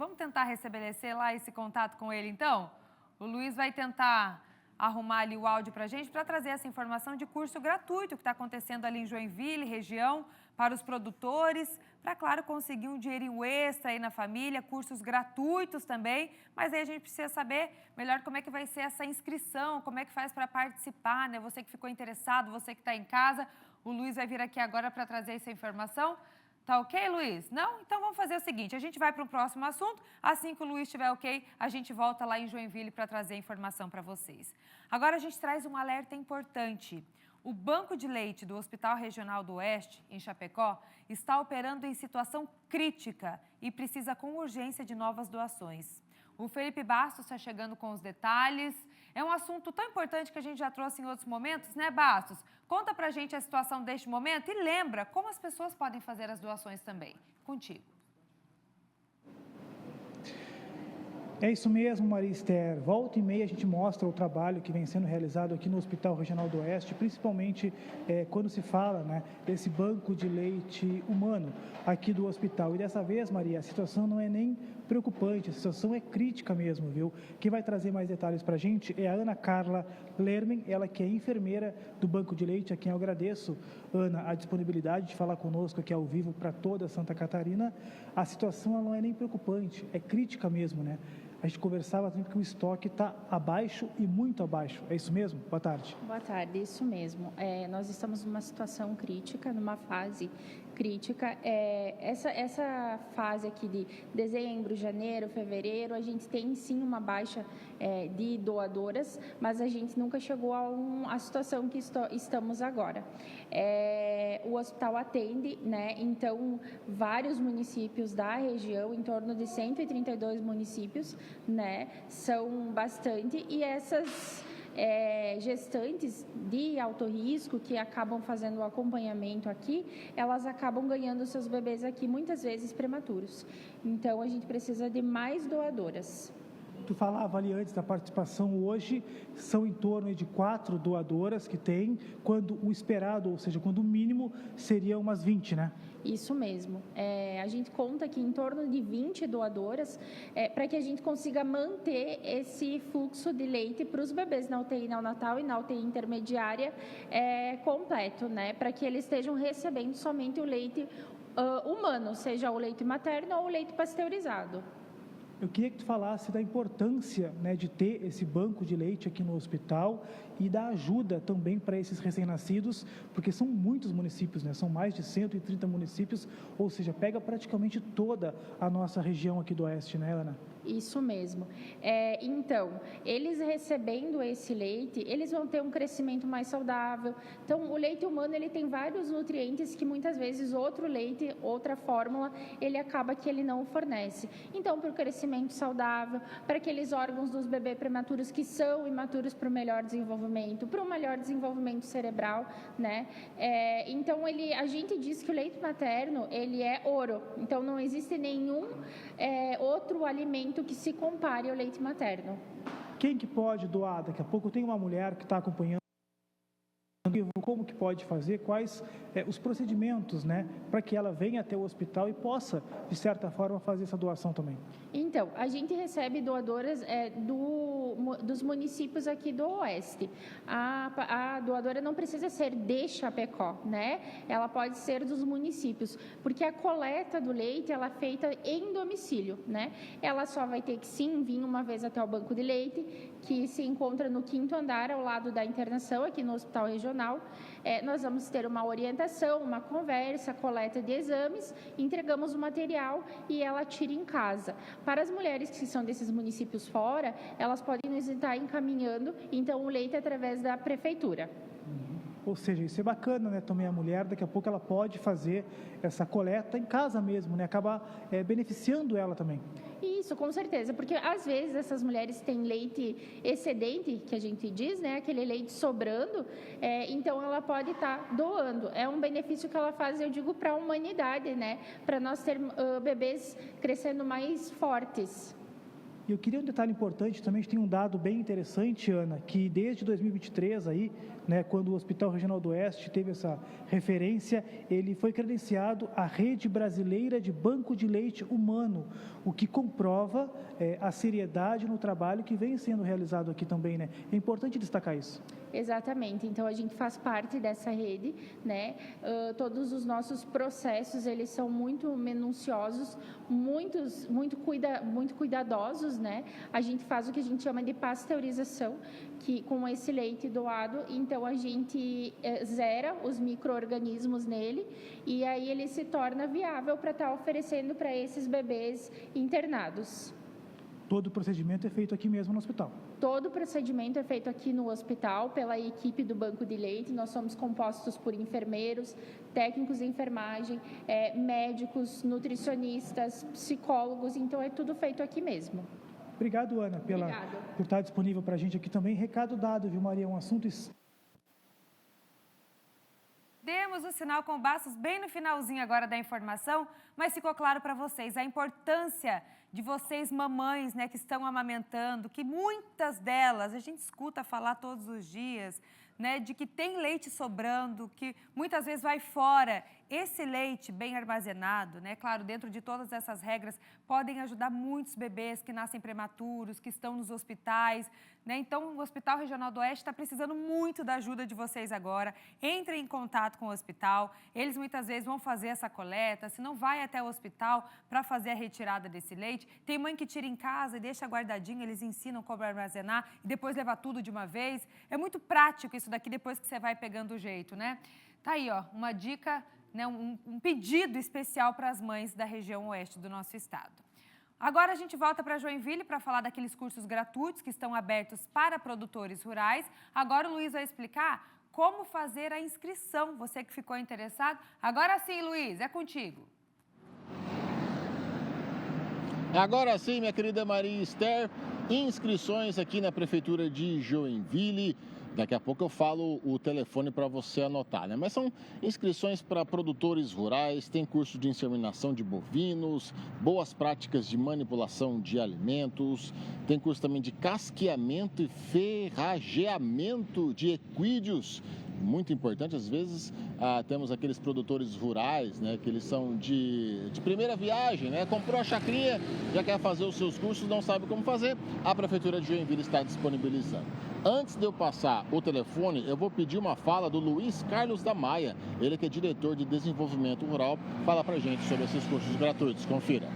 Vamos tentar restabelecer lá esse contato com ele, então? O Luiz vai tentar arrumar ali o áudio para a gente, para trazer essa informação de curso gratuito que está acontecendo ali em Joinville, região, para os produtores, para, claro, conseguir um dinheirinho extra aí na família, cursos gratuitos também, mas aí a gente precisa saber melhor como é que vai ser essa inscrição, como é que faz para participar, né? Você que ficou interessado, você que está em casa, o Luiz vai vir aqui agora para trazer essa informação. Tá ok, Luiz? Não? Então vamos fazer o seguinte, a gente vai para um próximo assunto, assim que o Luiz estiver ok, a gente volta lá em Joinville para trazer a informação para vocês. Agora a gente traz um alerta importante. O Banco de Leite do Hospital Regional do Oeste, em Chapecó, está operando em situação crítica e precisa com urgência de novas doações. O Felipe Bastos está chegando com os detalhes. É um assunto tão importante que a gente já trouxe em outros momentos, né, Bastos? Conta pra gente a situação deste momento e lembra como as pessoas podem fazer as doações também. Contigo. É isso mesmo, Maria Esther. Volta e meia a gente mostra o trabalho que vem sendo realizado aqui no Hospital Regional do Oeste, principalmente quando se fala, né, desse banco de leite humano aqui do hospital. E dessa vez, Maria, a situação não é nem preocupante, a situação é crítica mesmo, viu? Quem vai trazer mais detalhes para a gente é a Ana Carla Lermen, ela que é enfermeira do banco de leite, a quem eu agradeço, Ana, a disponibilidade de falar conosco aqui ao vivo para toda Santa Catarina. A situação ela não é nem preocupante, é crítica mesmo, né? A gente conversava também que o estoque está abaixo e muito abaixo. É isso mesmo? Boa tarde. Boa tarde, isso mesmo. Nós estamos numa situação crítica, numa fase crítica. Essa fase aqui de dezembro, janeiro, fevereiro, a gente tem sim uma baixa de doadoras, mas a gente nunca chegou à situação que estamos agora. O hospital atende, né? Então, vários municípios da região, em torno de 132 municípios, né? São bastante, e essas gestantes de alto risco que acabam fazendo o acompanhamento aqui, elas acabam ganhando seus bebês aqui, muitas vezes prematuros. Então, a gente precisa de mais doadoras. Tu falava ali antes da participação, hoje são em torno de 4 doadoras que tem, quando o esperado, ou seja, quando o mínimo seria umas 20, né? Isso mesmo. A gente conta aqui em torno de 20 doadoras para que a gente consiga manter esse fluxo de leite para os bebês na UTI neonatal e na UTI intermediária completo, né? Para que eles estejam recebendo somente o leite humano, seja o leite materno ou o leite pasteurizado. Eu queria que tu falasse da importância, né, de ter esse banco de leite aqui no hospital e da ajuda também para esses recém-nascidos, porque são muitos municípios, né? São mais de 130 municípios, ou seja, pega praticamente toda a nossa região aqui do Oeste, né, Ana? Isso mesmo. Então, eles recebendo esse leite, eles vão ter um crescimento mais saudável. Então, o leite humano, ele tem vários nutrientes que muitas vezes outro leite, outra fórmula, ele acaba que ele não fornece. Então, para o crescimento saudável, para aqueles órgãos dos bebês prematuros que são imaturos para o melhor desenvolvimento, para o melhor desenvolvimento cerebral, né? Então, a gente diz que o leite materno, ele é ouro. Então, não existe nenhum outro alimento que se compare ao leite materno. Quem que pode doar? Daqui a pouco tem uma mulher que está acompanhando. Como que pode fazer, quais os procedimentos, né, para que ela venha até o hospital e possa, de certa forma, fazer essa doação também? Então, a gente recebe doadoras dos municípios aqui do Oeste. A doadora não precisa ser de Chapecó, né? Ela pode ser dos municípios, porque a coleta do leite, ela é feita em domicílio, né? Ela só vai ter que, sim, vir uma vez até o banco de leite, que se encontra no 5º andar, ao lado da internação, aqui no Hospital Regional. Nós vamos ter uma orientação, uma conversa, coleta de exames, entregamos o material e ela tira em casa. Para as mulheres que são desses municípios fora, elas podem nos estar encaminhando, então, o leite através da prefeitura. Ou seja, isso é bacana, né? Também a mulher, daqui a pouco ela pode fazer essa coleta em casa mesmo, né? Acaba beneficiando ela também. Isso, com certeza, porque às vezes essas mulheres têm leite excedente, que a gente diz, né? Aquele leite sobrando, então ela pode estar doando. É um benefício que ela faz, eu digo, para a humanidade, né? Para nós ter bebês crescendo mais fortes. E eu queria um detalhe importante também, a gente tem um dado bem interessante, Ana, que desde 2023 aí, né, quando o Hospital Regional do Oeste teve essa referência, ele foi credenciado à Rede Brasileira de Banco de Leite Humano, o que comprova a seriedade no trabalho que vem sendo realizado aqui também, né? É importante destacar isso. Exatamente, então a gente faz parte dessa rede, né? Todos os nossos processos, eles são muito minuciosos, muito cuidadosos, né? A gente faz o que a gente chama de pasteurização, que com esse leite doado, então a gente zera os micro-organismos nele e aí ele se torna viável para estar oferecendo para esses bebês internados. Todo o procedimento é feito aqui mesmo no hospital? Todo o procedimento é feito aqui no hospital pela equipe do Banco de Leite. Nós somos compostos por enfermeiros, técnicos de enfermagem, médicos, nutricionistas, psicólogos, então é tudo feito aqui mesmo. Obrigado, Ana, por estar disponível para a gente aqui também. Recado dado, viu, Maria? Um assunto... Demos o sinal com Bastos bem no finalzinho agora da informação, mas ficou claro para vocês a importância de vocês, mamães, né, que estão amamentando, que muitas delas a gente escuta falar todos os dias, né, de que tem leite sobrando, que muitas vezes vai fora. Esse leite bem armazenado, né, claro, dentro de todas essas regras, podem ajudar muitos bebês que nascem prematuros, que estão nos hospitais, né? Então, o Hospital Regional do Oeste está precisando muito da ajuda de vocês agora. Entrem em contato com o hospital, eles muitas vezes vão fazer essa coleta, se não vai até o hospital para fazer a retirada desse leite. Tem mãe que tira em casa e deixa guardadinho, eles ensinam como armazenar e depois levar tudo de uma vez. É muito prático isso daqui depois que você vai pegando o jeito, né? Tá aí, ó, uma dica, né, um pedido especial para as mães da região oeste do nosso estado. Agora a gente volta para Joinville para falar daqueles cursos gratuitos que estão abertos para produtores rurais. Agora o Luiz vai explicar como fazer a inscrição. Você que ficou interessado. Agora sim, Luiz, é contigo. Agora sim, minha querida Maria Esther, inscrições aqui na Prefeitura de Joinville. Daqui a pouco eu falo o telefone para você anotar, né? Mas são inscrições para produtores rurais, tem curso de inseminação de bovinos, boas práticas de manipulação de alimentos, tem curso também de casqueamento e ferrageamento de equídeos. Muito importante, às vezes temos aqueles produtores rurais, né, que eles são de primeira viagem, né, comprou a chacrinha, já quer fazer os seus cursos, não sabe como fazer, a Prefeitura de Joinville está disponibilizando. Antes de eu passar o telefone, eu vou pedir uma fala do Luiz Carlos da Maia, ele que é diretor de desenvolvimento rural, fala pra gente sobre esses cursos gratuitos, confira.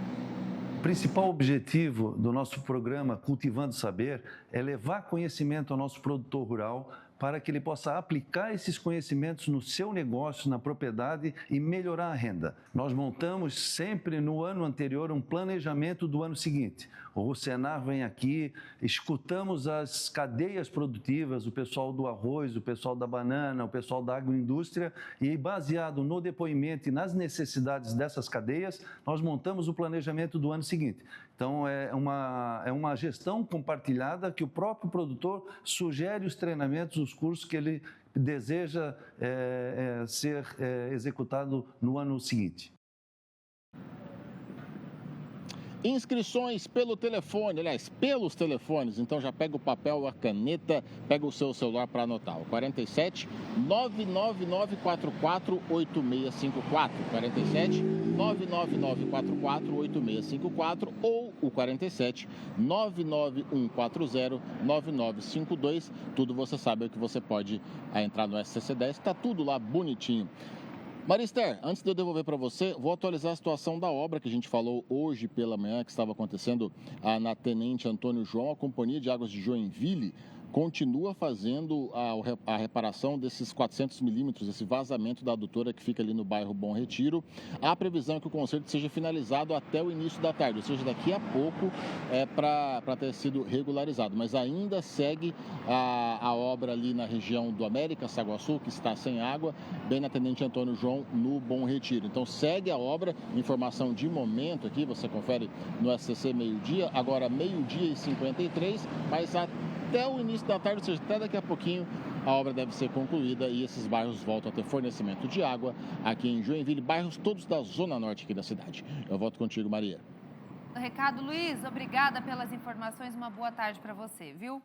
O principal objetivo do nosso programa Cultivando Saber é levar conhecimento ao nosso produtor rural para que ele possa aplicar esses conhecimentos no seu negócio, na propriedade e melhorar a renda. Nós montamos sempre no ano anterior um planejamento do ano seguinte. O Senar vem aqui, escutamos as cadeias produtivas, o pessoal do arroz, o pessoal da banana, o pessoal da agroindústria e baseado no depoimento e nas necessidades dessas cadeias, nós montamos o planejamento do ano seguinte. Então, é uma gestão compartilhada que o próprio produtor sugere os treinamentos, os cursos que ele deseja ser executado no ano seguinte. Inscrições pelo telefone, aliás, pelos telefones, então já pega o papel, a caneta, pega o seu celular para anotar, o 47 99944 8654, 47 99944 8654 ou o 47 99140 9952, tudo você sabe que você pode entrar no SCC10, está tudo lá bonitinho. Maria Esther, antes de eu devolver para você, vou atualizar a situação da obra que a gente falou hoje pela manhã, que estava acontecendo na Tenente Antônio João. A Companhia de Águas de Joinville continua fazendo a reparação desses 400 milímetros, esse vazamento da adutora que fica ali no bairro Bom Retiro. A previsão é que o conserto seja finalizado até o início da tarde, ou seja, daqui a pouco para ter sido regularizado. Mas ainda segue a obra ali na região do América, Saguaçu, que está sem água, bem na Tenente Antônio João, no Bom Retiro. Então segue a obra, informação de momento aqui, você confere no SCC meio-dia, agora meio-dia e 53, mas até o início da tarde, ou seja, até daqui a pouquinho, a obra deve ser concluída e esses bairros voltam a ter fornecimento de água aqui em Joinville, bairros todos da zona norte aqui da cidade. Eu volto contigo, Maria. recado. Luiz, obrigada pelas informações. Uma boa tarde para você, viu?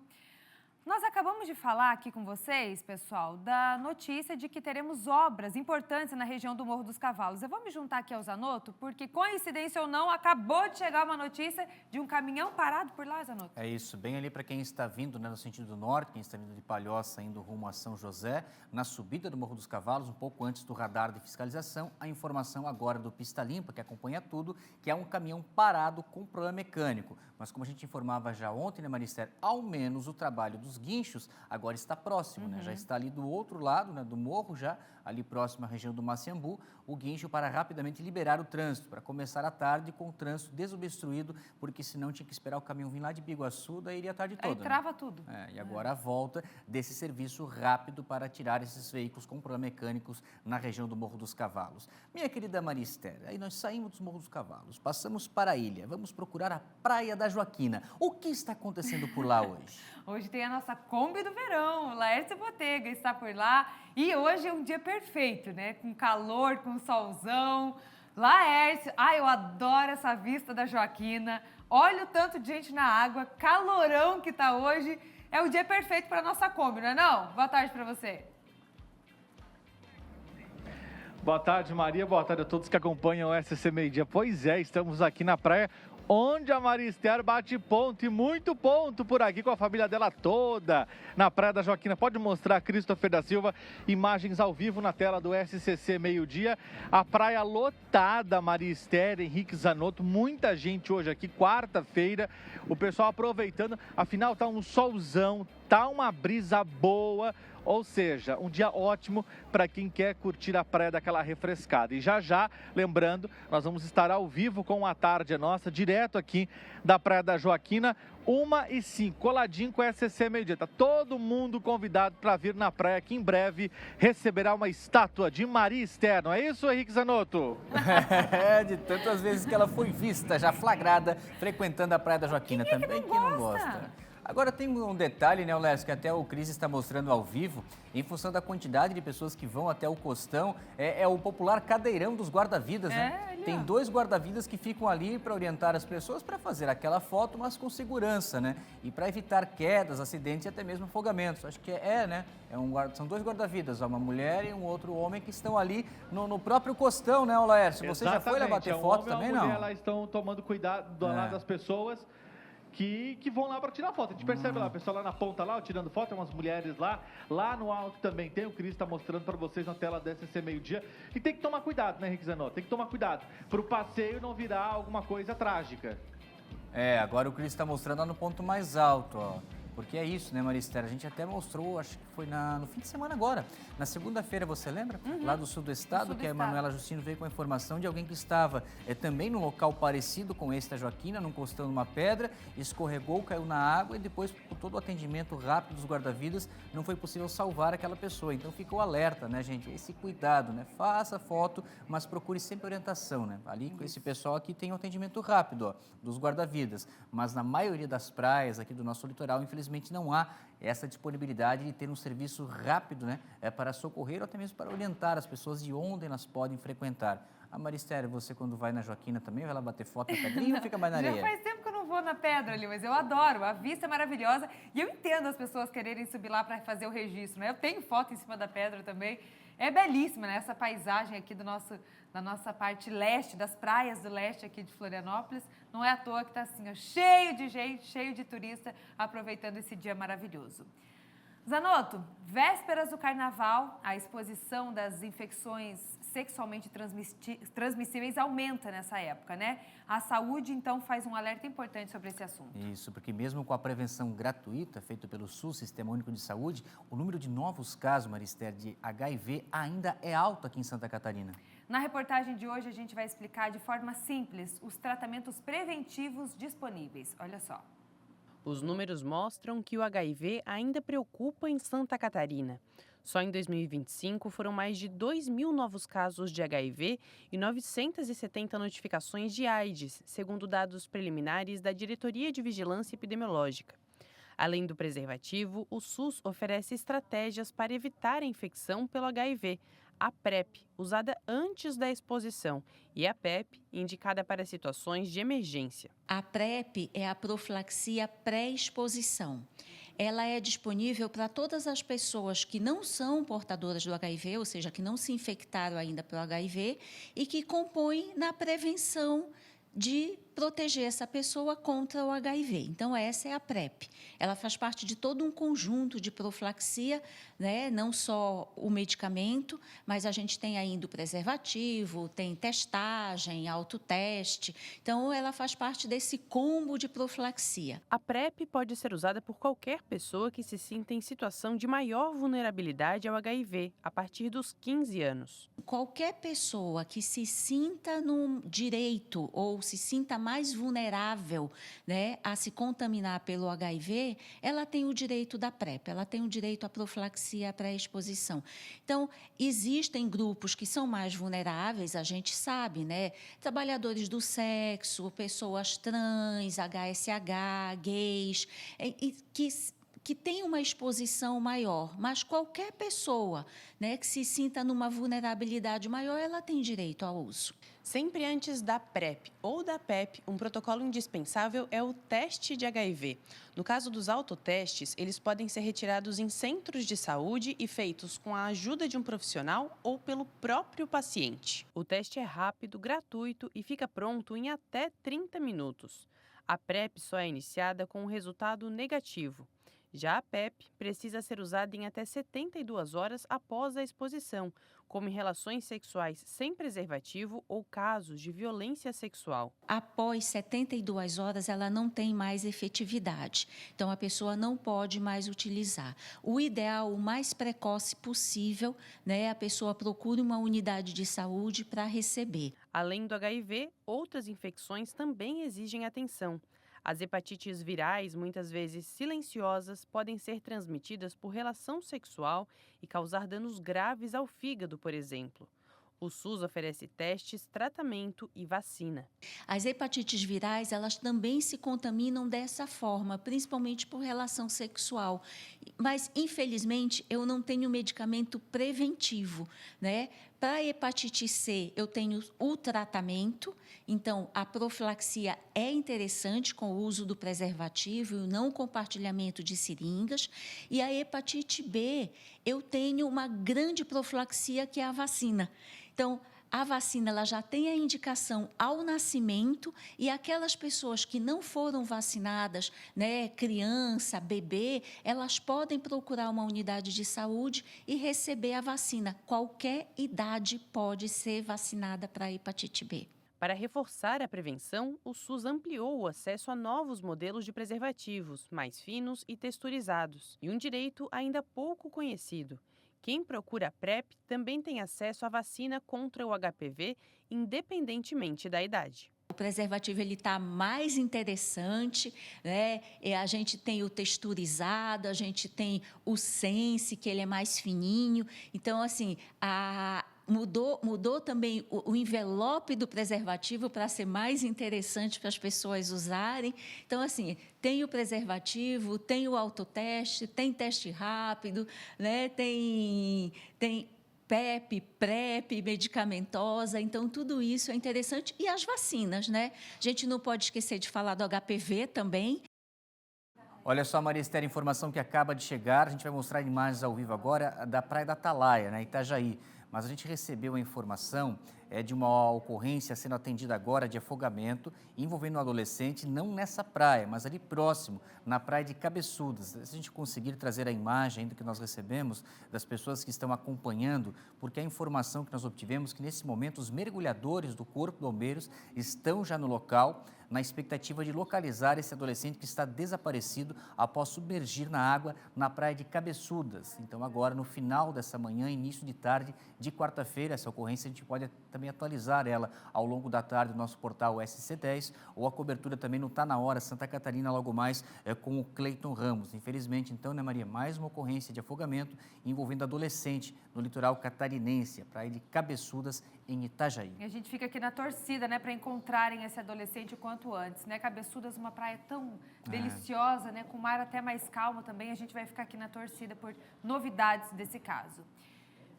Nós acabamos de falar aqui com vocês, pessoal, da notícia de que teremos obras importantes na região do Morro dos Cavalos. Eu vou me juntar aqui ao Zanotto, porque, coincidência ou não, acabou de chegar uma notícia de um caminhão parado por lá, Zanotto. É isso, bem ali para quem está vindo, né, no sentido do norte, quem está vindo de Palhoça, indo rumo a São José, na subida do Morro dos Cavalos, um pouco antes do radar de fiscalização, a informação agora do Pista Limpa, que acompanha tudo, que é um caminhão parado com problema mecânico. Mas como a gente informava já ontem, né, Maristério, ao menos o trabalho dos guinchos agora está próximo, né? Já está ali do outro lado, né, do morro, já ali próximo à região do Maciambu, o guincho para rapidamente liberar o trânsito, para começar a tarde com o trânsito desobstruído, porque senão tinha que esperar o caminhão vir lá de Biguaçu, daí iria a tarde toda. Aí trava né? tudo. E agora a volta desse serviço rápido para tirar esses veículos com problemas mecânicos na região do Morro dos Cavalos. Minha querida Maristério, aí nós saímos dos Morro dos Cavalos, passamos para a ilha, vamos procurar a Praia da Joaquina. O que está acontecendo por lá hoje? Hoje tem a nossa Kombi do verão, Laércio Botega está por lá e hoje é um dia perfeito, né? Com calor, com solzão. Laércio, eu adoro essa vista da Joaquina. Olha o tanto de gente na água, calorão que tá hoje. É o dia perfeito para a nossa Kombi, não é não? Boa tarde para você. Boa tarde, Maria. Boa tarde a todos que acompanham o SCC Meio Dia. Pois é, estamos aqui na praia onde a Maristério bate ponto e muito ponto por aqui com a família dela toda na Praia da Joaquina. Pode mostrar, Christopher da Silva, imagens ao vivo na tela do SCC Meio Dia. A praia lotada, Maristério, Henrique Zanotto, muita gente hoje aqui, quarta-feira, o pessoal aproveitando, afinal tá um solzão, tá uma brisa boa. Ou seja, um dia ótimo para quem quer curtir a praia daquela refrescada. E já, lembrando, nós vamos estar ao vivo com a Tarde Nossa, direto aqui da Praia da Joaquina, 1h05, coladinho com a SCC Meio Dia. Tá todo mundo convidado para vir na praia, que em breve receberá uma estátua de Maria Esther. Não é isso, Henrique Zanotto? De tantas vezes que ela foi vista, já flagrada, frequentando a Praia da Joaquina. Também quem não gosta. Agora tem um detalhe, né, Léo, que até o Cris está mostrando ao vivo, em função da quantidade de pessoas que vão até o costão, é o popular cadeirão dos guarda-vidas, né? Tem 2 guarda-vidas que ficam ali para orientar as pessoas para fazer aquela foto, mas com segurança, né? E para evitar quedas, acidentes e até mesmo afogamentos. Acho que né? São 2 guarda-vidas, uma mulher e um outro homem que estão ali no próprio costão, né, Laércio? Você já foi lá bater foto também, não? Lá estão tomando cuidado do lado das pessoas que vão lá para tirar foto. A gente percebe lá, o pessoal lá na ponta, lá tirando foto, tem umas mulheres lá no alto também tem, o Cris está mostrando para vocês na tela da SCC Meio Dia. E tem que tomar cuidado, né, Henrique Zanotto? Tem que tomar cuidado para o passeio não virar alguma coisa trágica. Agora o Cris está mostrando lá no ponto mais alto, ó. Porque é isso, né, Maristério? A gente até mostrou, acho que foi no fim de semana agora. Na segunda-feira, você lembra? Lá do sul do estado, que a Manuela Justino veio com a informação de alguém que estava também num local parecido com esse da Joaquina, num costão de uma pedra, escorregou, caiu na água e depois, por todo o atendimento rápido dos guarda-vidas, não foi possível salvar aquela pessoa. Então ficou alerta, né, gente? Esse cuidado, né? Faça foto, mas procure sempre orientação, né? Ali com esse pessoal aqui tem um atendimento rápido, ó, dos guarda-vidas. Mas na maioria das praias aqui do nosso litoral, infelizmente, não há essa disponibilidade de ter um serviço rápido, né, para socorrer ou até mesmo para orientar as pessoas de onde elas podem frequentar. A Maristério, você quando vai na Joaquina também vai lá bater foto na pedrinha ou fica mais na areia? Já faz tempo que eu não vou na pedra ali, mas eu adoro, a vista é maravilhosa e eu entendo as pessoas quererem subir lá para fazer o registro, né? Eu tenho foto em cima da pedra também, é belíssima, né? Essa paisagem aqui da nossa parte leste, das praias do leste aqui de Florianópolis, não é à toa que está assim, ó, cheio de gente, cheio de turista, aproveitando esse dia maravilhoso. Zanotto, vésperas do Carnaval, a exposição das infecções sexualmente transmissíveis aumenta nessa época, né? A saúde, então, faz um alerta importante sobre esse assunto. Isso, porque mesmo com a prevenção gratuita feita pelo SUS, Sistema Único de Saúde, o número de novos casos, Maristério, de HIV ainda é alto aqui em Santa Catarina. Na reportagem de hoje, a gente vai explicar de forma simples os tratamentos preventivos disponíveis. Olha só. Os números mostram que o HIV ainda preocupa em Santa Catarina. Só em 2025 foram mais de 2.000 novos casos de HIV e 970 notificações de AIDS, segundo dados preliminares da Diretoria de Vigilância Epidemiológica. Além do preservativo, o SUS oferece estratégias para evitar a infecção pelo HIV, a PrEP, usada antes da exposição, e a PEP, indicada para situações de emergência. A PrEP é a profilaxia pré-exposição. Ela é disponível para todas as pessoas que não são portadoras do HIV, ou seja, que não se infectaram ainda pelo HIV e que compõem na prevenção de proteger essa pessoa contra o HIV. Então, essa é a PrEP. Ela faz parte de todo um conjunto de profilaxia, né? Não só o medicamento, mas a gente tem ainda o preservativo, tem testagem, autoteste. Então, ela faz parte desse combo de profilaxia. A PrEP pode ser usada por qualquer pessoa que se sinta em situação de maior vulnerabilidade ao HIV, a partir dos 15 anos. Qualquer pessoa que se sinta no direito ou se sinta mais vulnerável, né, a se contaminar pelo HIV, ela tem o direito da PrEP, ela tem o direito à profilaxia pré-exposição. Então, existem grupos que são mais vulneráveis, a gente sabe, né? Trabalhadores do sexo, pessoas trans, HSH, gays, que tem uma exposição maior, mas qualquer pessoa, né, que se sinta numa vulnerabilidade maior, ela tem direito ao uso. Sempre antes da PrEP ou da PEP, um protocolo indispensável é o teste de HIV. No caso dos autotestes, eles podem ser retirados em centros de saúde e feitos com a ajuda de um profissional ou pelo próprio paciente. O teste é rápido, gratuito e fica pronto em até 30 minutos. A PrEP só é iniciada com um resultado negativo. Já a PEP precisa ser usada em até 72 horas após a exposição, como em relações sexuais sem preservativo ou casos de violência sexual. Após 72 horas, ela não tem mais efetividade. Então, a pessoa não pode mais utilizar. O ideal, o mais precoce possível, né, a pessoa procure uma unidade de saúde para receber. Além do HIV, outras infecções também exigem atenção. As hepatites virais, muitas vezes silenciosas, podem ser transmitidas por relação sexual e causar danos graves ao fígado, por exemplo. O SUS oferece testes, tratamento e vacina. As hepatites virais, elas também se contaminam dessa forma, principalmente por relação sexual. Mas, infelizmente, eu não tenho medicamento preventivo, né? Para a hepatite C, eu tenho o tratamento, então a profilaxia é interessante com o uso do preservativo e o não compartilhamento de seringas. E a hepatite B, eu tenho uma grande profilaxia que é a vacina. Então, a vacina ela já tem a indicação ao nascimento e aquelas pessoas que não foram vacinadas, né, criança, bebê, elas podem procurar uma unidade de saúde e receber a vacina. Qualquer idade pode ser vacinada para a hepatite B. Para reforçar a prevenção, o SUS ampliou o acesso a novos modelos de preservativos, mais finos e texturizados, e um direito ainda pouco conhecido. Quem procura a PrEP também tem acesso à vacina contra o HPV, independentemente da idade. O preservativo está mais interessante, né? A gente tem o texturizado, a gente tem o Sense, que ele é mais fininho. Então, assim, mudou também o envelope do preservativo para ser mais interessante para as pessoas usarem. Então, assim, tem o preservativo, tem o autoteste, tem teste rápido, né? Tem PEP, PrEP, medicamentosa, então tudo isso é interessante. E as vacinas, né? A gente não pode esquecer de falar do HPV também. Olha só, Maria Esther, informação que acaba de chegar, a gente vai mostrar imagens ao vivo agora da Praia da Atalaia, né, Itajaí. Mas a gente recebeu a informação de uma ocorrência sendo atendida agora de afogamento envolvendo um adolescente, não nessa praia, mas ali próximo, na praia de Cabeçudas. Se a gente conseguir trazer a imagem ainda que nós recebemos das pessoas que estão acompanhando, porque a informação que nós obtivemos é que nesse momento os mergulhadores do Corpo de Bombeiros estão já no local, na expectativa de localizar esse adolescente que está desaparecido após submergir na água na praia de Cabeçudas. Então agora, no final dessa manhã, início de tarde de quarta-feira, essa ocorrência a gente pode também atualizar ela ao longo da tarde no nosso portal SC10 ou a cobertura também no Tá Na Hora Santa Catarina, logo mais com o Cleiton Ramos. Infelizmente, então, né, Maria, mais uma ocorrência de afogamento envolvendo adolescente no litoral catarinense, a praia de Cabeçudas, em Itajaí. E a gente fica aqui na torcida, né, para encontrarem esse adolescente o quanto antes, né? Cabeçudas, uma praia tão deliciosa, né, com o mar até mais calmo também. A gente vai ficar aqui na torcida por novidades desse caso.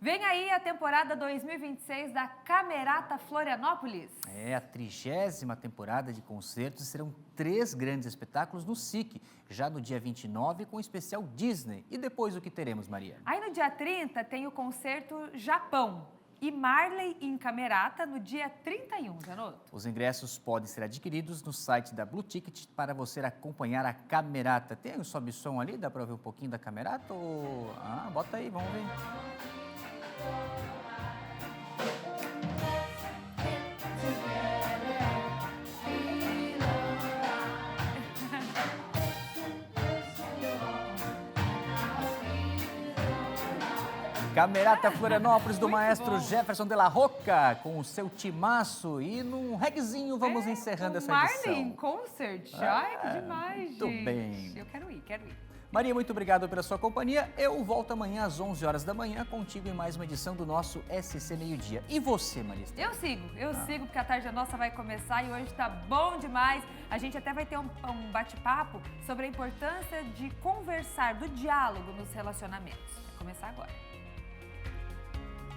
Vem aí a temporada 2026 da Camerata Florianópolis. É a 30ª temporada de concertos. Serão 3 grandes espetáculos no SIC, já no dia 29 com o especial Disney. E depois o que teremos, Maria? Aí no dia 30 tem o concerto Japão e Marley em Camerata no dia 31, Zanotto. Os ingressos podem ser adquiridos no site da Blue Ticket para você acompanhar a Camerata. Tem o sobe som ali? Dá para ouvir um pouquinho da Camerata? Ou... Ah, bota aí, vamos ver. Camerata Florianópolis do maestro Jefferson de la Rocca, com o seu timaço. E num reguezinho vamos encerrando essa edição. Marley em concert. Ai, que demais, muito gente. Bem. Eu quero ir. Maria, muito obrigado pela sua companhia. Eu volto amanhã às 11 horas da manhã contigo em mais uma edição do nosso SC Meio Dia. E você, Maria? Eu sigo, porque a Tarde Nossa vai começar e hoje tá bom demais. A gente até vai ter um bate-papo sobre a importância de conversar, do diálogo nos relacionamentos. Vai começar agora.